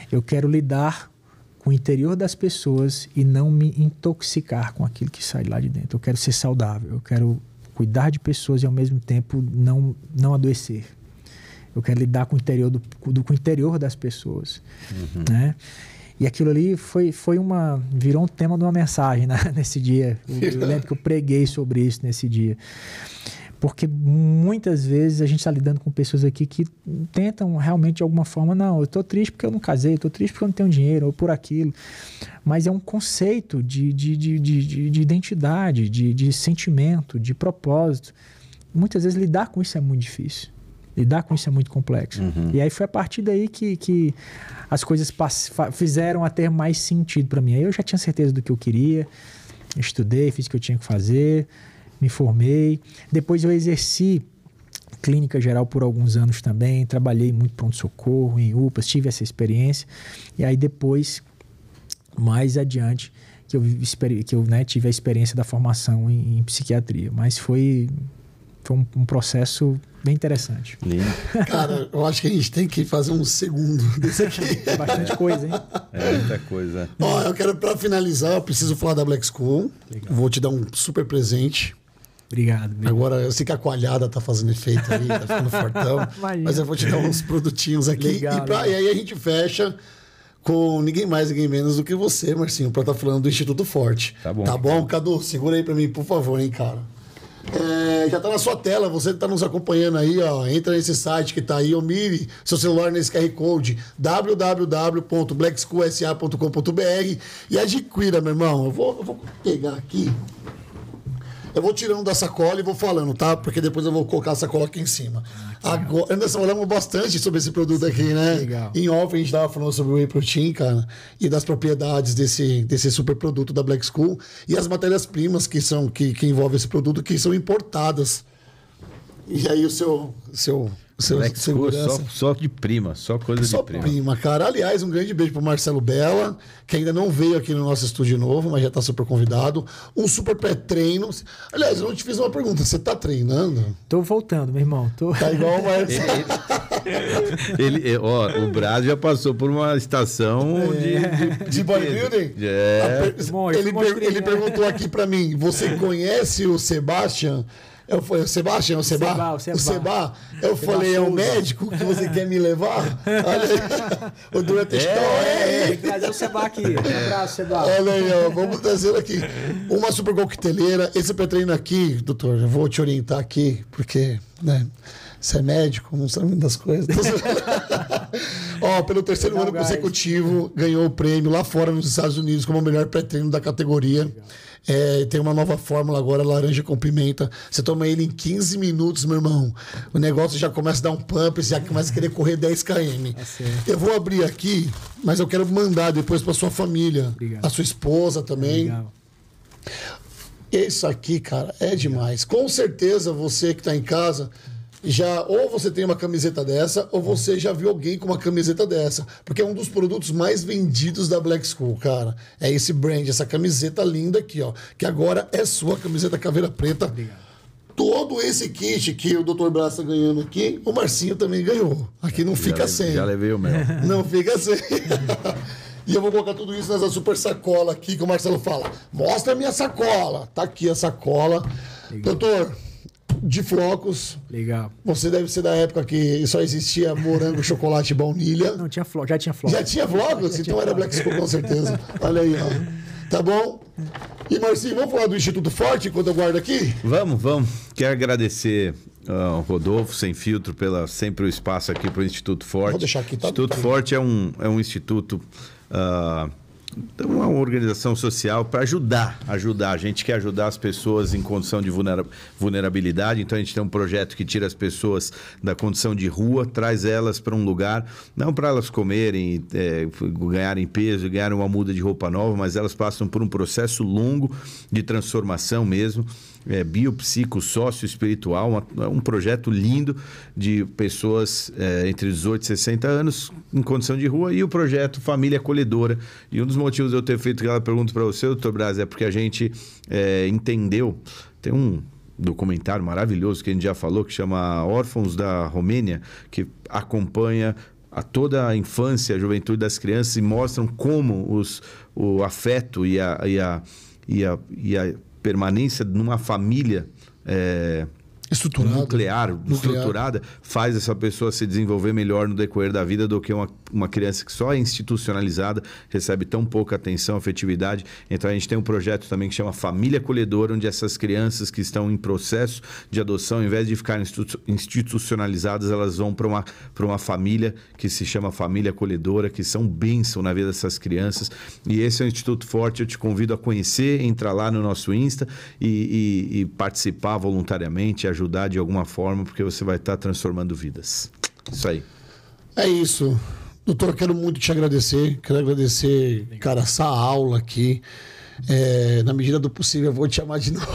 Eu quero lidar com o interior das pessoas e não me intoxicar com aquilo que sai lá de dentro. Eu quero ser saudável, eu quero cuidar de pessoas e ao mesmo tempo não adoecer. Eu quero lidar com o interior com o interior das pessoas, né? E aquilo ali virou um tema de uma mensagem, né, nesse dia. Eu lembro que eu preguei sobre isso nesse dia. Porque muitas vezes a gente está lidando com pessoas aqui que tentam realmente de alguma forma, não, eu estou triste porque eu não casei, eu estou triste porque eu não tenho dinheiro, ou por aquilo. Mas é um conceito de identidade, de sentimento, de propósito. Muitas vezes lidar com isso é muito difícil. Lidar com isso é muito complexo. E aí foi a partir daí que as coisas fizeram a ter mais sentido para mim. Aí eu já tinha certeza do que eu queria, estudei, fiz o que eu tinha que fazer, me formei. Depois eu exerci clínica geral por alguns anos também, trabalhei muito pronto-socorro, em UPAs, tive essa experiência. E aí depois, mais adiante, que eu né, tive a experiência da formação em psiquiatria. Mas foi um processo bem interessante. Lindo. Cara, eu acho que a gente tem que fazer um segundo desse aqui. É bastante coisa, hein? É muita coisa. Ó, eu quero, pra finalizar, eu preciso falar da Black School. Legal. Vou te dar um super presente. Obrigado. Agora, eu sei que a coalhada tá fazendo efeito aí, tá ficando fortão. Imagina. Mas eu vou te dar uns produtinhos aqui. Legal, E aí a gente fecha com ninguém mais, ninguém menos do que você, Marcinho, pra estar falando do Instituto Forte. Tá bom. Tá bom, Cadu? Segura aí pra mim, por favor, hein, cara. Já tá na sua tela, você que tá nos acompanhando aí, ó. Entra nesse site que tá aí, ou mire seu celular nesse QR Code, www.blackschoolsa.com.br e adquira, meu irmão. Eu vou pegar aqui. Eu vou tirando da sacola e vou falando, tá? Porque depois eu vou colocar a sacola aqui em cima. Agora, nós falamos bastante sobre esse produto aqui, né? Legal. Em off a gente tava falando sobre o Whey Protein, cara, e das propriedades desse super produto da Black School e as matérias-primas que envolvem esse produto, que são importadas. E aí o seu Black School segurança. só de prima, só coisa Só de prima. prima, cara. Aliás, um grande beijo pro Marcelo Bella, que ainda não veio aqui no nosso estúdio novo, mas já tá super convidado. Um super pré-treino. Aliás, eu não te fiz uma pergunta. Você tá treinando? Tô voltando, meu irmão. Tá igual o Marcelo. O Brás já passou por uma estação De bodybuilding? Bom, Ele perguntou aqui pra mim: você conhece o Sebastian? Eu falei, o Sebastian, o Seba? O Seba. Eu falei, é o médico que você quer me levar? Olha aí. O Dura Textão. Tem que trazer o Seba aqui. Um abraço, Seba. Olha aí, ó, vamos trazer aqui. Uma super coqueteleira. Esse pré-treino aqui, doutor, eu vou te orientar aqui, porque, né, você é médico, não sabe das coisas. Ó, pelo terceiro ano consecutivo, ganhou o prêmio lá fora nos Estados Unidos como o melhor pré-treino da categoria. Tem uma nova fórmula agora, laranja com pimenta. Você toma ele em 15 minutos, meu irmão. O negócio já começa a dar um pump, você já começa a querer correr 10 km. Eu vou abrir aqui, mas eu quero mandar depois para sua família. Obrigado. A sua esposa também. Legal. Isso aqui, cara, é demais. Com certeza você que está em casa, ou você tem uma camiseta dessa, ou você já viu alguém com uma camiseta dessa. Porque é um dos produtos mais vendidos da Black School, cara. É esse brand, essa camiseta linda aqui, ó. Que agora é sua camiseta Caveira Preta. Obrigado. Todo esse kit que o Dr. Brás tá ganhando aqui, o Marcinho também ganhou. Aqui não fica sem. Já levei o meu. Não fica sem. E eu vou colocar tudo isso nessa super sacola aqui que o Marcelo fala. Mostra a minha sacola. Tá aqui a sacola. Legal. Doutor, de flocos. Legal. Você deve ser da época que só existia morango, chocolate e baunilha. Não, já tinha flocos. Já tinha flocos? Então era Black School com certeza. Olha aí, ó. Tá bom? E Marcinho, vamos falar do Instituto Forte enquanto eu guardo aqui? Vamos. Quero agradecer ao Rodolfo Sem Filtro pela sempre o espaço aqui para o Instituto Forte. Vou deixar aqui, tá? Instituto Forte é um instituto, uma organização social para ajudar. A gente quer ajudar as pessoas em condição de vulnerabilidade. Então a gente tem um projeto que tira as pessoas da condição de rua, traz elas para um lugar, não para elas comerem, ganharem peso, ganharem uma muda de roupa nova, mas elas passam por um processo longo de transformação mesmo. Biopsico, sócio-espiritual, um projeto lindo de pessoas entre 18 e 60 anos em condição de rua, e o projeto Família Acolhedora. E um dos motivos de eu ter feito aquela pergunta para você, doutor Brás, é porque a gente entendeu, tem um documentário maravilhoso que a gente já falou, que chama Órfãos da Romênia, que acompanha toda a infância, a juventude das crianças e mostram como o afeto e a permanência numa família estruturada, faz essa pessoa se desenvolver melhor no decorrer da vida do que uma criança que só é institucionalizada, recebe tão pouca atenção, afetividade. Então a gente tem um projeto também que chama Família Acolhedora, onde essas crianças que estão em processo de adoção, ao invés de ficarem institucionalizadas, elas vão para uma família que se chama Família Acolhedora, que são bênção na vida dessas crianças. E esse é o Instituto Forte. Eu te convido a conhecer, entrar lá no nosso Insta e participar voluntariamente, ajudar de alguma forma, porque você vai estar transformando vidas. Isso aí. É isso. Doutor, eu quero muito te agradecer. Quero agradecer, cara, essa aula aqui. Na medida do possível, eu vou te chamar de novo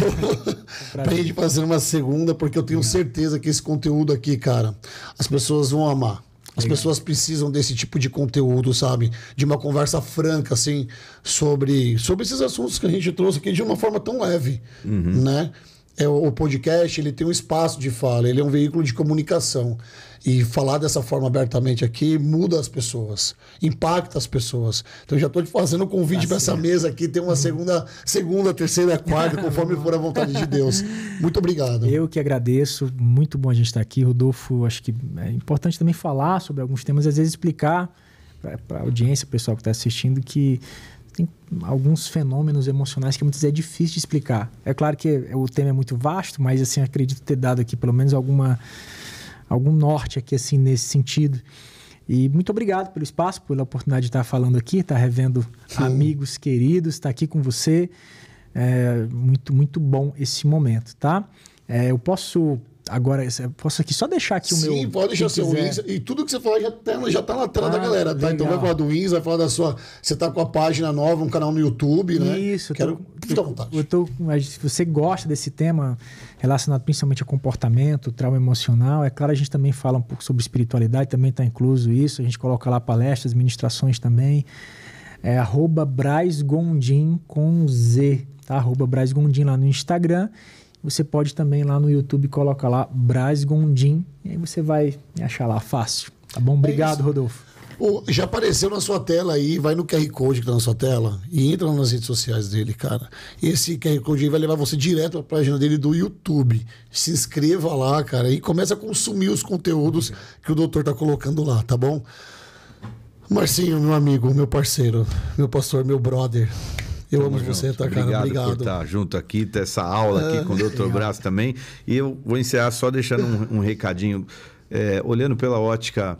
pra gente fazer uma segunda, porque eu tenho certeza que esse conteúdo aqui, cara, as pessoas vão amar. As pessoas precisam desse tipo de conteúdo, sabe? De uma conversa franca, assim, sobre esses assuntos que a gente trouxe aqui de uma forma tão leve, né? O podcast, ele tem um espaço de fala, ele é um veículo de comunicação. E falar dessa forma abertamente aqui muda as pessoas, impacta as pessoas. Então já estou te fazendo um convite para essa mesa aqui, ter uma segunda, terceira, quarta, conforme for a vontade de Deus. Muito obrigado. Eu que agradeço, muito bom a gente estar aqui. Rodolfo, acho que é importante também falar sobre alguns temas, às vezes explicar para a audiência, o pessoal que está assistindo, que tem alguns fenômenos emocionais que muitas vezes é difícil de explicar. É claro que o tema é muito vasto, mas assim, acredito ter dado aqui pelo menos algum norte aqui assim nesse sentido. E muito obrigado pelo espaço, pela oportunidade de estar falando aqui, estar revendo amigos queridos, estar aqui com você. É muito bom esse momento, tá? Eu posso aqui só deixar aqui o meu... Sim, pode deixar seu Insta. E tudo que você falar já tá na tela da galera, tá? Legal. Então vai falar do Insta, vai falar da sua... Você tá com a página nova, um canal no YouTube, né? Isso. Fica à vontade. Se você gosta desse tema relacionado principalmente a comportamento, trauma emocional, é claro, a gente também fala um pouco sobre espiritualidade, também está incluso isso. A gente coloca lá palestras, ministrações também. É @BrazGondim com Z, tá? @BrazGondim lá no Instagram. Você pode também lá no YouTube colocar lá Braz Gondim e aí você vai me achar lá fácil. Tá bom? Obrigado, Rodolfo. Já apareceu na sua tela aí, vai no QR Code que tá na sua tela e entra nas redes sociais dele, cara. Esse QR Code aí vai levar você direto para a página dele do YouTube. Se inscreva lá, cara, e comece a consumir os conteúdos que o doutor tá colocando lá, tá bom? Marcinho, meu amigo, meu parceiro, meu pastor, meu brother. Eu amo você, tá, cara? Obrigado por estar junto aqui, ter essa aula aqui com o Dr. Braz também. E eu vou encerrar só deixando um recadinho. Olhando pela ótica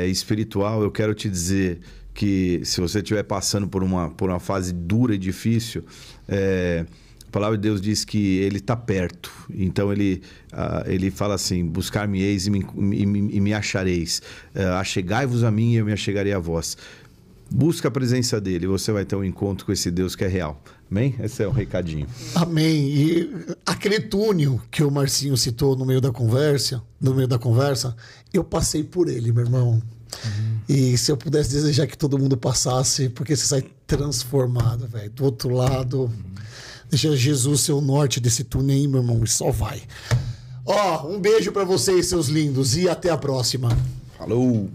espiritual, eu quero te dizer que se você estiver passando por uma fase dura e difícil, a palavra de Deus diz que Ele está perto. Então Ele fala assim: buscar-me-eis e me achareis. Achegai-vos a mim e eu me achegarei a vós. Busca a presença dele, você vai ter um encontro com esse Deus que é real. Amém? Esse é o recadinho. Amém. E aquele túnel que o Marcinho citou no meio da conversa, eu passei por ele, meu irmão. E se eu pudesse desejar que todo mundo passasse, porque você sai transformado, velho. Do outro lado, deixa Jesus ser o norte desse túnel aí, meu irmão, e só vai. Um beijo pra vocês, seus lindos, e até a próxima. Falou!